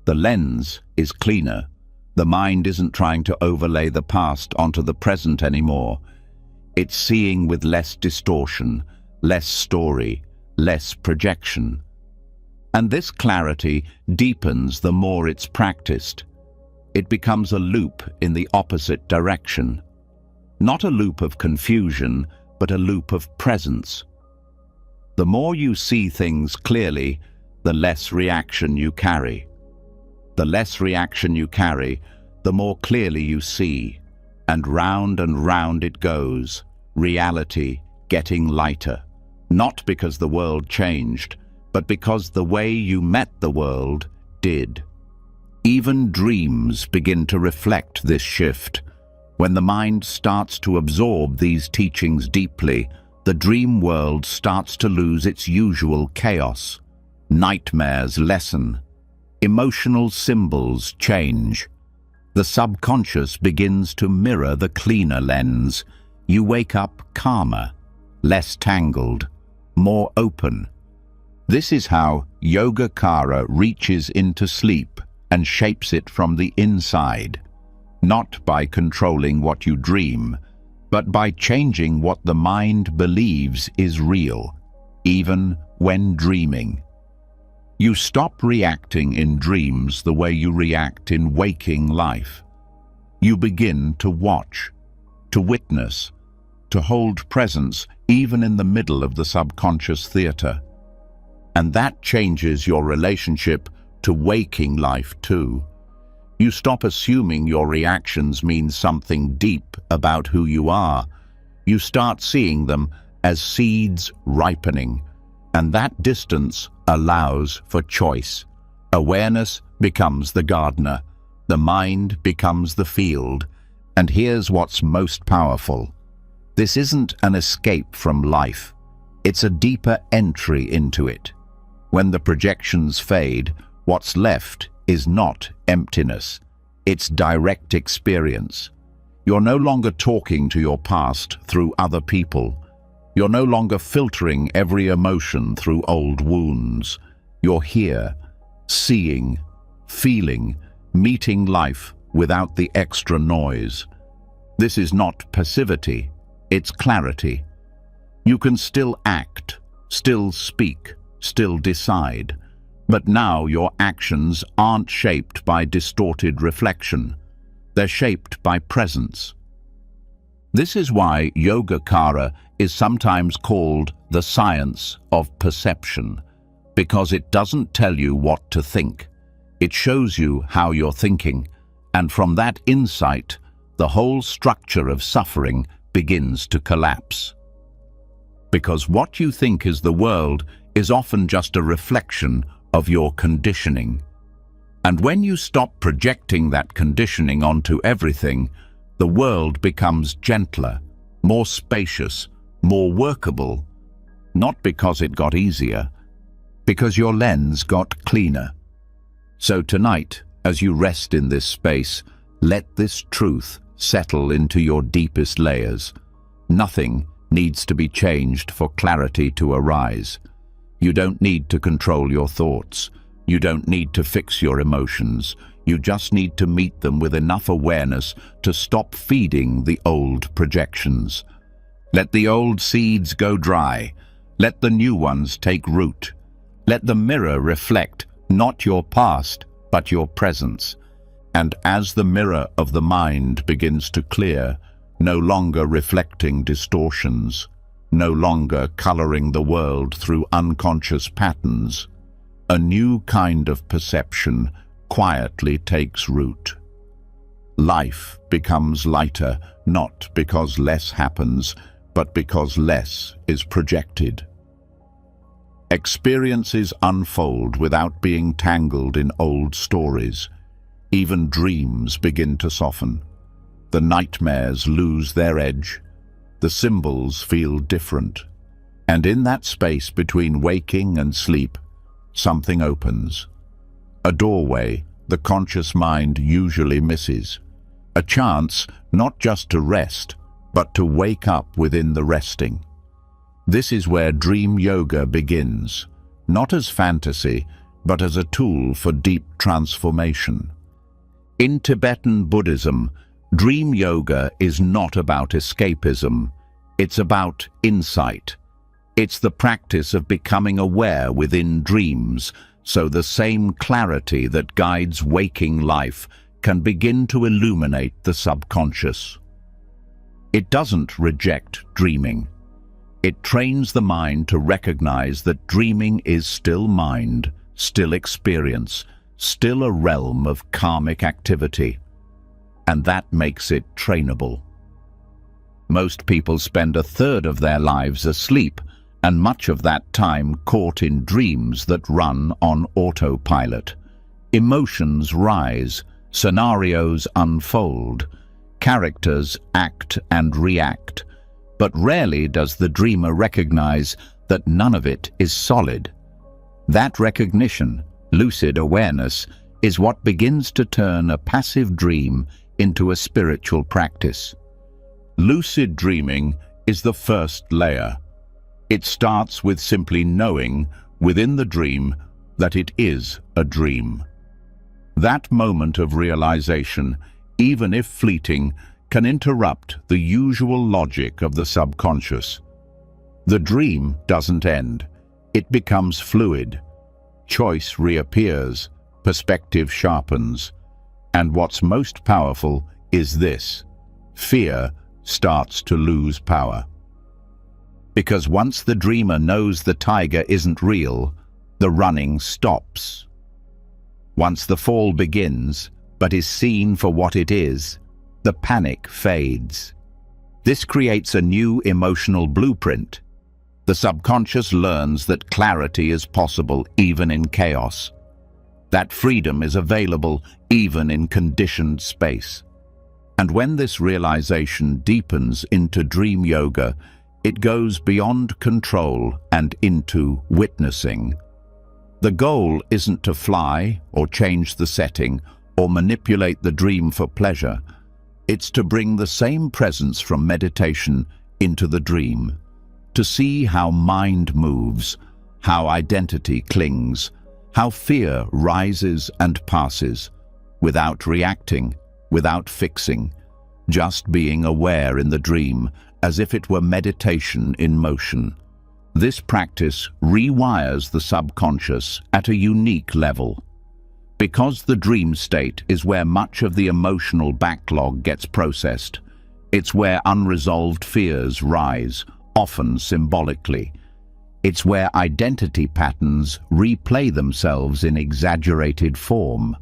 The lens is cleaner. The mind isn't trying to overlay the past onto the present anymore. It's seeing with less distortion, less story, less projection. And this clarity deepens the more it's practiced. It becomes a loop in the opposite direction. Not a loop of confusion, but a loop of presence. The more you see things clearly, the less reaction you carry. The less reaction you carry, the more clearly you see. And round it goes, reality getting lighter. Not because the world changed, but because the way you met the world did. Even dreams begin to reflect this shift. When the mind starts to absorb these teachings deeply, the dream world starts to lose its usual chaos. Nightmares lessen. Emotional symbols change. The subconscious begins to mirror the cleaner lens. You wake up calmer, less tangled, more open. This is how Yogacara reaches into sleep and shapes it from the inside, not by controlling what you dream, but by changing what the mind believes is real, even when dreaming. You stop reacting in dreams the way you react in waking life. You begin to watch, to witness, to hold presence even in the middle of the subconscious theater. And that changes your relationship to waking life too. You stop assuming your reactions mean something deep about who you are. You start seeing them as seeds ripening, and that distance allows for choice. Awareness becomes the gardener, the mind becomes the field, and here's what's most powerful. This isn't an escape from life. It's a deeper entry into it. When the projections fade, what's left is not emptiness. It's direct experience. You're no longer talking to your past through other people. You're no longer filtering every emotion through old wounds. You're here, seeing, feeling, meeting life without the extra noise. This is not passivity, it's clarity. You can still act, still speak, still decide, but now your actions aren't shaped by distorted reflection. They're shaped by presence. This is why Yogacara is sometimes called the science of perception, because it doesn't tell you what to think. It shows you how you're thinking, and from that insight, the whole structure of suffering begins to collapse. Because what you think is the world is often just a reflection of your conditioning. And when you stop projecting that conditioning onto everything, the world becomes gentler, more spacious, more workable, not because it got easier, because your lens got cleaner. So tonight, as you rest in this space, let this truth settle into your deepest layers. Nothing needs to be changed for clarity to arise. You don't need to control your thoughts. You don't need to fix your emotions. You just need to meet them with enough awareness to stop feeding the old projections. Let the old seeds go dry. Let the new ones take root. Let the mirror reflect not your past, but your presence. And as the mirror of the mind begins to clear, no longer reflecting distortions, no longer coloring the world through unconscious patterns, a new kind of perception quietly takes root. Life becomes lighter, not because less happens, but because less is projected. Experiences unfold without being tangled in old stories. Even dreams begin to soften. The nightmares lose their edge. The symbols feel different. And in that space between waking and sleep, something opens. A doorway the conscious mind usually misses. A chance not just to rest, but to wake up within the resting. This is where dream yoga begins, not as fantasy, but as a tool for deep transformation. In Tibetan Buddhism, dream yoga is not about escapism. It's about insight. It's the practice of becoming aware within dreams, so the same clarity that guides waking life can begin to illuminate the subconscious. It doesn't reject dreaming. It trains the mind to recognize that dreaming is still mind, still experience, still a realm of karmic activity. And that makes it trainable. Most people spend a third of their lives asleep, and much of that time caught in dreams that run on autopilot. Emotions rise, scenarios unfold, characters act and react, but rarely does the dreamer recognize that none of it is solid. That recognition, lucid awareness, is what begins to turn a passive dream into a spiritual practice. Lucid dreaming is the first layer. It starts with simply knowing within the dream that it is a dream. That moment of realization, even if fleeting, can interrupt the usual logic of the subconscious. The dream doesn't end. It becomes fluid. choice reappears, perspective sharpens. And what's most powerful is this: fear starts to lose power. Because once the dreamer knows the tiger isn't real, the running stops. Once the fall begins, but is seen for what it is, the panic fades. This creates a new emotional blueprint. The subconscious learns that clarity is possible even in chaos, that freedom is available even in conditioned space. And when this realization deepens into dream yoga, it goes beyond control and into witnessing. The goal isn't to fly or change the setting or manipulate the dream for pleasure. It's to bring the same presence from meditation into the dream, to see how mind moves, how identity clings, how fear rises and passes, without reacting, without fixing, just being aware in the dream as if it were meditation in motion. This practice rewires the subconscious at a unique level. Because the dream state is where much of the emotional backlog gets processed, it's where unresolved fears rise, often symbolically. It's where identity patterns replay themselves in exaggerated form.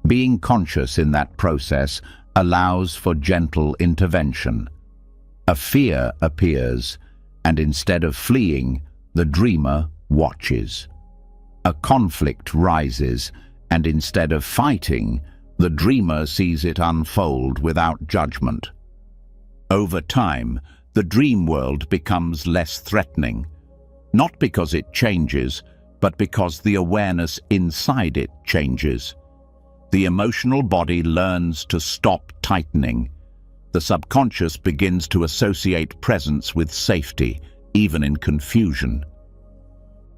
Being conscious in that process allows for gentle intervention. A fear appears, and instead of fleeing, the dreamer watches. A conflict rises, and instead of fighting, the dreamer sees it unfold without judgment. Over time, the dream world becomes less threatening, not because it changes, but because the awareness inside it changes. The emotional body learns to stop tightening. The subconscious begins to associate presence with safety, even in confusion.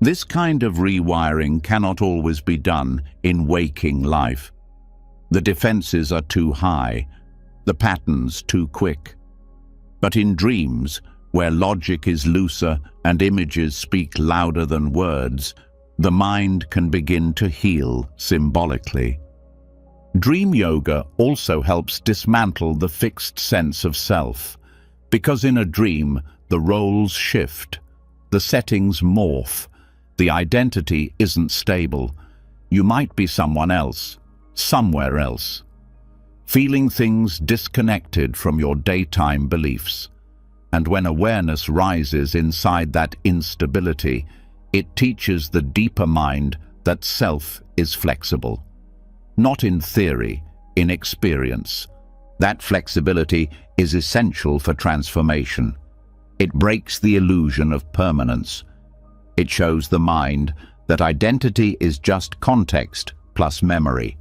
This kind of rewiring cannot always be done in waking life. The defenses are too high, the patterns too quick. But in dreams, where logic is looser and images speak louder than words, the mind can begin to heal symbolically. Dream yoga also helps dismantle the fixed sense of self, because in a dream, the roles shift, the settings morph, the identity isn't stable. You might be someone else, somewhere else, feeling things disconnected from your daytime beliefs. And when awareness rises inside that instability, it teaches the deeper mind that self is flexible. Not in theory, in experience. That flexibility is essential for transformation. It breaks the illusion of permanence. It shows the mind that identity is just context plus memory.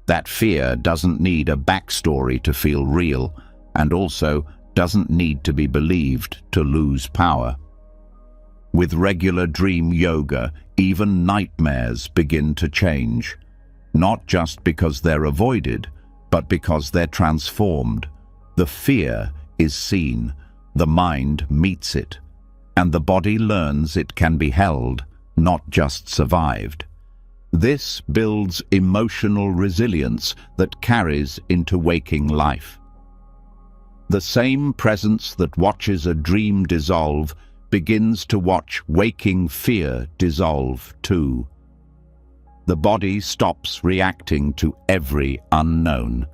That fear doesn't need a backstory to feel real, and also doesn't need to be believed to lose power. With regular dream yoga, even nightmares begin to change. Not just because they're avoided, but because they're transformed. The fear is seen, the mind meets it, and the body learns it can be held, not just survived. This builds emotional resilience that carries into waking life. The same presence that watches a dream dissolve begins to watch waking fear dissolve too. The body stops reacting to every unknown.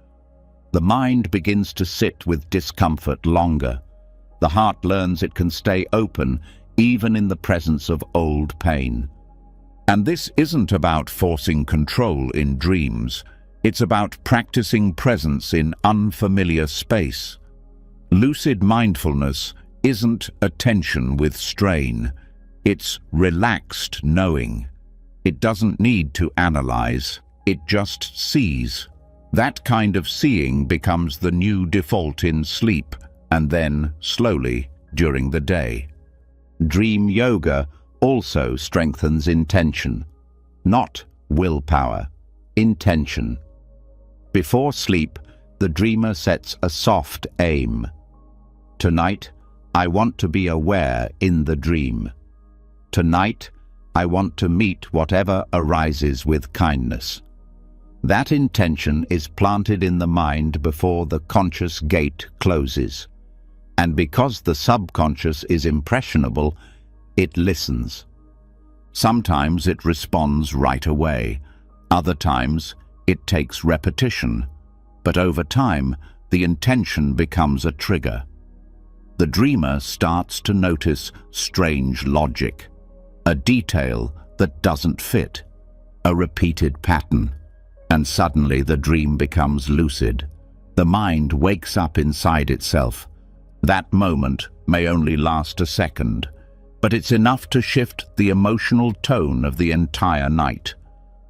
The mind begins to sit with discomfort longer. The heart learns it can stay open even in the presence of old pain. And this isn't about forcing control in dreams. It's about practicing presence in unfamiliar space. Lucid mindfulness isn't attention with strain. It's relaxed knowing. It doesn't need to analyze, it just sees. That kind of seeing becomes the new default in sleep, and then, slowly, during the day. Dream yoga also strengthens intention. Not willpower, intention. Before sleep, the dreamer sets a soft aim. Tonight, I want to be aware in the dream. Tonight, I want to meet whatever arises with kindness. That intention is planted in the mind before the conscious gate closes. And because the subconscious is impressionable, it listens. Sometimes it responds right away. Other times, it takes repetition. But over time, the intention becomes a trigger. The dreamer starts to notice strange logic, a detail that doesn't fit, a repeated pattern. And suddenly the dream becomes lucid. The mind wakes up inside itself. That moment may only last a second, but it's enough to shift the emotional tone of the entire night.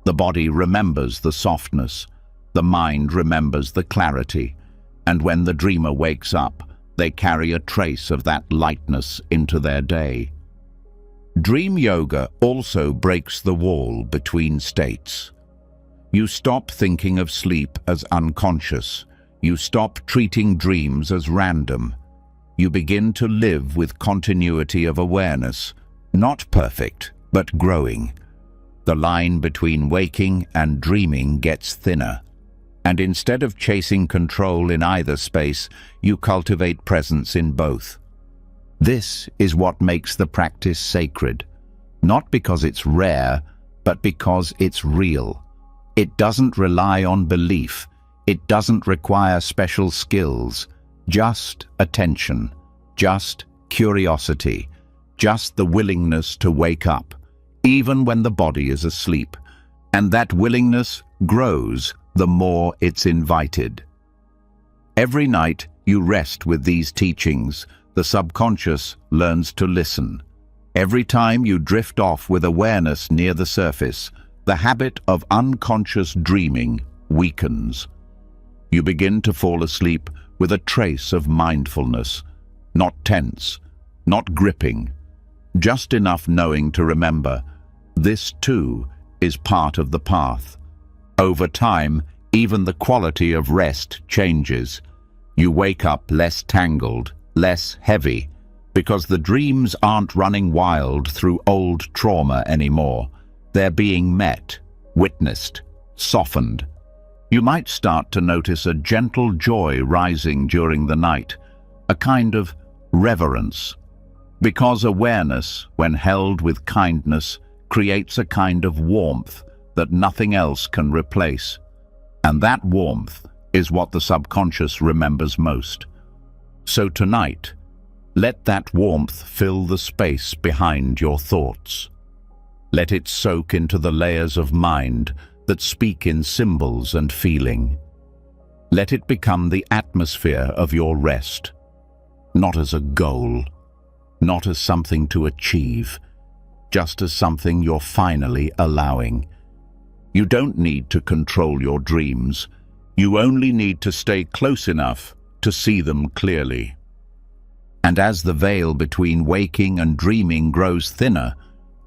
The body remembers the softness, the mind remembers the clarity, and when the dreamer wakes up, they carry a trace of that lightness into their day. Dream yoga also breaks the wall between states. You stop thinking of sleep as unconscious. You stop treating dreams as random. You begin to live with continuity of awareness, not perfect, but growing. The line between waking and dreaming gets thinner. And instead of chasing control in either space, you cultivate presence in both. This is what makes the practice sacred, not because it's rare, but because it's real. It doesn't rely on belief. It doesn't require special skills, just attention, just curiosity, just the willingness to wake up, even when the body is asleep. And that willingness grows the more it's invited. Every night you rest with these teachings, the subconscious learns to listen. Every time you drift off with awareness near the surface, the habit of unconscious dreaming weakens. You begin to fall asleep with a trace of mindfulness, not tense, not gripping, just enough knowing to remember, this too is part of the path. Over time, even the quality of rest changes. You wake up less tangled, less heavy, because the dreams aren't running wild through old trauma anymore. They're being met, witnessed, softened. You might start to notice a gentle joy rising during the night, a kind of reverence. Because awareness, when held with kindness, creates a kind of warmth that nothing else can replace. And that warmth is what the subconscious remembers most. So tonight, let that warmth fill the space behind your thoughts. Let it soak into the layers of mind that speak in symbols and feeling. Let it become the atmosphere of your rest, not as a goal, not as something to achieve, just as something you're finally allowing. You don't need to control your dreams. You only need to stay close enough to see them clearly. And as the veil between waking and dreaming grows thinner,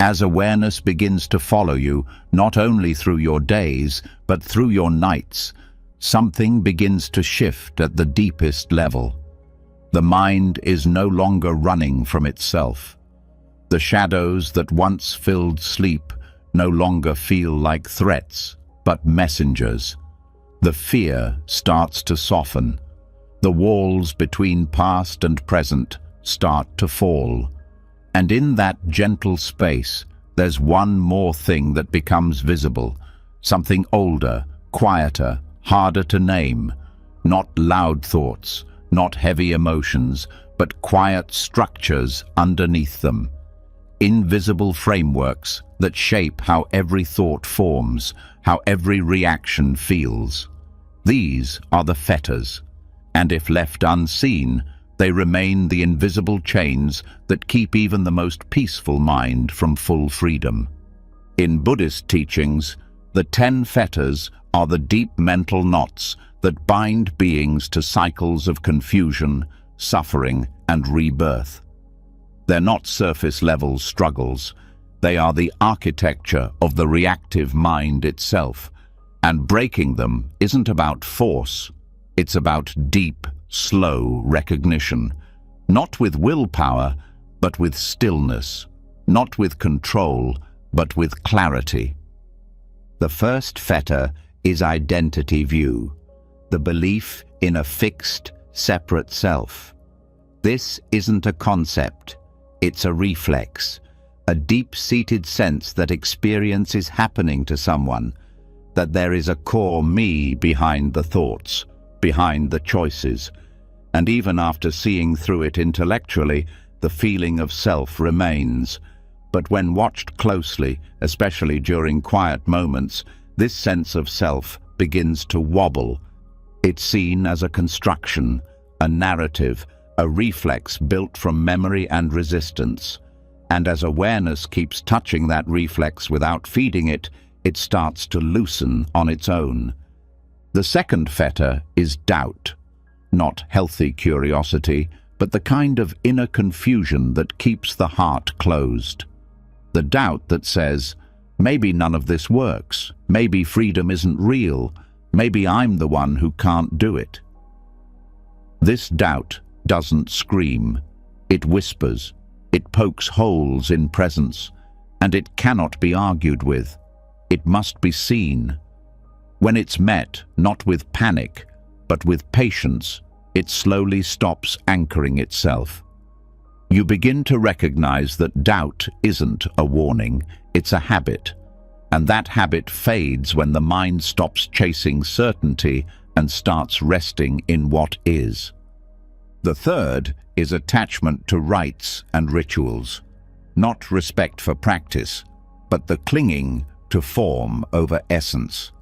as awareness begins to follow you, not only through your days, but through your nights, something begins to shift at the deepest level. The mind is no longer running from itself. The shadows that once filled sleep no longer feel like threats, but messengers. The fear starts to soften. The walls between past and present start to fall. And in that gentle space, there's one more thing that becomes visible, something older, quieter, harder to name. Not loud thoughts, not heavy emotions, but quiet structures underneath them. Invisible frameworks that shape how every thought forms, how every reaction feels. These are the fetters, and if left unseen, they remain the invisible chains that keep even the most peaceful mind from full freedom. In Buddhist teachings, the 10 fetters are the deep mental knots that bind beings to cycles of confusion, suffering, and rebirth. They're not surface-level struggles. They are the architecture of the reactive mind itself. And breaking them isn't about force. It's about deep, slow recognition. Not with willpower, but with stillness. Not with control, but with clarity. The first fetter is identity view, the belief in a fixed, separate self. This isn't a concept, it's a reflex, a deep-seated sense that experience is happening to someone, that there is a core me behind the thoughts, behind the choices, and even after seeing through it intellectually, the feeling of self remains. But when watched closely, especially during quiet moments, this sense of self begins to wobble. It's seen as a construction, a narrative, a reflex built from memory and resistance. And as awareness keeps touching that reflex without feeding it, it starts to loosen on its own. The second fetter is doubt. Not healthy curiosity, but the kind of inner confusion that keeps the heart closed. The doubt that says, maybe none of this works, maybe freedom isn't real, maybe I'm the one who can't do it. This doubt doesn't scream, it whispers, it pokes holes in presence, and it cannot be argued with. It must be seen. When it's met, not with panic, but with patience, it slowly stops anchoring itself. You begin to recognize that doubt isn't a warning, it's a habit, and that habit fades when the mind stops chasing certainty and starts resting in what is. The third is attachment to rites and rituals, not respect for practice, but the clinging to form over essence.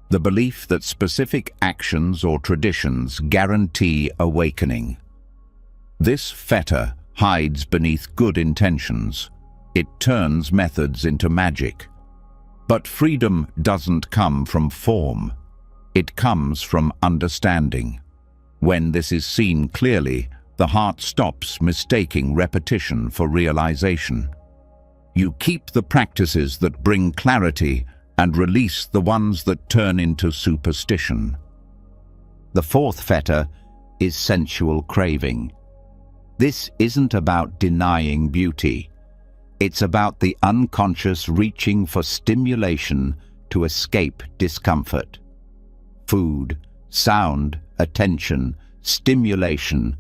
The belief that specific actions or traditions guarantee awakening. This fetter hides beneath good intentions. It turns methods into magic. But freedom doesn't come from form. It comes from understanding. When this is seen clearly, the heart stops mistaking repetition for realization. You keep the practices that bring clarity and release the ones that turn into superstition. The fourth fetter is sensual craving. This isn't about denying beauty. It's about the unconscious reaching for stimulation to escape discomfort. Food, sound, attention, stimulation,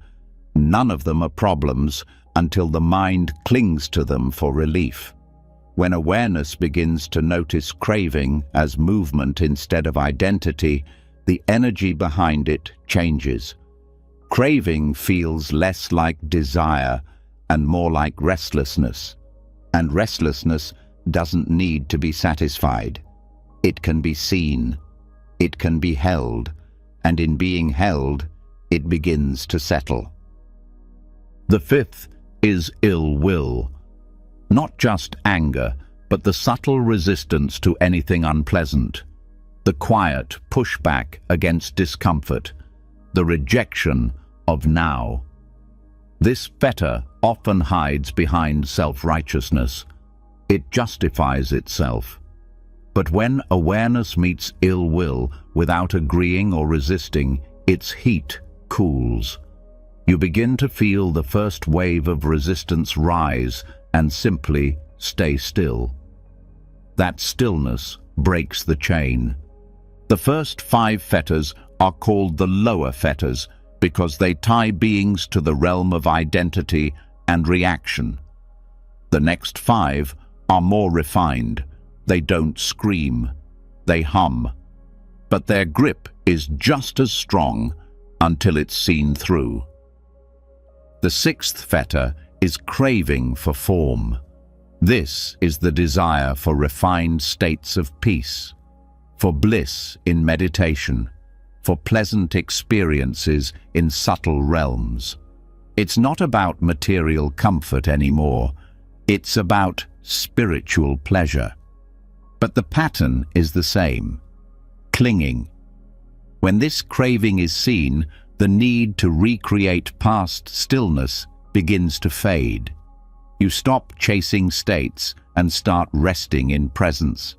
none of them are problems until the mind clings to them for relief. When awareness begins to notice craving as movement instead of identity, the energy behind it changes. Craving feels less like desire and more like restlessness. And restlessness doesn't need to be satisfied. It can be seen. It can be held. And in being held, it begins to settle. The fifth is ill will. Not just anger, but the subtle resistance to anything unpleasant. The quiet pushback against discomfort. The rejection of now. This fetter often hides behind self-righteousness. It justifies itself. But when awareness meets ill will without agreeing or resisting, its heat cools. You begin to feel the first wave of resistance rise and simply stay still. That stillness breaks the chain. The first 5 fetters are called the lower fetters because they tie beings to the realm of identity and reaction. The next 5 are more refined. They don't scream, they hum. But their grip is just as strong until it's seen through. The 6th fetter is craving for form. This is the desire for refined states of peace, for bliss in meditation, for pleasant experiences in subtle realms. It's not about material comfort anymore. It's about spiritual pleasure. But the pattern is the same. Clinging. When this craving is seen, the need to recreate past stillness begins to fade. You stop chasing states and start resting in presence.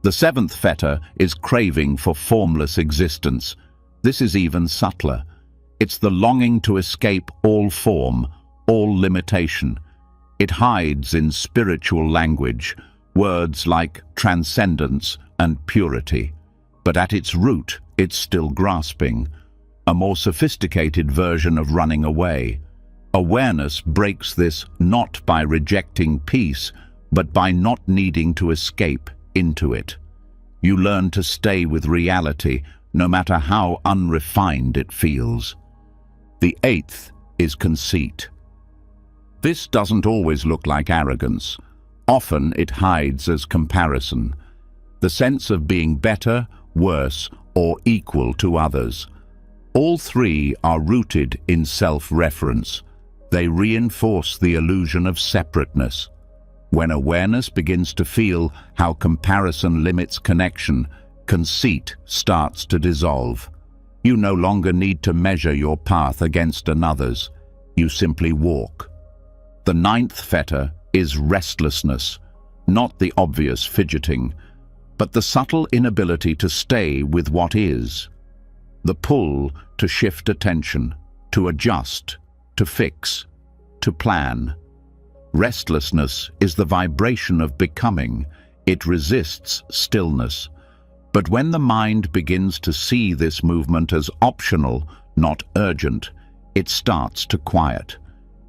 The 7th fetter is craving for formless existence. This is even subtler. It's the longing to escape all form, all limitation. It hides in spiritual language, words like transcendence and purity. But at its root, it's still grasping, a more sophisticated version of running away. Awareness breaks this not by rejecting peace, but by not needing to escape into it. You learn to stay with reality, no matter how unrefined it feels. The eighth is conceit. This doesn't always look like arrogance. Often it hides as comparison, the sense of being better, worse, or equal to others. All three are rooted in self-reference. They reinforce the illusion of separateness. When awareness begins to feel how comparison limits connection, conceit starts to dissolve. You no longer need to measure your path against another's. You simply walk. The ninth fetter is restlessness, not the obvious fidgeting, but the subtle inability to stay with what is. The pull to shift attention, to adjust, to fix, to plan. Restlessness is the vibration of becoming. It resists stillness. But when the mind begins to see this movement as optional, not urgent, it starts to quiet.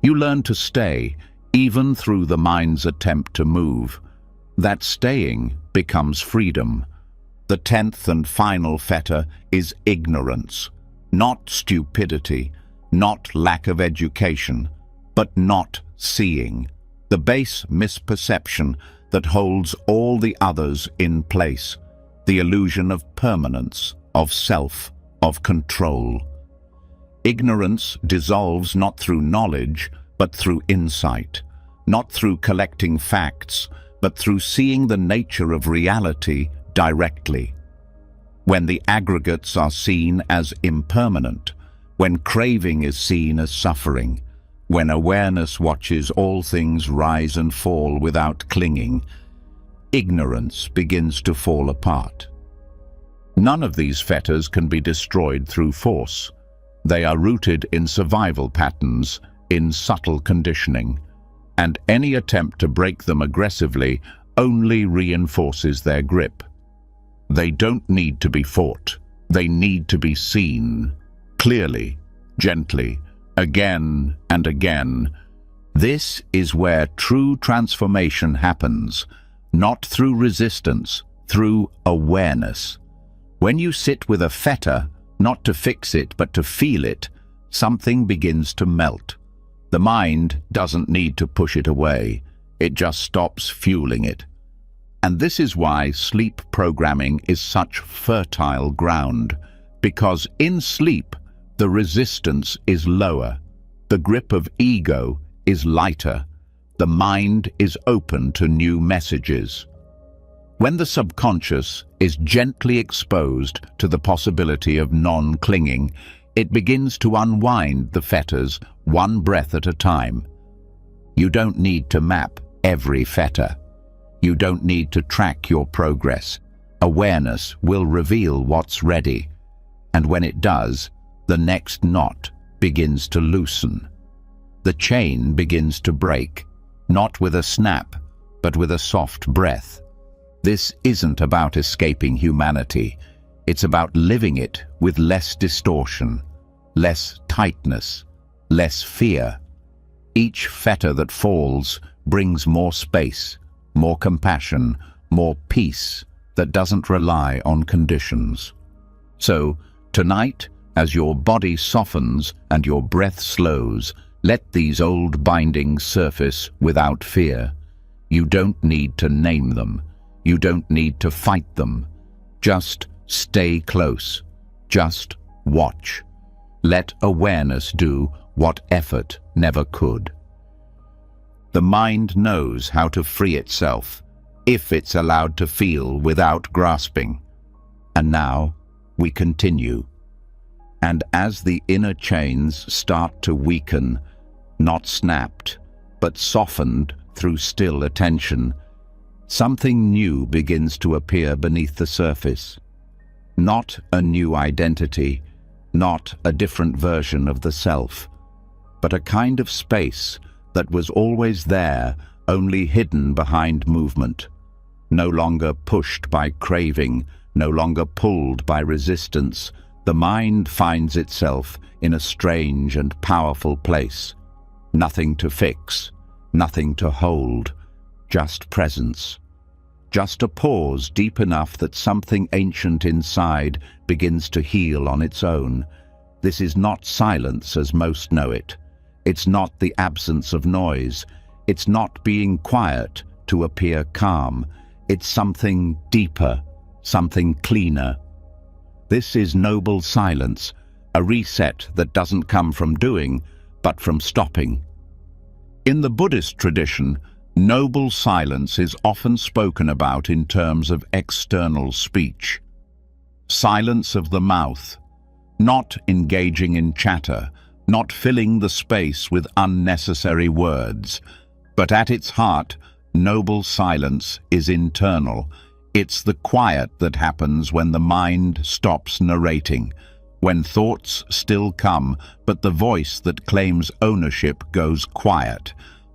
You learn to stay, even through the mind's attempt to move. That staying becomes freedom. The 10th and final fetter is ignorance. Not stupidity, not lack of education, but not seeing. The base misperception that holds all the others in place. The illusion of permanence, of self, of control. Ignorance dissolves not through knowledge, but through insight. Not through collecting facts, but through seeing the nature of reality directly. When the aggregates are seen as impermanent, when craving is seen as suffering, when awareness watches all things rise and fall without clinging, ignorance begins to fall apart. None of these fetters can be destroyed through force. They are rooted in survival patterns, in subtle conditioning, and any attempt to break them aggressively only reinforces their grip. They don't need to be fought. They need to be seen, clearly, gently, again and again. This is where true transformation happens, not through resistance, through awareness. When you sit with a fetter, not to fix it but to feel it, something begins to melt. The mind doesn't need to push it away. It just stops fueling it. And this is why sleep programming is such fertile ground, because in sleep, the resistance is lower, the grip of ego is lighter, the mind is open to new messages. When the subconscious is gently exposed to the possibility of non-clinging, it begins to unwind the fetters one breath at a time. You don't need to map every fetter. You don't need to track your progress. Awareness will reveal what's ready. And when it does, the next knot begins to loosen. The chain begins to break, not with a snap, but with a soft breath. This isn't about escaping humanity. It's about living it with less distortion, less tightness, less fear. Each fetter that falls brings more space, more compassion, more peace that doesn't rely on conditions. So, tonight, as your body softens and your breath slows, let these old bindings surface without fear. You don't need to name them. You don't need to fight them. Just stay close. Just watch. Let awareness do what effort never could. The mind knows how to free itself, if it's allowed to feel without grasping. And now, we continue. And as the inner chains start to weaken, not snapped, but softened through still attention, something new begins to appear beneath the surface. Not a new identity, not a different version of the self, but a kind of space that was always there, only hidden behind movement. No longer pushed by craving, no longer pulled by resistance, the mind finds itself in a strange and powerful place. Nothing to fix, nothing to hold, just presence. Just a pause deep enough that something ancient inside begins to heal on its own. This is not silence as most know it. It's not the absence of noise. It's not being quiet to appear calm. It's something deeper, something cleaner. This is noble silence, a reset that doesn't come from doing, but from stopping. In the Buddhist tradition, noble silence is often spoken about in terms of external speech. Silence of the mouth, not engaging in chatter, not filling the space with unnecessary words. But at its heart, noble silence is internal. It's the quiet that happens when the mind stops narrating, when thoughts still come, but the voice that claims ownership goes quiet,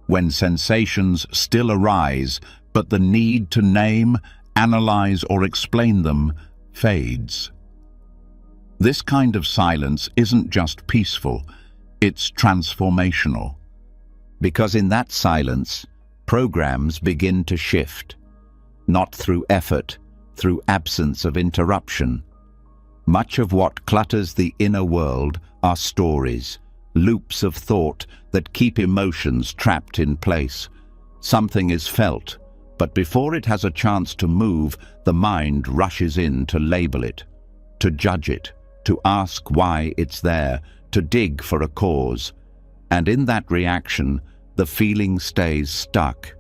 when sensations still arise, but the need to name, analyze, or explain them fades. This kind of silence isn't just peaceful, it's transformational. Because in that silence, programs begin to shift, not through effort, through absence of interruption. Much of what clutters the inner world are stories, loops of thought that keep emotions trapped in place. Something is felt, but before it has a chance to move, the mind rushes in to label it, to judge it, to ask why it's there, to dig for a cause. And in that reaction, the feeling stays stuck.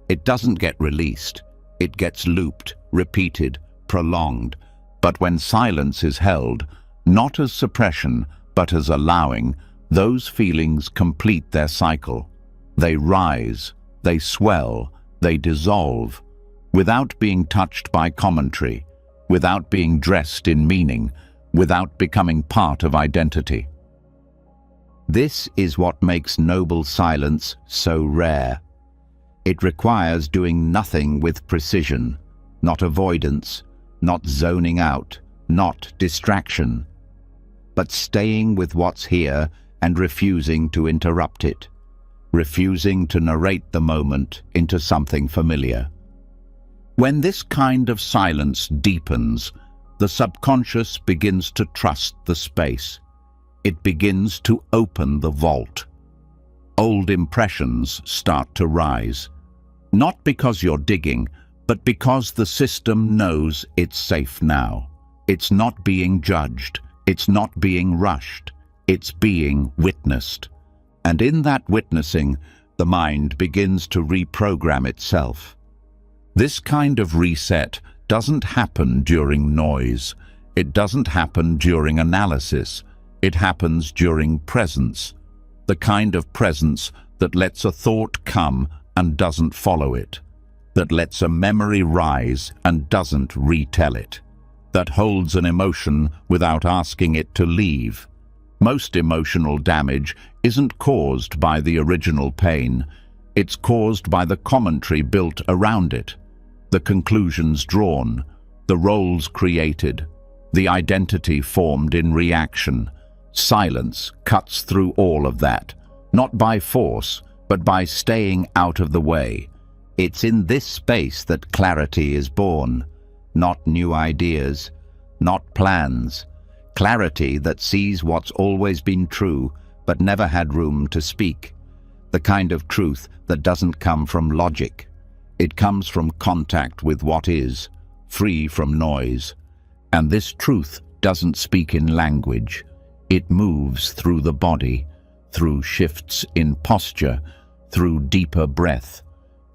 It doesn't get released. It gets looped, repeated, prolonged. But when silence is held, not as suppression, but as allowing, those feelings complete their cycle. They rise, they swell, they dissolve, without being touched by commentary, without being dressed in meaning, without becoming part of identity. This is what makes noble silence so rare. It requires doing nothing with precision, not avoidance, not zoning out, not distraction, but staying with what's here and refusing to interrupt it, refusing to narrate the moment into something familiar. When this kind of silence deepens, the subconscious begins to trust the space. It begins to open the vault. Old impressions start to rise, not because you're digging, but because the system knows it's safe now. It's not being judged, it's not being rushed, it's being witnessed. And in that witnessing, the mind begins to reprogram itself. This kind of reset doesn't happen during noise. It doesn't happen during analysis. It happens during presence, the kind of presence that lets a thought come and doesn't follow it, that lets a memory rise and doesn't retell it, that holds an emotion without asking it to leave. Most emotional damage isn't caused by the original pain. It's caused by the commentary built around it, the conclusions drawn, the roles created, the identity formed in reaction. Silence cuts through all of that, not by force, but by staying out of the way. It's in this space that clarity is born, not new ideas, not plans. Clarity that sees what's always been true, but never had room to speak. The kind of truth that doesn't come from logic. It comes from contact with what is, free from noise. And this truth doesn't speak in language. It moves through the body, through shifts in posture, through deeper breath,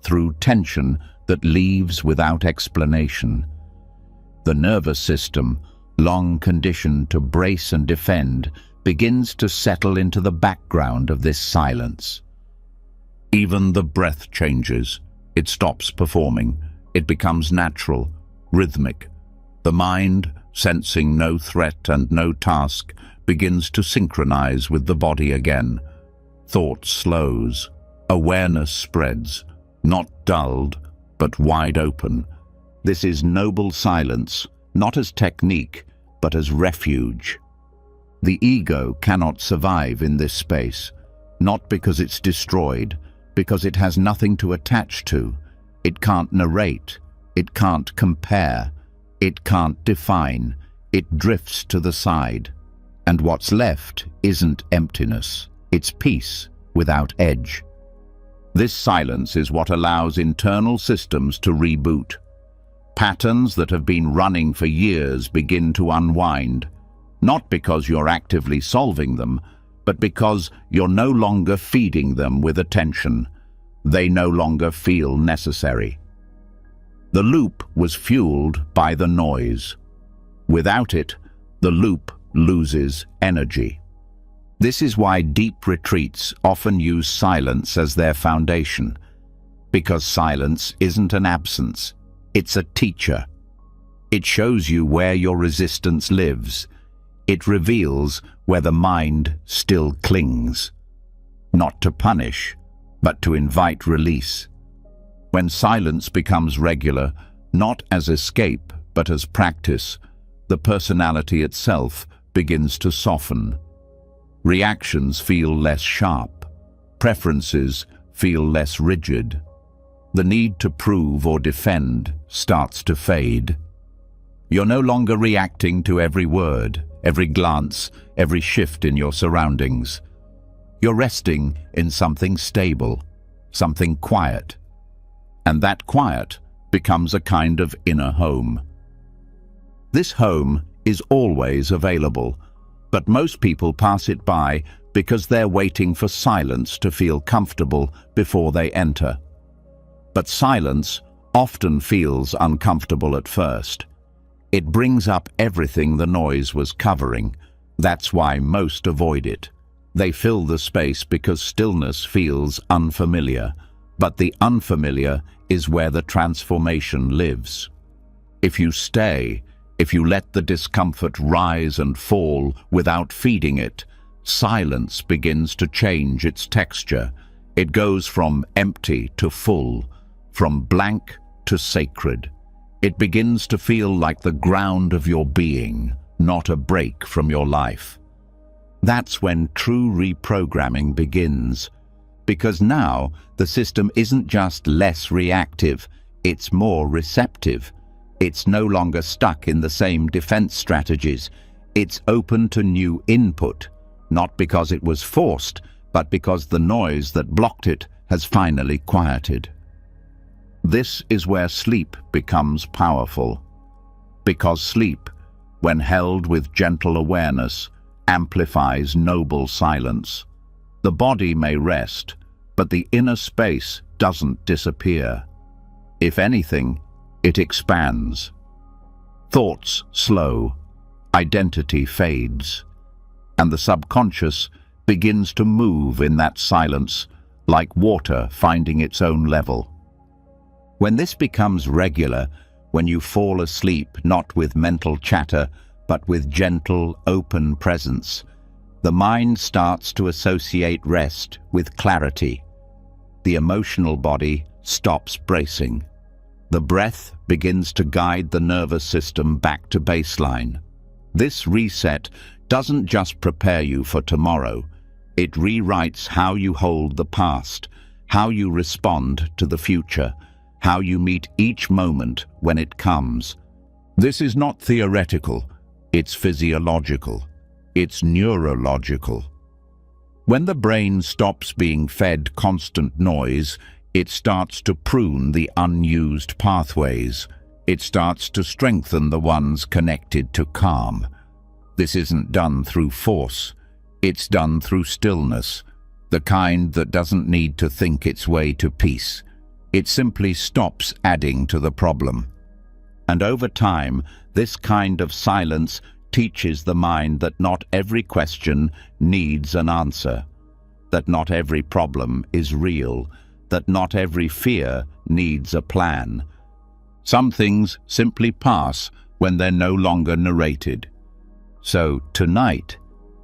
through tension that leaves without explanation. The nervous system, long conditioned to brace and defend, begins to settle into the background of this silence. Even the breath changes. It stops performing. It becomes natural, rhythmic. The mind, sensing no threat and no task, begins to synchronize with the body again. Thought slows, Awareness spreads, not dulled, but wide open. This is noble silence, not as technique, but as refuge. The ego cannot survive in this space, not because it's destroyed, because it has nothing to attach to. It can't narrate, it can't compare, it can't define, it drifts to the side. And what's left isn't emptiness, it's peace without edge. This silence is what allows internal systems to reboot. Patterns that have been running for years begin to unwind, not because you're actively solving them, but because you're no longer feeding them with attention. They no longer feel necessary. The loop was fueled by the noise. Without it, the loop loses energy. This is why deep retreats often use silence as their foundation, because silence isn't an absence, it's a teacher. It shows you where your resistance lives. It reveals where the mind still clings, not to punish, but to invite release. When silence becomes regular, not as escape, but as practice, the personality itself begins to soften. Reactions feel less sharp. Preferences feel less rigid. The need to prove or defend starts to fade. You're no longer reacting to every word, every glance, every shift in your surroundings. You're resting in something stable, something quiet. And that quiet becomes a kind of inner home. This home is always available, but most people pass it by because they're waiting for silence to feel comfortable before they enter. But silence often feels uncomfortable at first. It brings up everything the noise was covering. That's why most avoid it. They fill the space because stillness feels unfamiliar, but the unfamiliar is where the transformation lives. If you stay, if you let the discomfort rise and fall without feeding it, silence begins to change its texture. It goes from empty to full, from blank to sacred. It begins to feel like the ground of your being, not a break from your life. That's when true reprogramming begins, because now the system isn't just less reactive, it's more receptive. It's no longer stuck in the same defense strategies. It's open to new input, not because it was forced, but because the noise that blocked it has finally quieted. This is where sleep becomes powerful, because sleep, when held with gentle awareness, amplifies noble silence. The body may rest, but the inner space doesn't disappear. If anything, it expands. Thoughts slow, identity fades, and the subconscious begins to move in that silence, like water finding its own level. When this becomes regular, when you fall asleep not with mental chatter, but with gentle, open presence, the mind starts to associate rest with clarity. The emotional body stops bracing. The breath begins to guide the nervous system back to baseline. This reset doesn't just prepare you for tomorrow. It rewrites how you hold the past, how you respond to the future, how you meet each moment when it comes. This is not theoretical, it's physiological, it's neurological. When the brain stops being fed constant noise, it starts to prune the unused pathways. It starts to strengthen the ones connected to calm. This isn't done through force, it's done through stillness, the kind that doesn't need to think its way to peace. It simply stops adding to the problem. And over time, this kind of silence teaches the mind that not every question needs an answer, that not every problem is real, that not every fear needs a plan. Some things simply pass when they're no longer narrated. So tonight,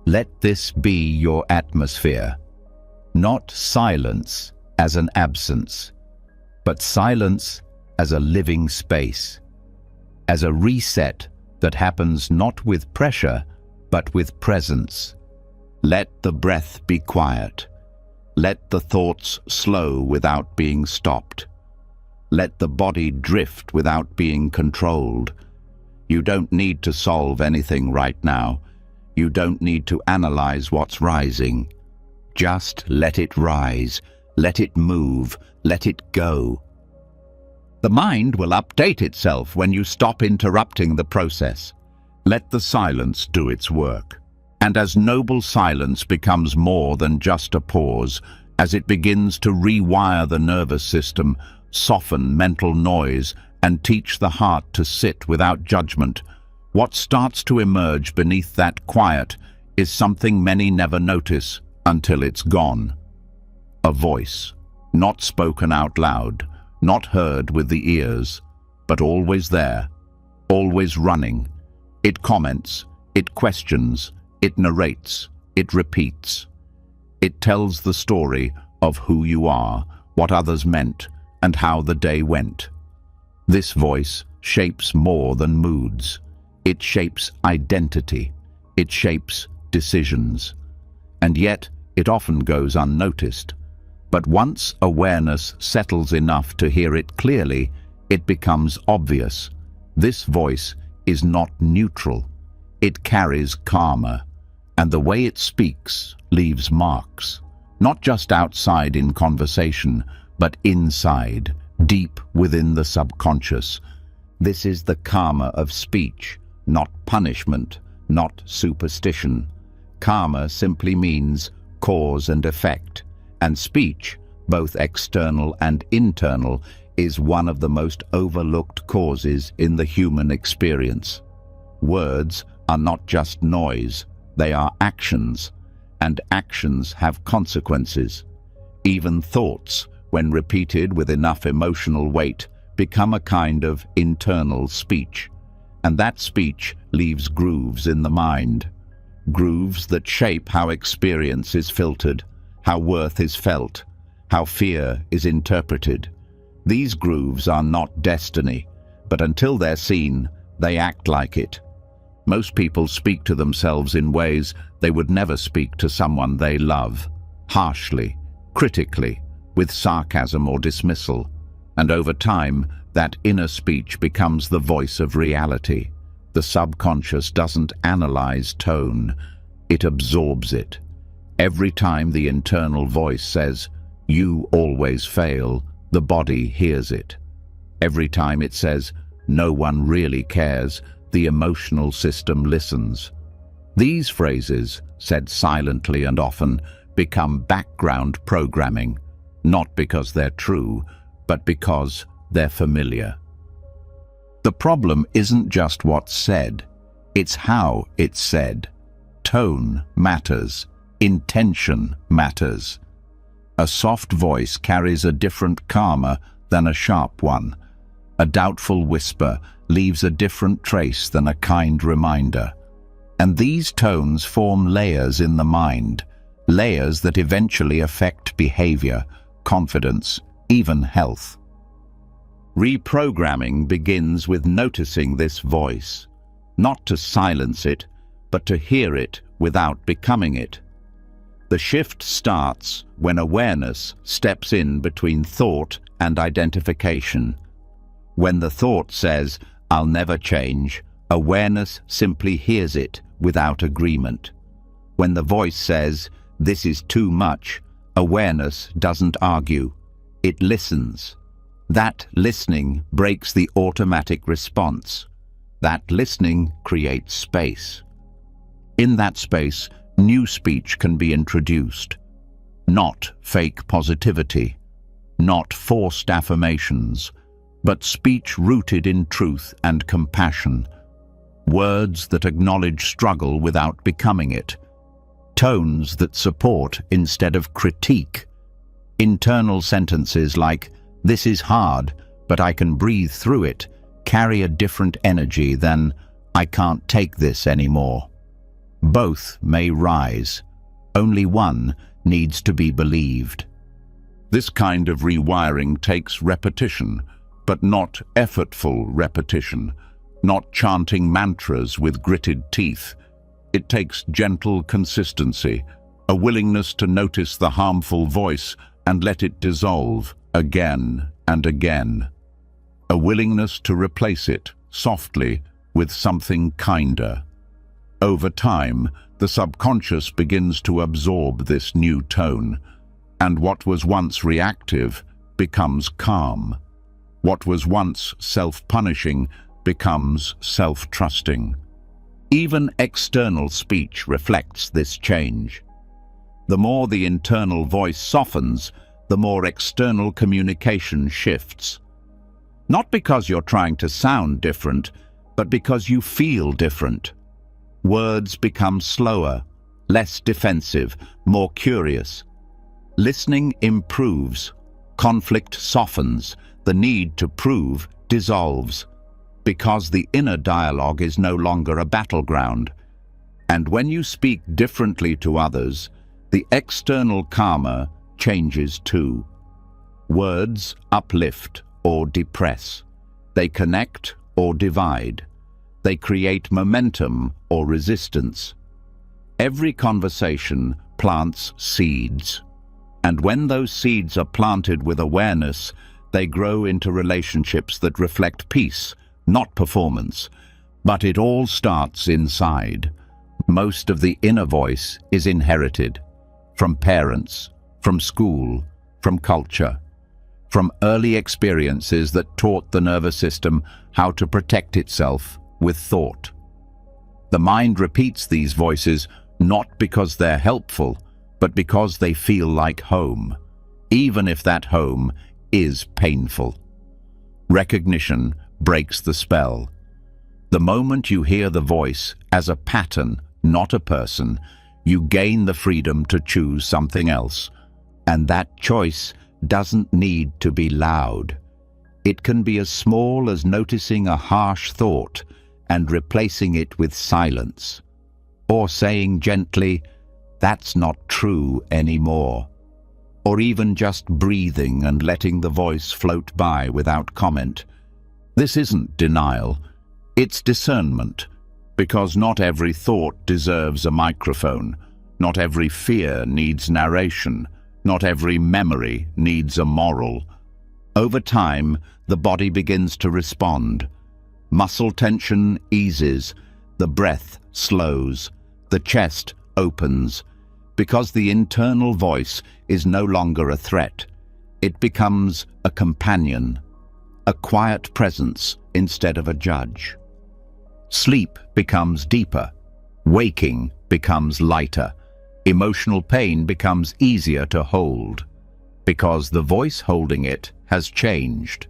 let this be your atmosphere. Not silence, as an absence, but silence as a living space, as a reset that happens not with pressure, but with presence. Let the breath be quiet. Let the thoughts slow without being stopped. Let the body drift without being controlled. You don't need to solve anything right now. You don't need to analyze what's rising. Just let it rise. Let it move. Let it go. The mind will update itself when you stop interrupting the process. Let the silence do its work. And as noble silence becomes more than just a pause, as it begins to rewire the nervous system, soften mental noise, and teach the heart to sit without judgment, what starts to emerge beneath that quiet is something many never notice until it's gone. A voice, not spoken out loud, not heard with the ears, but always there, always running. It comments, it questions, it narrates, it repeats. It tells the story of who you are, what others meant, and how the day went. This voice shapes more than moods. It shapes identity. It shapes decisions. And yet, it often goes unnoticed. But once awareness settles enough to hear it clearly, it becomes obvious. This voice is not neutral. It carries karma, and the way it speaks leaves marks, not just outside in conversation, but inside, deep within the subconscious. This is the karma of speech, not punishment, not superstition. Karma simply means cause and effect, and speech, both external and internal, is one of the most overlooked causes in the human experience. Words are not just noise, they are actions, and actions have consequences. Even thoughts, when repeated with enough emotional weight, become a kind of internal speech, and that speech leaves grooves in the mind. Grooves that shape how experience is filtered, how worth is felt, how fear is interpreted. These grooves are not destiny, but until they're seen, they act like it. Most people speak to themselves in ways they would never speak to someone they love, harshly, critically, with sarcasm or dismissal. And over time, that inner speech becomes the voice of reality. The subconscious doesn't analyze tone, it absorbs it. Every time the internal voice says, "You always fail," the body hears it. Every time it says, "No one really cares," the emotional system listens. These phrases, said silently and often, become background programming, not because they're true, but because they're familiar. The problem isn't just what's said, it's how it's said. Tone matters. Intention matters. A soft voice carries a different karma than a sharp one. A doubtful whisper leaves a different trace than a kind reminder. And these tones form layers in the mind, layers that eventually affect behavior, confidence, even health. Reprogramming begins with noticing this voice, not to silence it, but to hear it without becoming it. The shift starts when awareness steps in between thought and identification. When the thought says, "I'll never change," awareness simply hears it without agreement. When the voice says, "This is too much," awareness doesn't argue. It listens. That listening breaks the automatic response. That listening creates space. In that space, new speech can be introduced. Not fake positivity, not forced affirmations, but speech rooted in truth and compassion. Words that acknowledge struggle without becoming it. Tones that support instead of critique. Internal sentences like, "This is hard, but I can breathe through it," carry a different energy than, "I can't take this anymore." Both may rise. Only one needs to be believed. This kind of rewiring takes repetition, but not effortful repetition, not chanting mantras with gritted teeth. It takes gentle consistency, a willingness to notice the harmful voice and let it dissolve again and again. A willingness to replace it softly with something kinder. Over time, the subconscious begins to absorb this new tone, and what was once reactive becomes calm. What was once self-punishing becomes self-trusting. Even external speech reflects this change. The more the internal voice softens, the more external communication shifts. Not because you're trying to sound different, but because you feel different. Words become slower, less defensive, more curious. Listening improves, conflict softens, the need to prove dissolves, because the inner dialogue is no longer a battleground. And when you speak differently to others, the external karma changes too. Words uplift or depress. They connect or divide. They create momentum or resistance. Every conversation plants seeds. And when those seeds are planted with awareness, they grow into relationships that reflect peace, not performance. But it all starts inside. Most of the inner voice is inherited from parents, from school, from culture, from early experiences that taught the nervous system how to protect itself with thought. The mind repeats these voices not because they're helpful, but because they feel like home, even if that home is painful. Recognition breaks the spell. The moment you hear the voice as a pattern, not a person, you gain the freedom to choose something else. And that choice doesn't need to be loud. It can be as small as noticing a harsh thought and replacing it with silence, or saying gently, "That's not true anymore," or even just breathing and letting the voice float by without comment. This isn't denial, it's discernment, because not every thought deserves a microphone, not every fear needs narration, not every memory needs a moral. Over time, the body begins to respond. Muscle tension eases, the breath slows, the chest opens, because the internal voice is no longer a threat. It becomes a companion, a quiet presence instead of a judge. Sleep becomes deeper, waking becomes lighter, emotional pain becomes easier to hold, because the voice holding it has changed.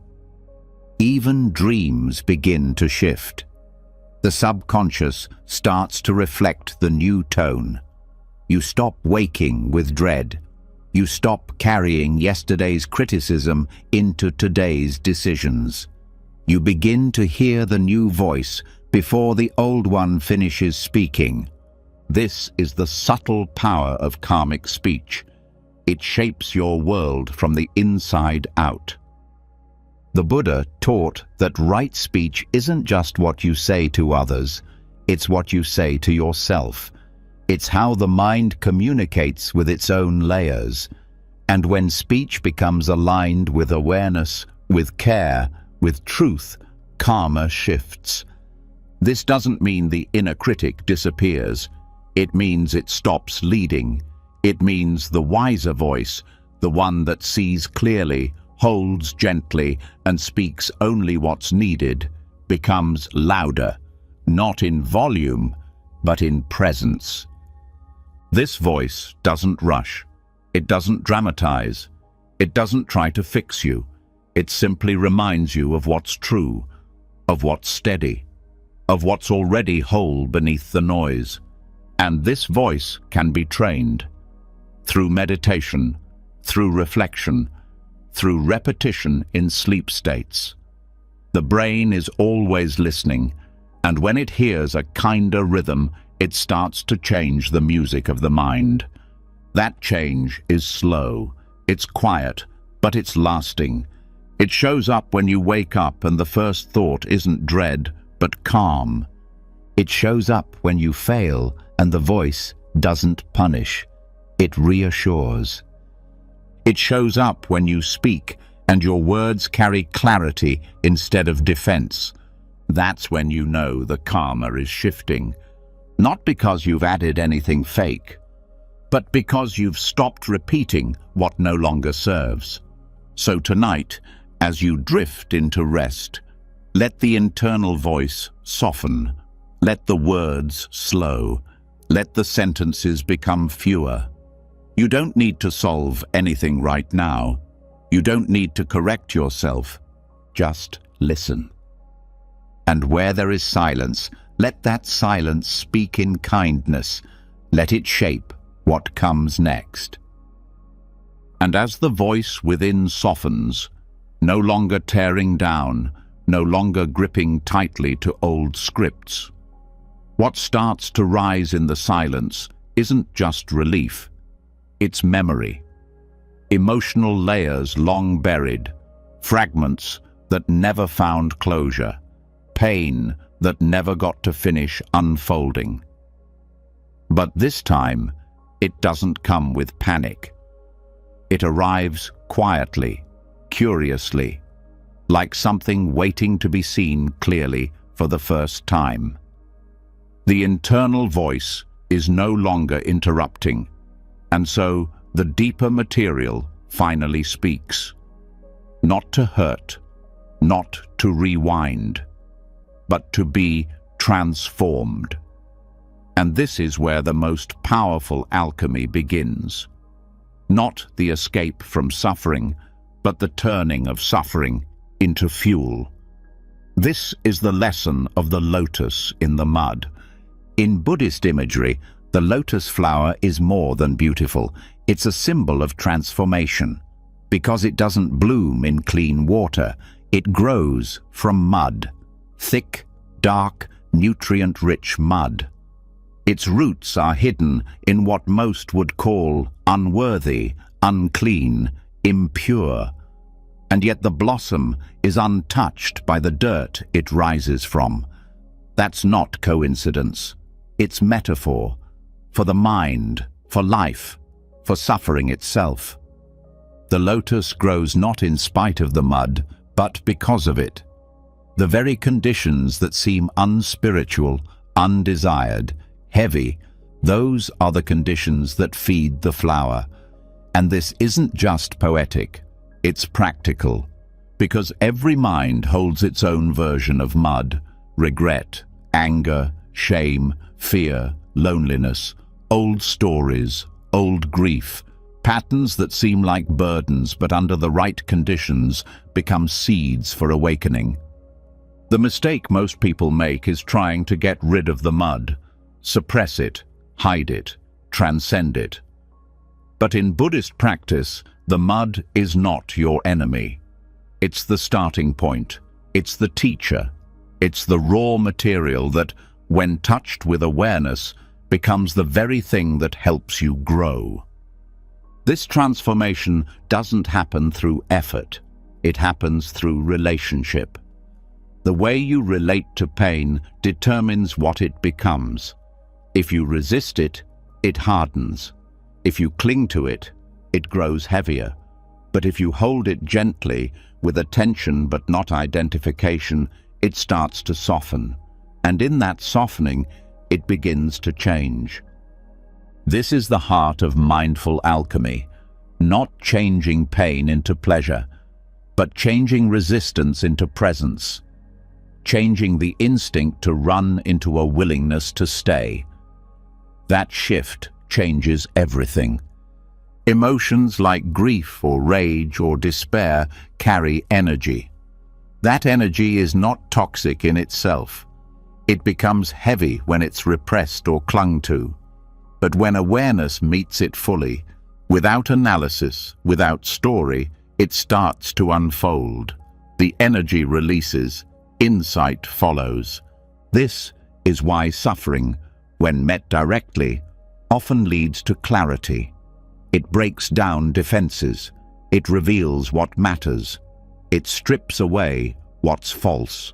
Even dreams begin to shift. The subconscious starts to reflect the new tone. You stop waking with dread. You stop carrying yesterday's criticism into today's decisions. You begin to hear the new voice before the old one finishes speaking. This is the subtle power of karmic speech. It shapes your world from the inside out. The Buddha taught that right speech isn't just what you say to others, it's what you say to yourself. It's how the mind communicates with its own layers. And when speech becomes aligned with awareness, with care, with truth, karma shifts. This doesn't mean the inner critic disappears. It means it stops leading. It means the wiser voice, the one that sees clearly, holds gently, and speaks only what's needed, becomes louder, not in volume, but in presence. This voice doesn't rush. It doesn't dramatize. It doesn't try to fix you. It simply reminds you of what's true, of what's steady, of what's already whole beneath the noise. And this voice can be trained through meditation, through reflection, through repetition in sleep states. The brain is always listening, and when it hears a kinder rhythm, it starts to change the music of the mind. That change is slow, It's quiet, but it's lasting. It shows up when you wake up and the first thought isn't dread, but calm. It shows up when you fail and the voice doesn't punish. It reassures. It shows up when you speak and your words carry clarity instead of defense. That's when you know the karma is shifting. Not because you've added anything fake, but because you've stopped repeating what no longer serves. So tonight, as you drift into rest, let the internal voice soften. Let the words slow. Let the sentences become fewer. You don't need to solve anything right now. You don't need to correct yourself. Just listen. And where there is silence, let that silence speak in kindness. Let it shape what comes next. And as the voice within softens, no longer tearing down, no longer gripping tightly to old scripts, what starts to rise in the silence isn't just relief. It's memory. Emotional layers long buried, fragments that never found closure, pain that never got to finish unfolding. But this time, it doesn't come with panic. It arrives quietly, curiously, like something waiting to be seen clearly for the first time. The internal voice is no longer interrupting, and so the deeper material finally speaks. Not to hurt, not to rewind, but to be transformed. And this is where the most powerful alchemy begins. Not the escape from suffering, but the turning of suffering into fuel. This is the lesson of the lotus in the mud. In Buddhist imagery, the lotus flower is more than beautiful. It's a symbol of transformation. Because it doesn't bloom in clean water, it grows from mud. Thick, dark, nutrient-rich mud. Its roots are hidden in what most would call unworthy, unclean, impure. And yet the blossom is untouched by the dirt it rises from. That's not coincidence. It's metaphor for the mind, for life, for suffering itself. The lotus grows not in spite of the mud, but because of it. The very conditions that seem unspiritual, undesired, heavy, those are the conditions that feed the flower. And this isn't just poetic, it's practical, because every mind holds its own version of mud: regret, anger, shame, fear, loneliness, old stories, old grief, patterns that seem like burdens but under the right conditions become seeds for awakening. The mistake most people make is trying to get rid of the mud, suppress it, hide it, transcend it. But in Buddhist practice, the mud is not your enemy. It's the starting point. It's the teacher. It's the raw material that, when touched with awareness, becomes the very thing that helps you grow. This transformation doesn't happen through effort. It happens through relationship. The way you relate to pain determines what it becomes. If you resist it, it hardens. If you cling to it, it grows heavier. But if you hold it gently, with attention but not identification, it starts to soften. And in that softening, it begins to change. This is the heart of mindful alchemy, not changing pain into pleasure, but changing resistance into presence, changing the instinct to run into a willingness to stay. That shift changes everything. Emotions like grief or rage or despair carry energy. That energy is not toxic in itself. It becomes heavy when it's repressed or clung to. But when awareness meets it fully, without analysis, without story, it starts to unfold. The energy releases, insight follows. This is why suffering, when met directly, often leads to clarity. It breaks down defenses, It reveals what matters. It strips away what's false.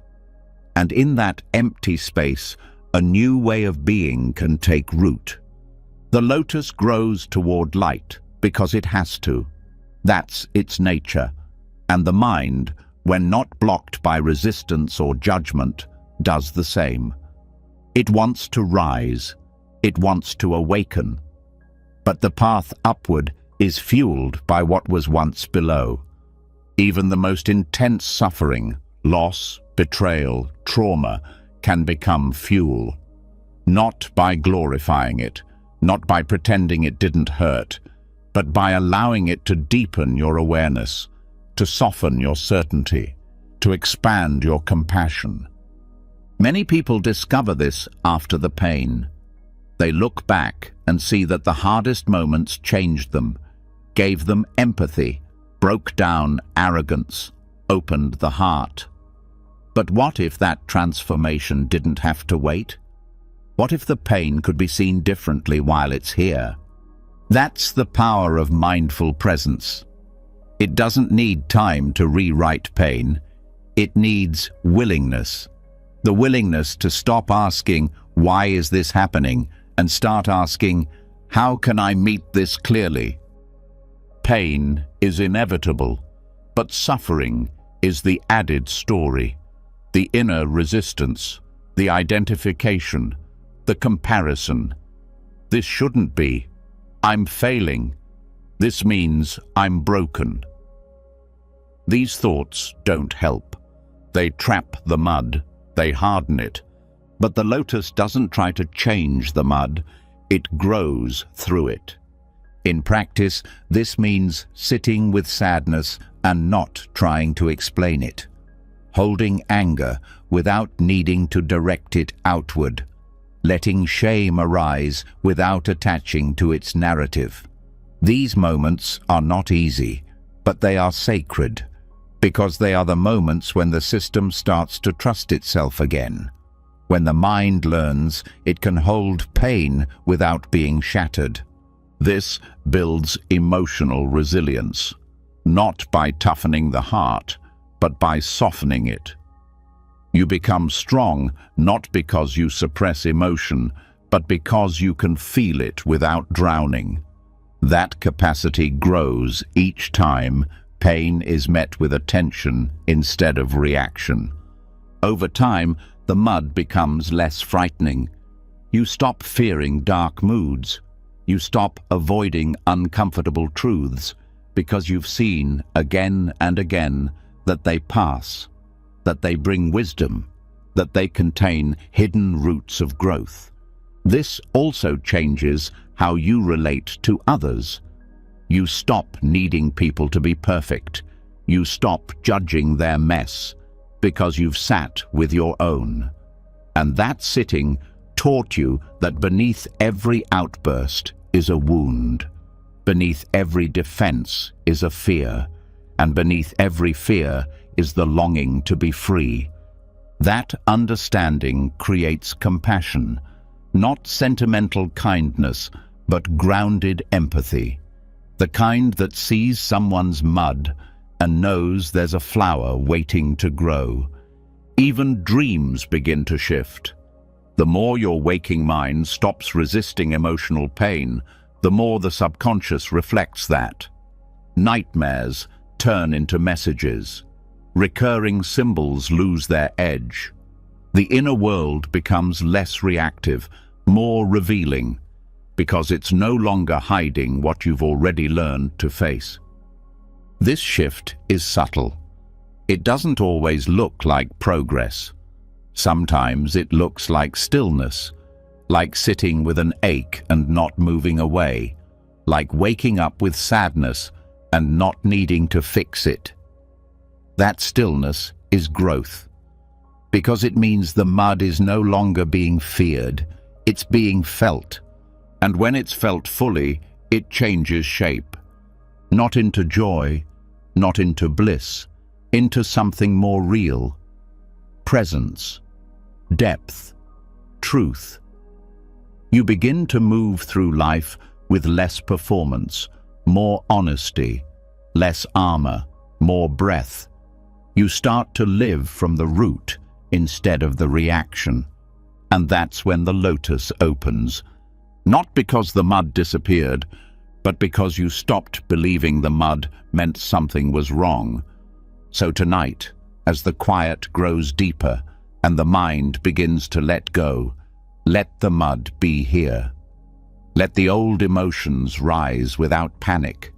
And in that empty space, a new way of being can take root. The lotus grows toward light because it has to. That's its nature. And the mind, when not blocked by resistance or judgment, does the same. It wants to rise. It wants to awaken. But the path upward is fueled by what was once below. Even the most intense suffering, loss, betrayal, trauma, can become fuel. Not by glorifying it, not by pretending it didn't hurt, but by allowing it to deepen your awareness, to soften your certainty, to expand your compassion. Many people discover this after the pain. They look back and see that the hardest moments changed them, gave them empathy, broke down arrogance, opened the heart. But what if that transformation didn't have to wait? What if the pain could be seen differently while it's here? That's the power of mindful presence. It doesn't need time to rewrite pain. It needs willingness. The willingness to stop asking, "Why is this happening?" and start asking, "How can I meet this clearly?" Pain is inevitable, but suffering is the added story, the inner resistance, the identification, the comparison. This shouldn't be, "I'm failing." This means, "I'm broken." These thoughts don't help. They trap the mud, they harden it. But the lotus doesn't try to change the mud, it grows through it. In practice, this means sitting with sadness and not trying to explain it. Holding anger without needing to direct it outward. Letting shame arise without attaching to its narrative. These moments are not easy, but they are sacred, because they are the moments when the system starts to trust itself again. When the mind learns it can hold pain without being shattered. This builds emotional resilience, not by toughening the heart, but by softening it. You become strong not because you suppress emotion, but because you can feel it without drowning. That capacity grows each time pain is met with attention instead of reaction. Over time, the mud becomes less frightening. You stop fearing dark moods. You stop avoiding uncomfortable truths because you've seen again and again that they pass, that they bring wisdom, that they contain hidden roots of growth. This also changes how you relate to others. You stop needing people to be perfect. You stop judging their mess because you've sat with your own. And that sitting taught you that beneath every outburst is a wound. Beneath every defense is a fear. And beneath every fear is the longing to be free. That understanding creates compassion, not sentimental kindness, but grounded empathy. The kind that sees someone's mud and knows there's a flower waiting to grow. Even dreams begin to shift. The more your waking mind stops resisting emotional pain, the more the subconscious reflects that. Nightmares turn into messages. Recurring symbols lose their edge. The inner world becomes less reactive, more revealing, because it's no longer hiding what you've already learned to face. This shift is subtle. It doesn't always look like progress. Sometimes it looks like stillness, like sitting with an ache and not moving away, like waking up with sadness and not needing to fix it. That stillness is growth, because it means the mud is no longer being feared, it's being felt. And when it's felt fully, it changes shape. Not into joy, not into bliss, into something more real. Presence, depth, truth. You begin to move through life with less performance, more honesty, less armor, more breath. You start to live from the root instead of the reaction. And that's when the lotus opens. Not because the mud disappeared, but because you stopped believing the mud meant something was wrong. So tonight, as the quiet grows deeper and the mind begins to let go, let the mud be here. Let the old emotions rise without panic.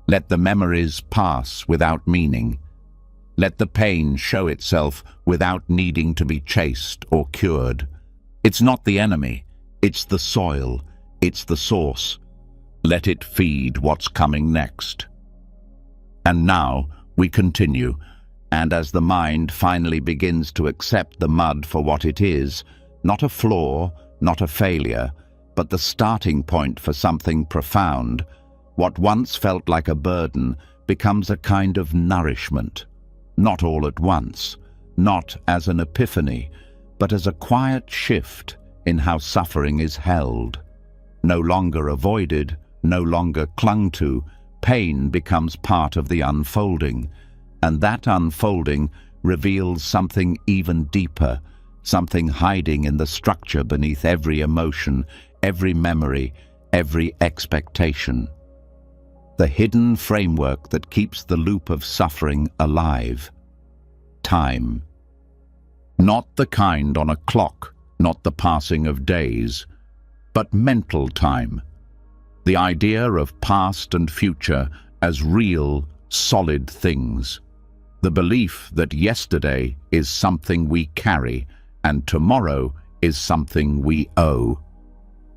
Let the memories pass without meaning. Let the pain show itself without needing to be chased or cured. It's not the enemy, it's the soil, it's the source. Let it feed what's coming next. And now we continue, and as the mind finally begins to accept the mud for what it is, not a flaw, not a failure, but the starting point for something profound, what once felt like a burden becomes a kind of nourishment. Not all at once, not as an epiphany, but as a quiet shift in how suffering is held. No longer avoided, no longer clung to, pain becomes part of the unfolding, and that unfolding reveals something even deeper, something hiding in the structure beneath every emotion, every memory, every expectation. The hidden framework that keeps the loop of suffering alive. Time. Not the kind on a clock, not the passing of days, but mental time. The idea of past and future as real, solid things. The belief that yesterday is something we carry and tomorrow is something we owe.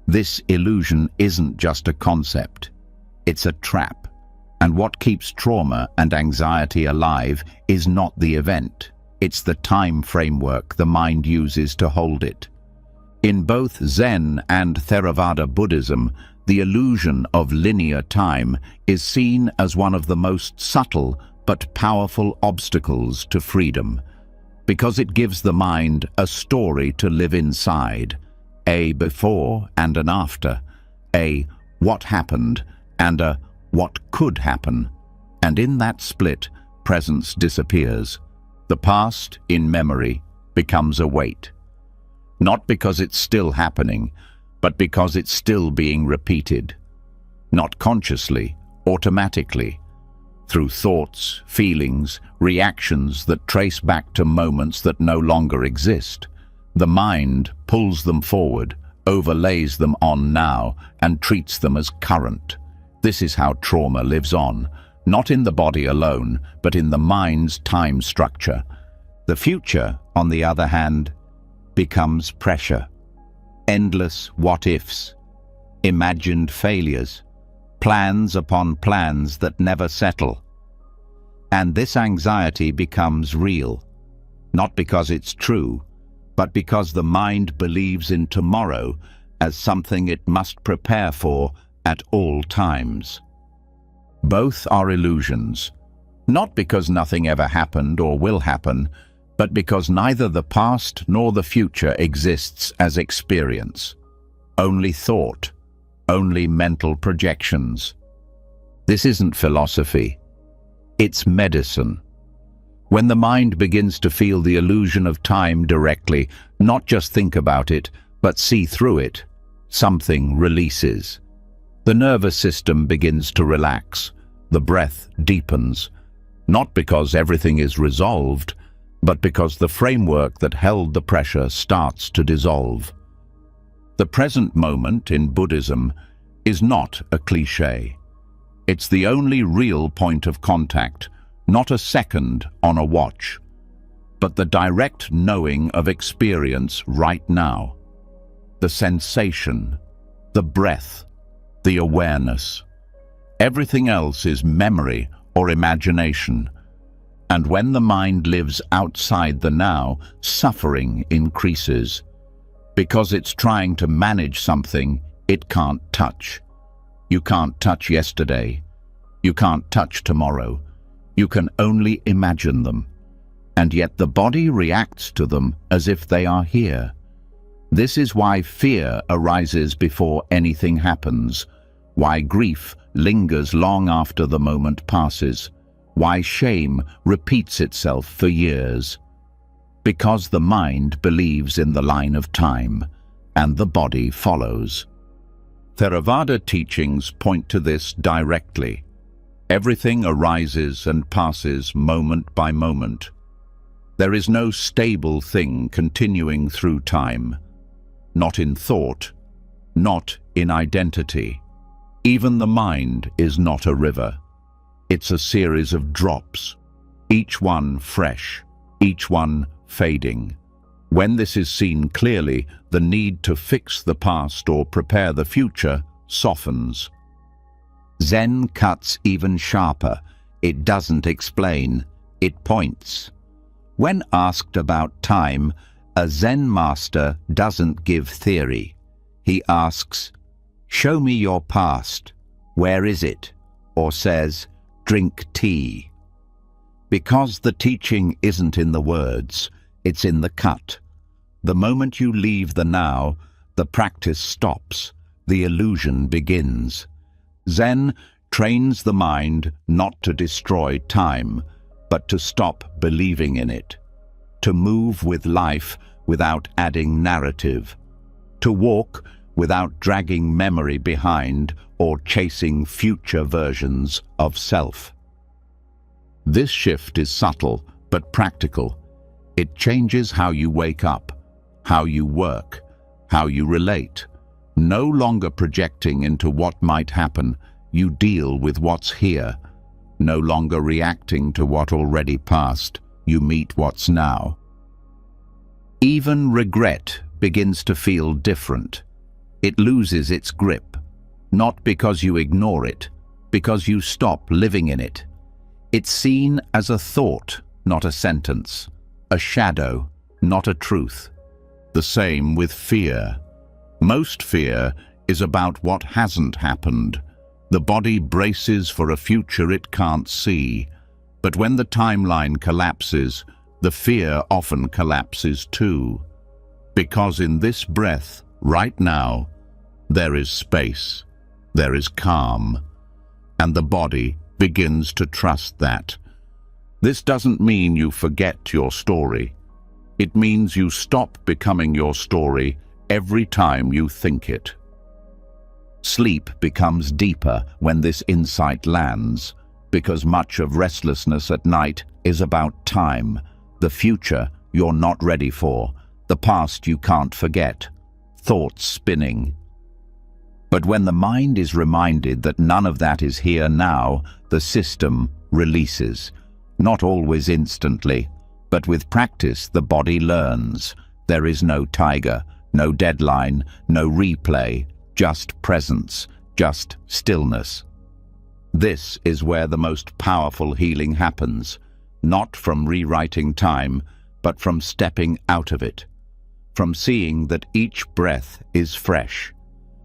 This illusion isn't just a concept. It's a trap. And what keeps trauma and anxiety alive is not the event. It's the time framework the mind uses to hold it. In both Zen and Theravada Buddhism, the illusion of linear time is seen as one of the most subtle but powerful obstacles to freedom, because it gives the mind a story to live inside, a before and an after, a what happened and a what could happen, and in that split, presence disappears. The past, in memory, becomes a weight. Not because it's still happening, but because it's still being repeated. Not consciously, automatically, through thoughts, feelings, reactions that trace back to moments that no longer exist. The mind pulls them forward, overlays them on now, and treats them as current. This is how trauma lives on, not in the body alone, but in the mind's time structure. The future, on the other hand, becomes pressure. Endless what-ifs, imagined failures, plans upon plans that never settle. And this anxiety becomes real, not because it's true, but because the mind believes in tomorrow as something it must prepare for at all times. Both are illusions, not because nothing ever happened or will happen, but because neither the past nor the future exists as experience. Only thought, only mental projections. This isn't philosophy, it's medicine. When the mind begins to feel the illusion of time directly, not just think about it, but see through it, something releases. The nervous system begins to relax, the breath deepens, not because everything is resolved, but because the framework that held the pressure starts to dissolve. The present moment in Buddhism is not a cliché. It's the only real point of contact, not a second on a watch, but the direct knowing of experience right now. The sensation, the breath, the awareness. Everything else is memory or imagination. And when the mind lives outside the now, suffering increases, because it's trying to manage something it can't touch. You can't touch yesterday. You can't touch tomorrow. You can only imagine them. And yet the body reacts to them as if they are here. This is why fear arises before anything happens, why grief lingers long after the moment passes, why shame repeats itself for years. Because the mind believes in the line of time, and the body follows. Theravada teachings point to this directly. Everything arises and passes moment by moment. There is no stable thing continuing through time, not in thought, not in identity. Even the mind is not a river. It's a series of drops, each one fresh, each one fading. When this is seen clearly, the need to fix the past or prepare the future softens. Zen cuts even sharper. It doesn't explain, it points. When asked about time, a Zen master doesn't give theory. He asks, "Show me your past. Where is it?" Or says, "Drink tea." Because the teaching isn't in the words, it's in the cut. The moment you leave the now, the practice stops, the illusion begins. Zen trains the mind not to destroy time, but to stop believing in it, to move with life without adding narrative, to walk without dragging memory behind or chasing future versions of self. This shift is subtle but practical. It changes how you wake up, how you work, how you relate. No longer projecting into what might happen, you deal with what's here. No longer reacting to what already passed, you meet what's now. Even regret begins to feel different. It loses its grip, not because you ignore it, because you stop living in it. It's seen as a thought, not a sentence, a shadow, not a truth. The same with fear. Most fear is about what hasn't happened. The body braces for a future it can't see. But when the timeline collapses, the fear often collapses too. Because in this breath, right now, there is space, there is calm, and the body begins to trust that. This doesn't mean you forget your story. It means you stop becoming your story every time you think it. Sleep becomes deeper when this insight lands, because much of restlessness at night is about time, the future you're not ready for, the past you can't forget, thoughts spinning. But when the mind is reminded that none of that is here now, the system releases. Not always instantly, but with practice the body learns. There is no tiger, no deadline, no replay, just presence, just stillness. This is where the most powerful healing happens, not from rewriting time, but from stepping out of it, from seeing that each breath is fresh,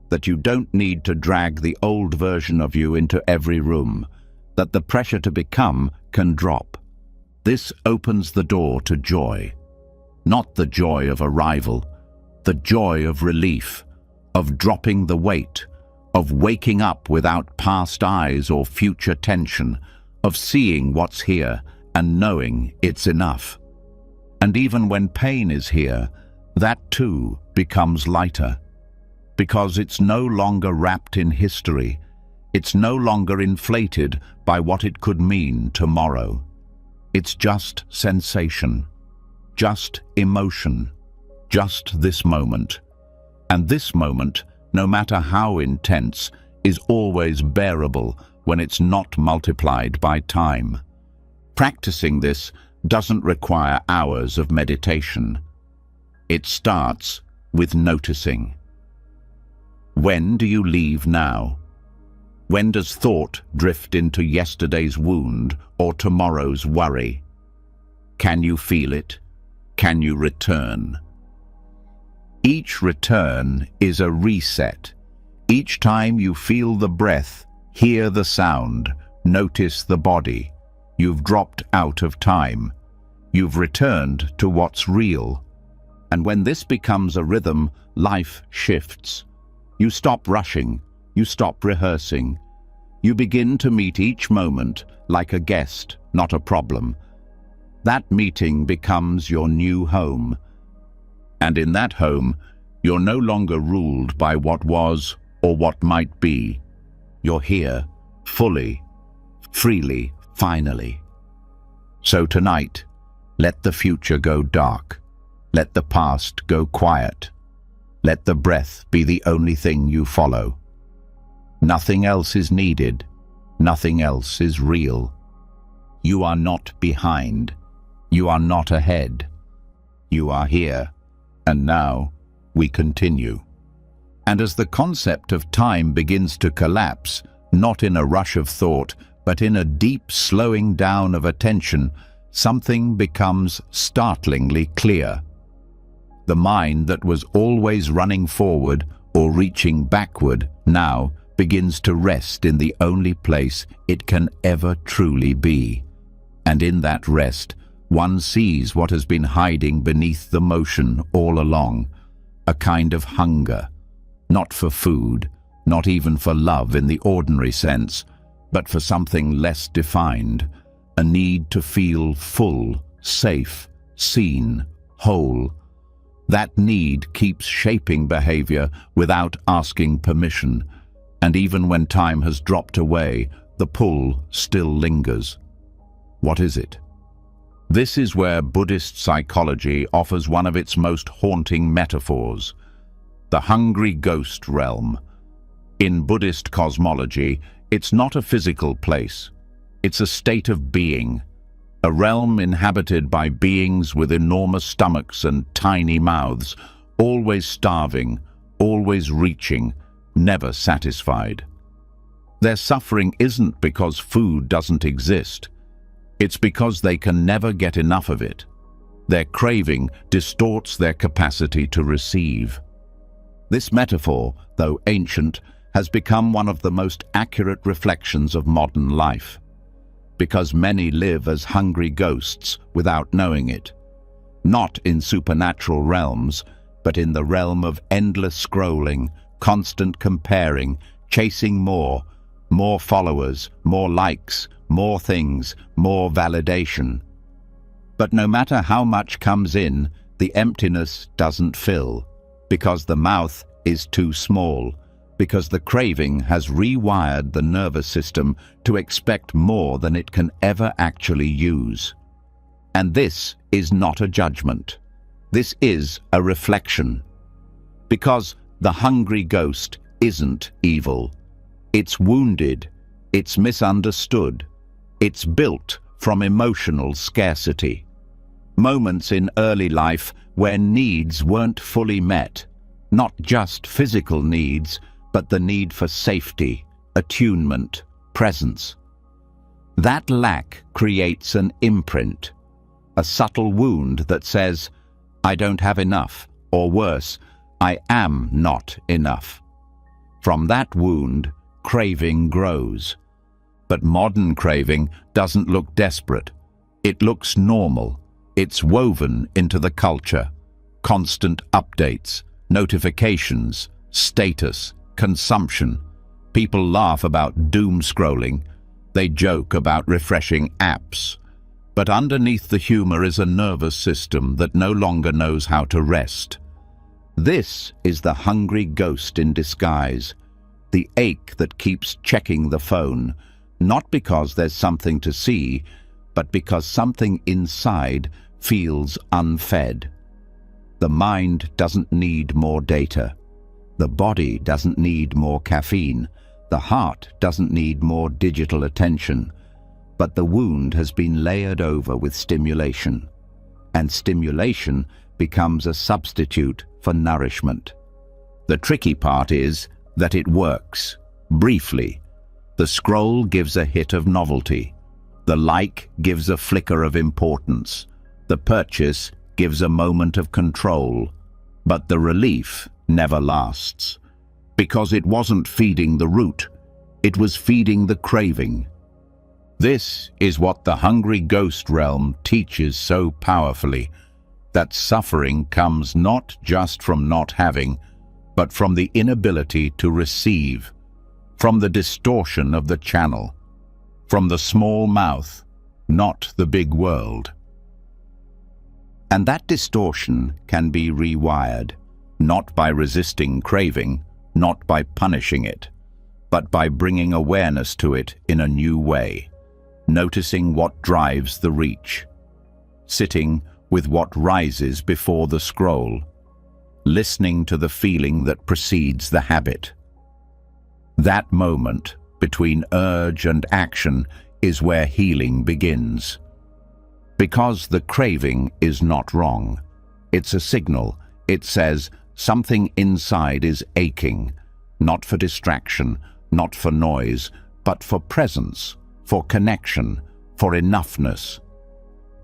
that you don't need to drag the old version of you into every room, that the pressure to become can drop. This opens the door to joy, not the joy of arrival, the joy of relief, of dropping the weight, of waking up without past eyes or future tension, of seeing what's here and knowing it's enough. And even when pain is here, that too becomes lighter, because it's no longer wrapped in history, it's no longer inflated by what it could mean tomorrow. It's just sensation, just emotion, just this moment. And this moment, no matter how intense, is always bearable when it's not multiplied by time. Practicing this doesn't require hours of meditation. It starts with noticing. When do you leave now? When does thought drift into yesterday's wound or tomorrow's worry? Can you feel it? Can you return? Each return is a reset. Each time you feel the breath, hear the sound, notice the body, you've dropped out of time. You've returned to what's real. And when this becomes a rhythm, life shifts. You stop rushing. You stop rehearsing. You begin to meet each moment like a guest, not a problem. That meeting becomes your new home. And in that home, you're no longer ruled by what was or what might be. You're here, fully, freely, finally. So tonight, let the future go dark. Let the past go quiet. Let the breath be the only thing you follow. Nothing else is needed. Nothing else is real. You are not behind. You are not ahead. You are here. And now we continue. And as the concept of time begins to collapse, not in a rush of thought, but in a deep slowing down of attention, something becomes startlingly clear. The mind that was always running forward or reaching backward now begins to rest in the only place it can ever truly be. And in that rest, one sees what has been hiding beneath the motion all along, a kind of hunger, not for food, not even for love in the ordinary sense, but for something less defined, a need to feel full, safe, seen, whole. That need keeps shaping behavior without asking permission, and even when time has dropped away, the pull still lingers. What is it? This is where Buddhist psychology offers one of its most haunting metaphors, the hungry ghost realm. In Buddhist cosmology, it's not a physical place. It's a state of being, a realm inhabited by beings with enormous stomachs and tiny mouths, always starving, always reaching, never satisfied. Their suffering isn't because food doesn't exist. It's because they can never get enough of it. Their craving distorts their capacity to receive. This metaphor, though ancient, has become one of the most accurate reflections of modern life, because many live as hungry ghosts without knowing it, not in supernatural realms, but in the realm of endless scrolling, constant comparing, chasing more followers, more likes, more things, more validation. But no matter how much comes in, the emptiness doesn't fill, because the mouth is too small, because the craving has rewired the nervous system to expect more than it can ever actually use. And this is not a judgment. This is a reflection. Because the hungry ghost isn't evil. It's wounded. It's misunderstood. It's built from emotional scarcity. Moments in early life where needs weren't fully met. Not just physical needs, but the need for safety, attunement, presence. That lack creates an imprint, a subtle wound that says, I don't have enough, or worse, I am not enough. From that wound, craving grows. But modern craving doesn't look desperate. It looks normal. It's woven into the culture. Constant updates, notifications, status, consumption. People laugh about doom scrolling. They joke about refreshing apps. But underneath the humor is a nervous system that no longer knows how to rest. This is the hungry ghost in disguise, the ache that keeps checking the phone, not because there's something to see, but because something inside feels unfed. The mind doesn't need more data. The body doesn't need more caffeine. The heart doesn't need more digital attention. But the wound has been layered over with stimulation. And stimulation becomes a substitute for nourishment. The tricky part is that it works, briefly. The scroll gives a hit of novelty. The like gives a flicker of importance. The purchase gives a moment of control. But the relief never lasts. Because it wasn't feeding the root, it was feeding the craving. This is what the hungry ghost realm teaches so powerfully, that suffering comes not just from not having, but from the inability to receive, from the distortion of the channel, from the small mouth, not the big world. And that distortion can be rewired, not by resisting craving, not by punishing it, but by bringing awareness to it in a new way, noticing what drives the reach, sitting with what rises before the scroll, listening to the feeling that precedes the habit. That moment between urge and action is where healing begins. Because the craving is not wrong. It's a signal. It says something inside is aching, not for distraction, not for noise, but for presence, for connection, for enoughness.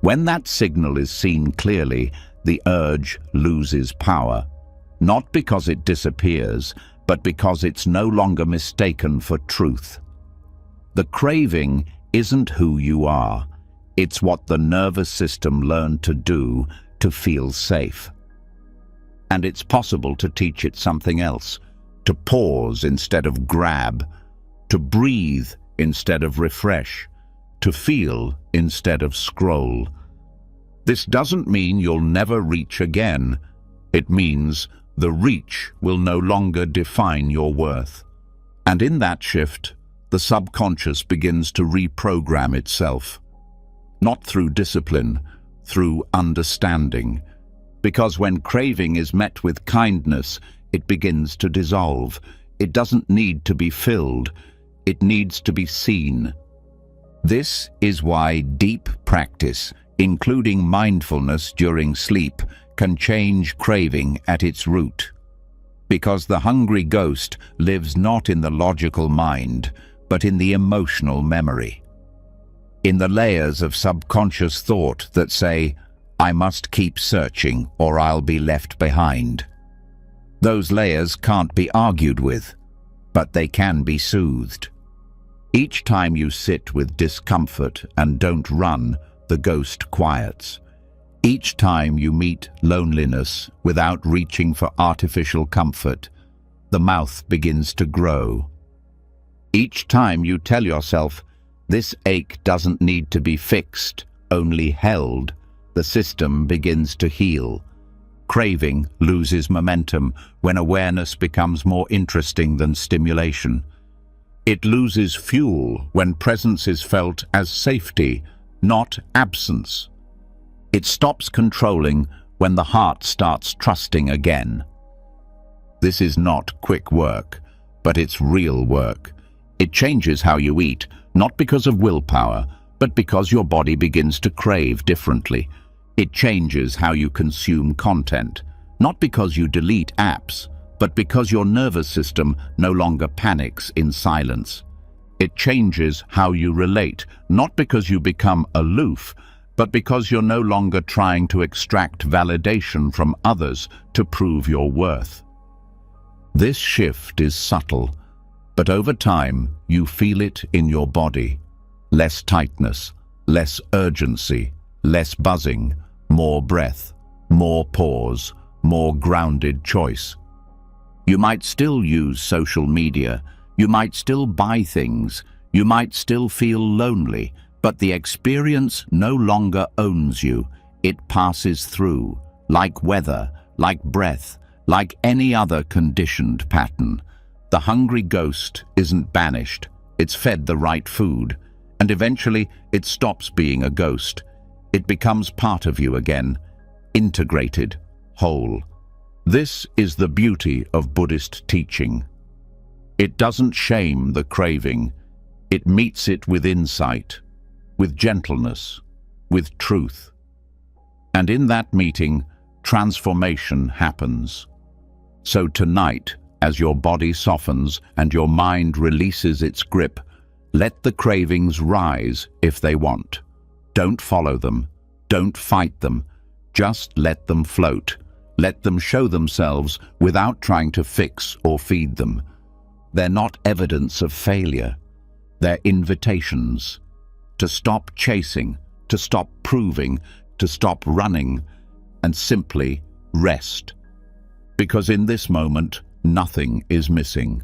When that signal is seen clearly, the urge loses power, not because it disappears, but because it's no longer mistaken for truth. The craving isn't who you are. It's what the nervous system learned to do to feel safe. And it's possible to teach it something else, to pause instead of grab, to breathe instead of refresh, to feel instead of scroll. This doesn't mean you'll never reach again. It means the reach will no longer define your worth. And in that shift, the subconscious begins to reprogram itself. Not through discipline, through understanding. Because when craving is met with kindness, it begins to dissolve. It doesn't need to be filled. It needs to be seen. This is why deep practice, including mindfulness during sleep, can change craving at its root. Because the hungry ghost lives not in the logical mind, but in the emotional memory. In the layers of subconscious thought that say, I must keep searching or I'll be left behind. Those layers can't be argued with, but they can be soothed. Each time you sit with discomfort and don't run, the ghost quiets. Each time you meet loneliness without reaching for artificial comfort, the mouth begins to grow. Each time you tell yourself, this ache doesn't need to be fixed, only held, the system begins to heal. Craving loses momentum when awareness becomes more interesting than stimulation. It loses fuel when presence is felt as safety, not absence. It stops controlling when the heart starts trusting again. This is not quick work, but it's real work. It changes how you eat, not because of willpower, but because your body begins to crave differently. It changes how you consume content, not because you delete apps, but because your nervous system no longer panics in silence. It changes how you relate, not because you become aloof, but because you're no longer trying to extract validation from others to prove your worth. This shift is subtle, but over time you feel it in your body. Less tightness, less urgency, less buzzing, more breath, more pause, more grounded choice. You might still use social media, you might still buy things, you might still feel lonely, but the experience no longer owns you. It passes through, like weather, like breath, like any other conditioned pattern. The hungry ghost isn't banished, it's fed the right food, and eventually it stops being a ghost. It becomes part of you again, integrated, whole. This is the beauty of Buddhist teaching. It doesn't shame the craving, it meets it with insight, with gentleness, with truth. And in that meeting, transformation happens. So tonight, as your body softens and your mind releases its grip, let the cravings rise if they want. Don't follow them. Don't fight them. Just let them float. Let them show themselves without trying to fix or feed them. They're not evidence of failure. They're invitations to stop chasing, to stop proving, to stop running, and simply rest. Because in this moment, nothing is missing.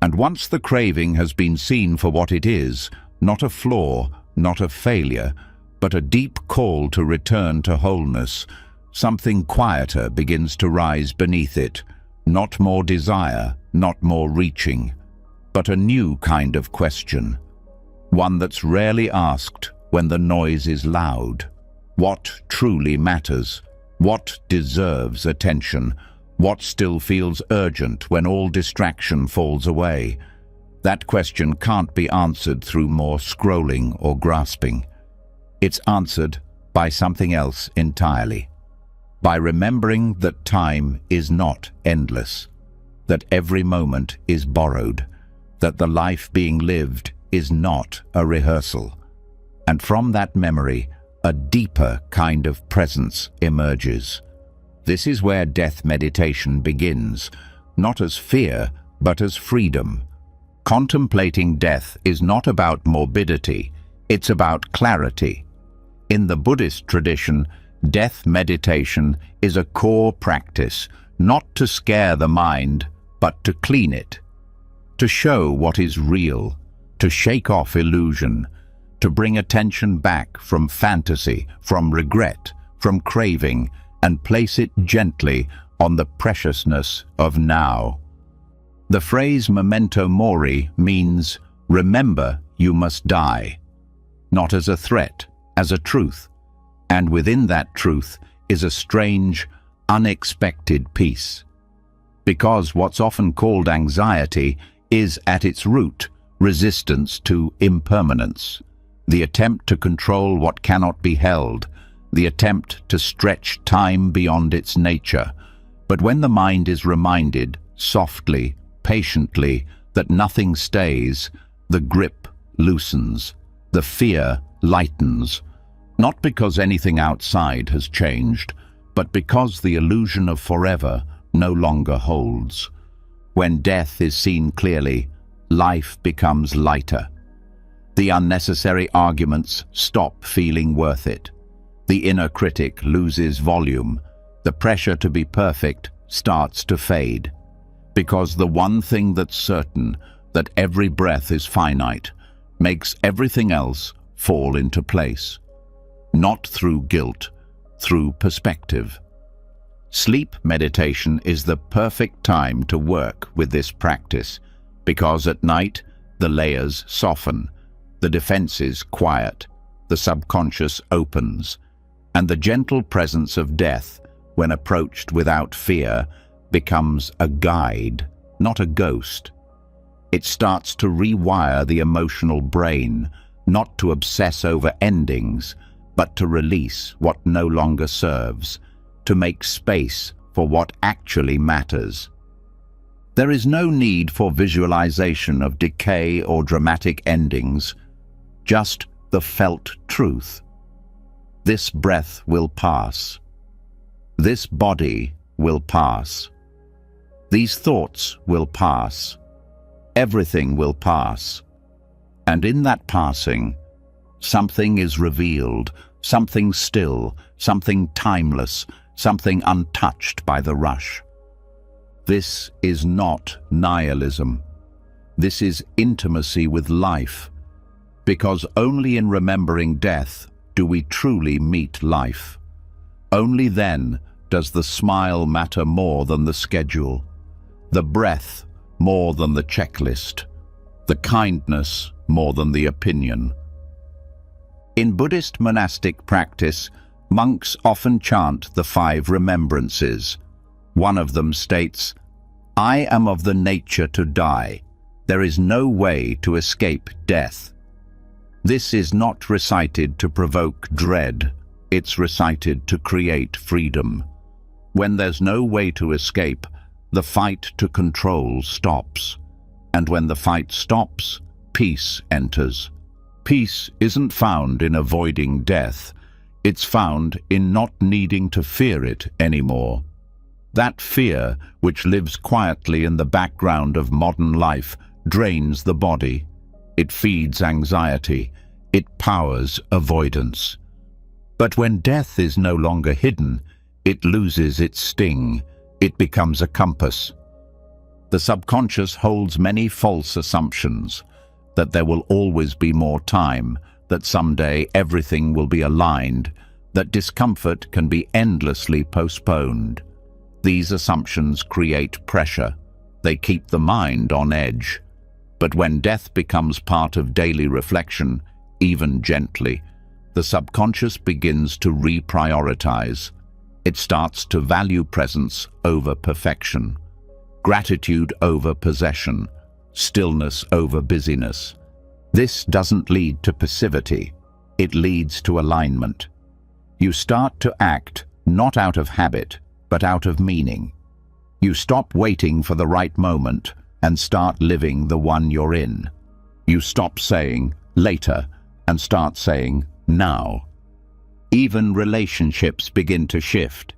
And once the craving has been seen for what it is, not a flaw, not a failure, but a deep call to return to wholeness, something quieter begins to rise beneath it. Not more desire, not more reaching, but a new kind of question. One that's rarely asked when the noise is loud. What truly matters? What deserves attention? What still feels urgent when all distraction falls away? That question can't be answered through more scrolling or grasping. It's answered by something else entirely. By remembering that time is not endless, that every moment is borrowed, that the life being lived is not a rehearsal. And from that memory, a deeper kind of presence emerges. This is where death meditation begins, not as fear, but as freedom. Contemplating death is not about morbidity, it's about clarity. In the Buddhist tradition, death meditation is a core practice, not to scare the mind, but to clean it, to show what is real, to shake off illusion, to bring attention back from fantasy, from regret, from craving, and place it gently on the preciousness of now. The phrase memento mori means, remember you must die, not as a threat, as a truth. And within that truth is a strange, unexpected peace. Because what's often called anxiety is at its root resistance to impermanence, the attempt to control what cannot be held, the attempt to stretch time beyond its nature. But when the mind is reminded, softly, patiently, that nothing stays, the grip loosens, the fear lightens, not because anything outside has changed, but because the illusion of forever no longer holds. When death is seen clearly, life becomes lighter. The unnecessary arguments stop feeling worth it. The inner critic loses volume. The pressure to be perfect starts to fade. Because the one thing that's certain, that every breath is finite, makes everything else fall into place. Not through guilt, through perspective. Sleep meditation is the perfect time to work with this practice, because at night the layers soften, the defenses quiet, the subconscious opens, and the gentle presence of death, when approached without fear, becomes a guide, not a ghost. It starts to rewire the emotional brain, not to obsess over endings, but to release what no longer serves, to make space for what actually matters. There is no need for visualization of decay or dramatic endings, just the felt truth. This breath will pass. This body will pass. These thoughts will pass. Everything will pass. And in that passing, something is revealed, something still, something timeless, something untouched by the rush. This is not nihilism. This is intimacy with life, because only in remembering death do we truly meet life. Only then does the smile matter more than the schedule, the breath more than the checklist, the kindness more than the opinion. In Buddhist monastic practice, monks often chant the 5 remembrances. One of them states, "I am of the nature to die. There is no way to escape death." This is not recited to provoke dread. It's recited to create freedom. When there's no way to escape, the fight to control stops. And when the fight stops, peace enters. Peace isn't found in avoiding death. It's found in not needing to fear it anymore. That fear, which lives quietly in the background of modern life, drains the body. It feeds anxiety. It powers avoidance. But when death is no longer hidden, it loses its sting. It becomes a compass. The subconscious holds many false assumptions, that there will always be more time, that someday everything will be aligned, that discomfort can be endlessly postponed. These assumptions create pressure. They keep the mind on edge. But when death becomes part of daily reflection, even gently, the subconscious begins to reprioritize. It starts to value presence over perfection, gratitude over possession, stillness over busyness. This doesn't lead to passivity. It leads to alignment. You start to act not out of habit, but out of meaning. You stop waiting for the right moment and start living the one you're in. You stop saying later and start saying now. Even relationships begin to shift.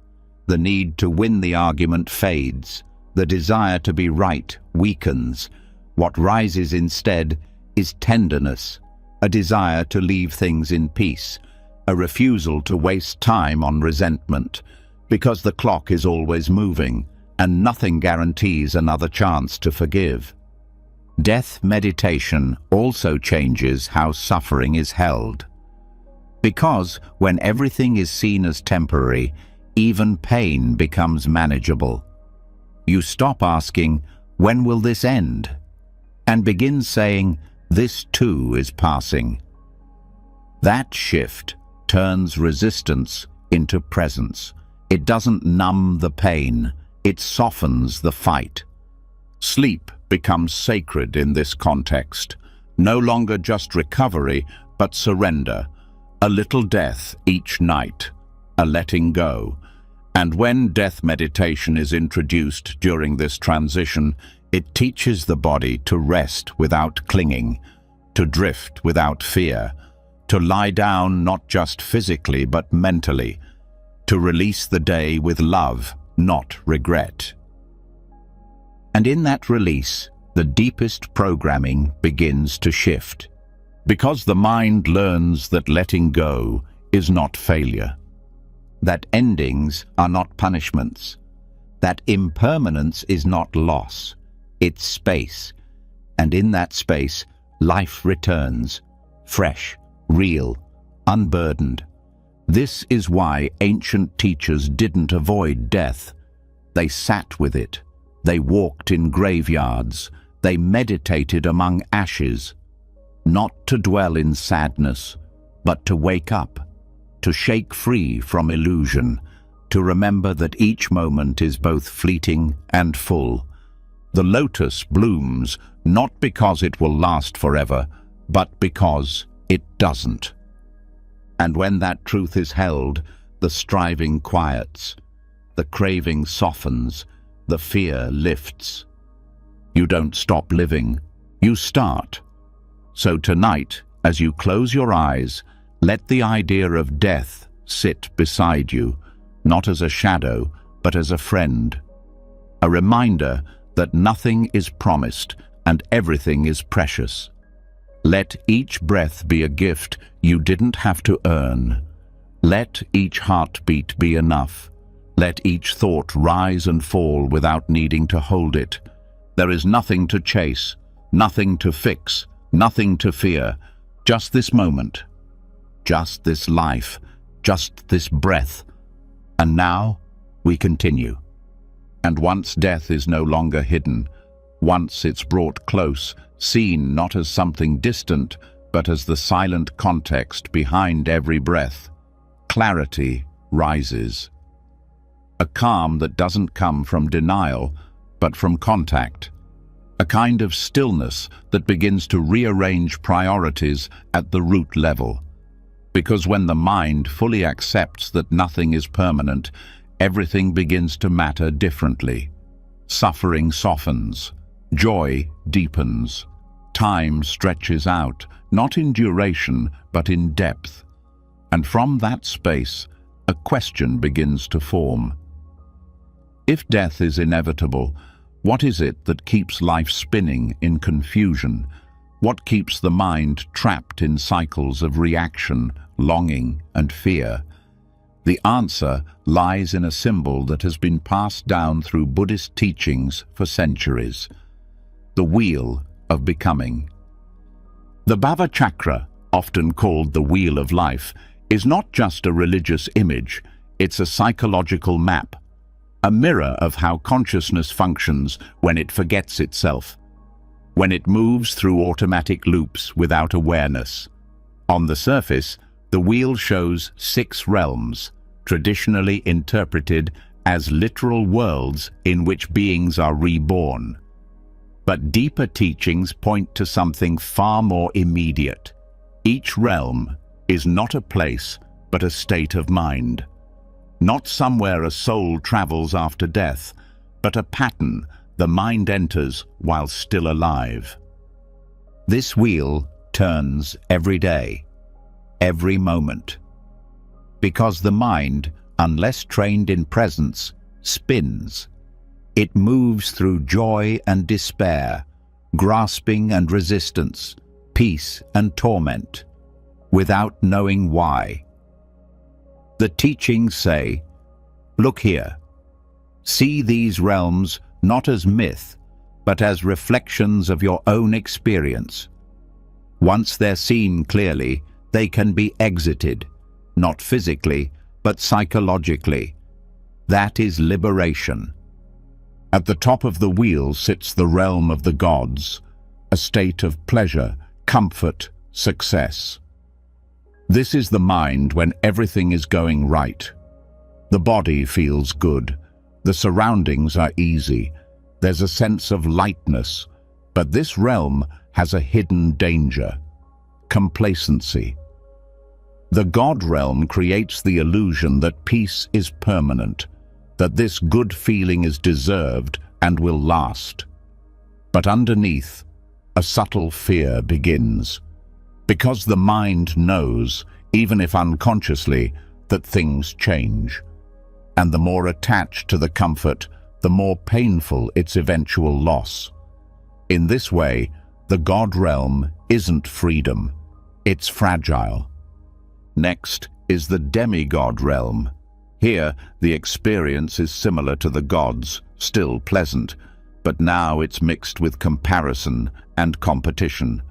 The need to win the argument fades. The desire to be right weakens. What rises instead is tenderness, a desire to leave things in peace, a refusal to waste time on resentment, because the clock is always moving, and nothing guarantees another chance to forgive. Death meditation also changes how suffering is held. Because when everything is seen as temporary, even pain becomes manageable. You stop asking, "When will this end?" and begin saying, "This too is passing." That shift turns resistance into presence. It doesn't numb the pain, it softens the fight. Sleep becomes sacred in this context. No longer just recovery, but surrender. A little death each night, a letting go. And when death meditation is introduced during this transition, it teaches the body to rest without clinging, to drift without fear, to lie down not just physically but mentally, to release the day with love, not regret. And in that release, the deepest programming begins to shift, because the mind learns that letting go is not failure, that endings are not punishments, that impermanence is not loss, it's space, and in that space, life returns, fresh, real, unburdened. This is why ancient teachers didn't avoid death. They sat with it. They walked in graveyards. They meditated among ashes, not to dwell in sadness, but to wake up, to shake free from illusion, to remember that each moment is both fleeting and full. The lotus blooms not because it will last forever, but because it doesn't. And when that truth is held, the striving quiets, the craving softens, the fear lifts. You don't stop living, you start. So tonight, as you close your eyes, let the idea of death sit beside you, not as a shadow, but as a friend. A reminder that nothing is promised and everything is precious. Let each breath be a gift you didn't have to earn. Let each heartbeat be enough. Let each thought rise and fall without needing to hold it. There is nothing to chase, nothing to fix, nothing to fear. Just this moment, just this life, just this breath. And now we continue. And once death is no longer hidden, once it's brought close, seen not as something distant, but as the silent context behind every breath, clarity rises. A calm that doesn't come from denial, but from contact. A kind of stillness that begins to rearrange priorities at the root level. Because when the mind fully accepts that nothing is permanent, everything begins to matter differently. Suffering softens, joy deepens, time stretches out, not in duration, but in depth. And from that space, a question begins to form. If death is inevitable, what is it that keeps life spinning in confusion? What keeps the mind trapped in cycles of reaction, longing, and fear? The answer lies in a symbol that has been passed down through Buddhist teachings for centuries: the wheel of becoming. The Bhava Chakra, often called the Wheel of Life, is not just a religious image, it's a psychological map, a mirror of how consciousness functions when it forgets itself, when it moves through automatic loops without awareness. On the surface, the wheel shows 6 realms, traditionally interpreted as literal worlds in which beings are reborn. But deeper teachings point to something far more immediate. Each realm is not a place, but a state of mind. Not somewhere a soul travels after death, but a pattern the mind enters while still alive. This wheel turns every day, every moment. Because the mind, unless trained in presence, spins. It moves through joy and despair, grasping and resistance, peace and torment, without knowing why. The teachings say, look here. See these realms not as myth, but as reflections of your own experience. Once they're seen clearly, they can be exited, not physically, but psychologically. That is liberation. At the top of the wheel sits the realm of the gods, a state of pleasure, comfort, success. This is the mind when everything is going right. The body feels good. The surroundings are easy. There's a sense of lightness. But this realm has a hidden danger: complacency. The God realm creates the illusion that peace is permanent, that this good feeling is deserved and will last. But underneath, a subtle fear begins. Because the mind knows, even if unconsciously, that things change. And the more attached to the comfort, the more painful its eventual loss. In this way, the God realm isn't freedom, it's fragile. Next is the demigod realm. Here, the experience is similar to the gods, still pleasant, but now it's mixed with comparison and competition.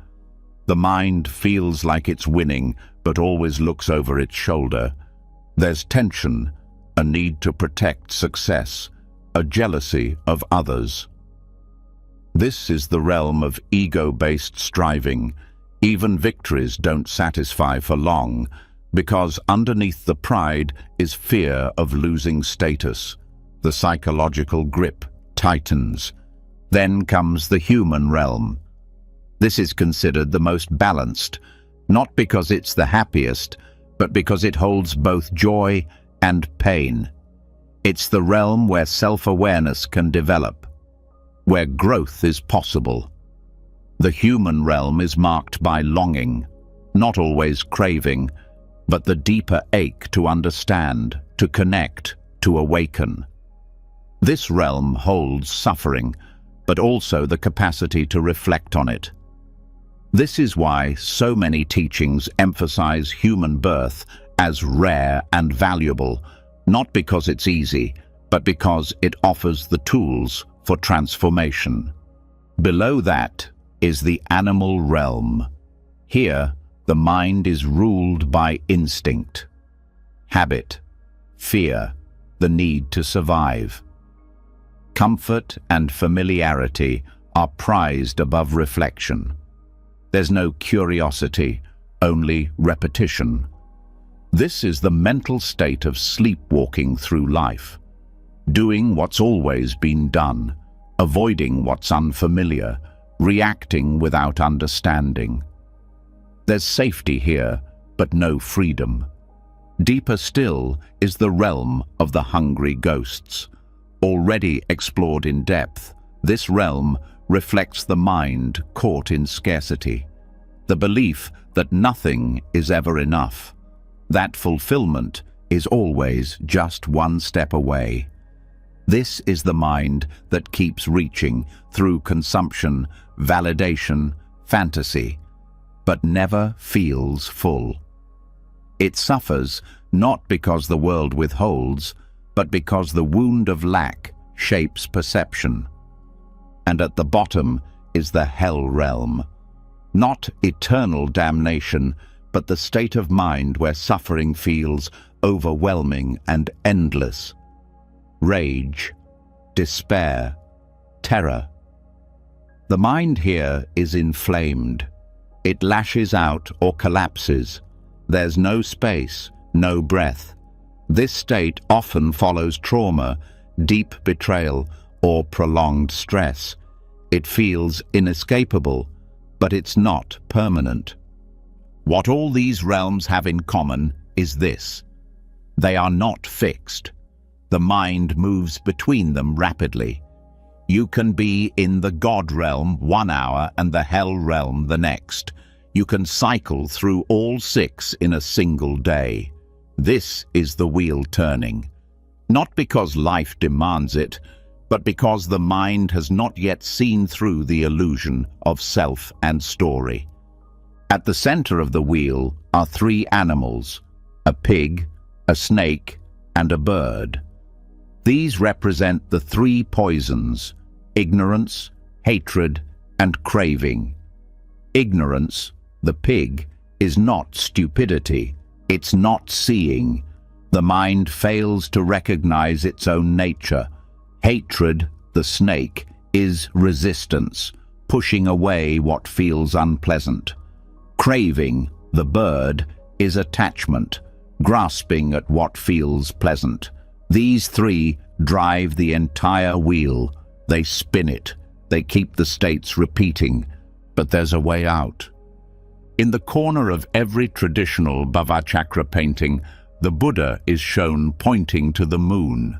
The mind feels like it's winning, but always looks over its shoulder. There's tension, a need to protect success, a jealousy of others. This is the realm of ego-based striving. Even victories don't satisfy for long, because underneath the pride is fear of losing status. The psychological grip tightens. Then comes the human realm. This is considered the most balanced, not because it's the happiest, but because it holds both joy and pain. It's the realm where self-awareness can develop, where growth is possible. The human realm is marked by longing, not always craving, but the deeper ache to understand, to connect, to awaken. This realm holds suffering, but also the capacity to reflect on it. This is why so many teachings emphasize human birth as rare and valuable, not because it's easy, but because it offers the tools for transformation. Below that is the animal realm. Here, the mind is ruled by instinct, habit, fear, the need to survive. Comfort and familiarity are prized above reflection. There's no curiosity, only repetition. This is the mental state of sleepwalking through life, doing what's always been done, avoiding what's unfamiliar, reacting without understanding. There's safety here, but no freedom. Deeper still is the realm of the hungry ghosts. Already explored in depth, this realm reflects the mind caught in scarcity, the belief that nothing is ever enough, that fulfillment is always just one step away. This is the mind that keeps reaching through consumption, validation, fantasy, but never feels full. It suffers not because the world withholds, but because the wound of lack shapes perception. And at the bottom is the hell realm. Not eternal damnation, but the state of mind where suffering feels overwhelming and endless. Rage, despair, terror. The mind here is inflamed. It lashes out or collapses. There's no space, no breath. This state often follows trauma, deep betrayal, or prolonged stress. It feels inescapable, but it's not permanent. What all these realms have in common is this: they are not fixed. The mind moves between them rapidly. You can be in the God realm 1 hour and the hell realm the next. You can cycle through all 6 in a single day. This is the wheel turning. Not because life demands it, but because the mind has not yet seen through the illusion of self and story. At the center of the wheel are 3 animals: a pig, a snake, and a bird. These represent the 3 poisons: ignorance, hatred, and craving. Ignorance, the pig, is not stupidity. It's not seeing. The mind fails to recognize its own nature. Hatred, the snake, is resistance, pushing away what feels unpleasant. Craving, the bird, is attachment, grasping at what feels pleasant. These 3 drive the entire wheel. They spin it. They keep the states repeating. But there's a way out. In the corner of every traditional Bhavachakra painting, the Buddha is shown pointing to the moon.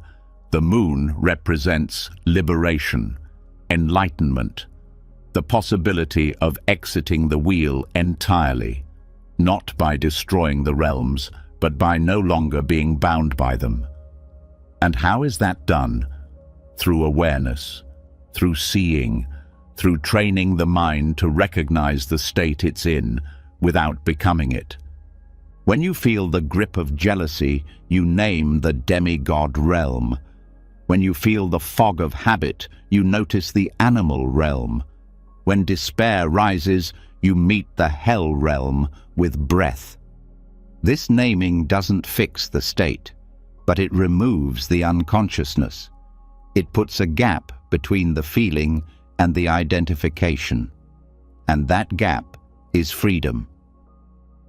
The moon represents liberation, enlightenment, the possibility of exiting the wheel entirely, not by destroying the realms, but by no longer being bound by them. And how is that done? Through awareness, through seeing, through training the mind to recognize the state it's in without becoming it. When you feel the grip of jealousy, you name the demigod realm. When you feel the fog of habit, you notice the animal realm. When despair rises, you meet the hell realm with breath. This naming doesn't fix the state, but it removes the unconsciousness. It puts a gap between the feeling and the identification. And that gap is freedom.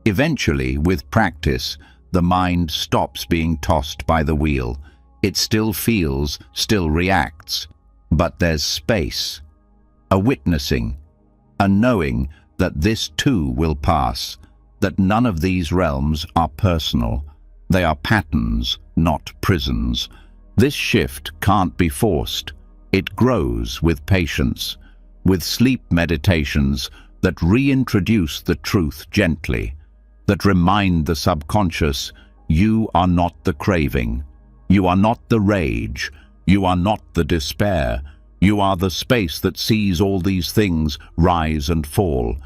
Eventually, with practice, the mind stops being tossed by the wheel. It still feels, still reacts, but there's space, a witnessing, a knowing that this too will pass, that none of these realms are personal. They are patterns, not prisons. This shift can't be forced. It grows with patience, with sleep meditations that reintroduce the truth gently, that remind the subconscious, you are not the craving, you are not the rage, you are not the despair, you are the space that sees all these things rise and fall.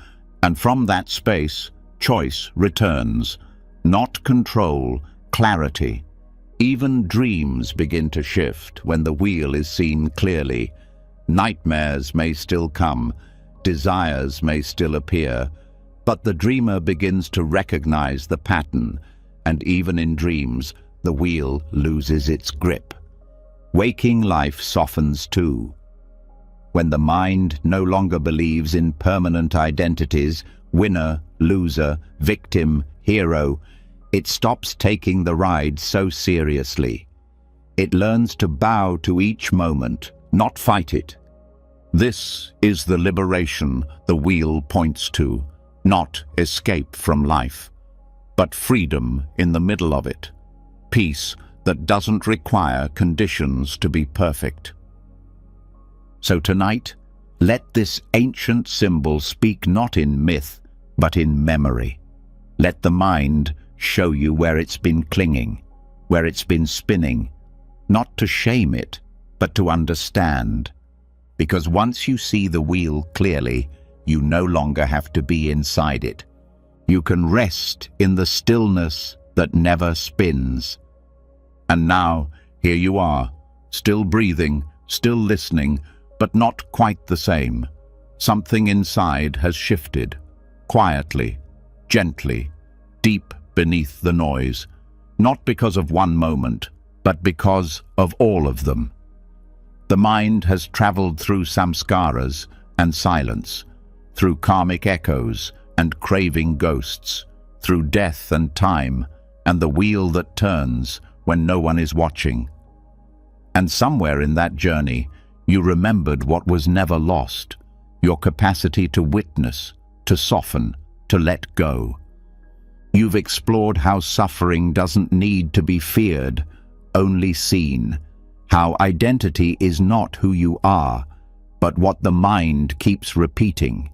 And from that space, choice returns, not control, clarity. Even dreams begin to shift when the wheel is seen clearly. Nightmares may still come, desires may still appear, but the dreamer begins to recognize the pattern, and even in dreams, the wheel loses its grip. Waking life softens too. When the mind no longer believes in permanent identities, winner, loser, victim, hero, it stops taking the ride so seriously. It learns to bow to each moment, not fight it. This is the liberation the wheel points to, not escape from life, but freedom in the middle of it, peace that doesn't require conditions to be perfect. So tonight, let this ancient symbol speak not in myth, but in memory. Let the mind show you where it's been clinging, where it's been spinning, not to shame it, but to understand. Because once you see the wheel clearly, you no longer have to be inside it. You can rest in the stillness that never spins. And now, here you are, still breathing, still listening, but not quite the same. Something inside has shifted, quietly, gently, deep beneath the noise, not because of one moment, but because of all of them. The mind has traveled through samskaras and silence, through karmic echoes and craving ghosts, through death and time, and the wheel that turns when no one is watching. And somewhere in that journey, you remembered what was never lost, your capacity to witness, to soften, to let go. You've explored how suffering doesn't need to be feared, only seen, how identity is not who you are, but what the mind keeps repeating,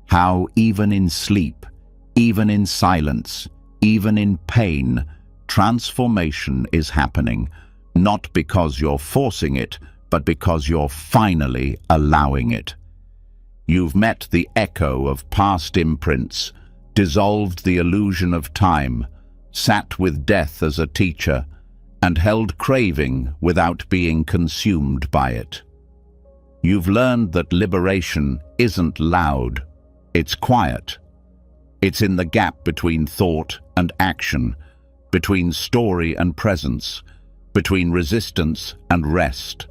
how even in sleep, even in silence, even in pain, transformation is happening, not because you're forcing it, but because you're finally allowing it. You've met the echo of past imprints, dissolved the illusion of time, sat with death as a teacher, and held craving without being consumed by it. You've learned that liberation isn't loud, it's quiet. It's in the gap between thought and action, between story and presence, between resistance and rest.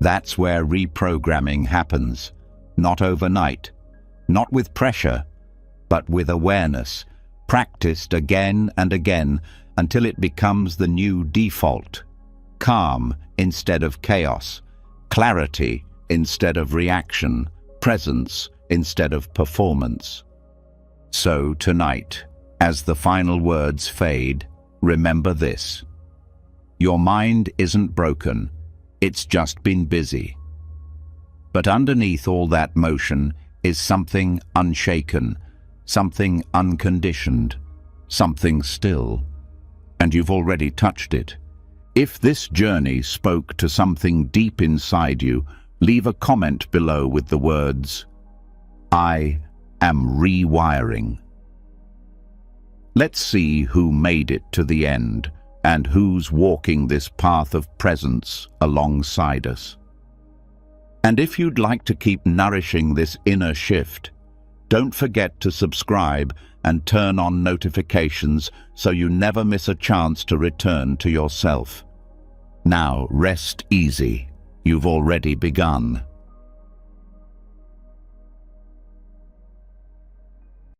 That's where reprogramming happens, not overnight, not with pressure, but with awareness, practiced again and again until it becomes the new default. Calm instead of chaos, clarity instead of reaction, presence instead of performance. So tonight, as the final words fade, remember this. Your mind isn't broken, it's just been busy. But underneath all that motion is something unshaken, something unconditioned, something still. And you've already touched it. If this journey spoke to something deep inside you, leave a comment below with the words, "I am rewiring." Let's see who made it to the end and who's walking this path of presence alongside us. And if you'd like to keep nourishing this inner shift, don't forget to subscribe and turn on notifications so you never miss a chance to return to yourself. Now rest easy. You've already begun.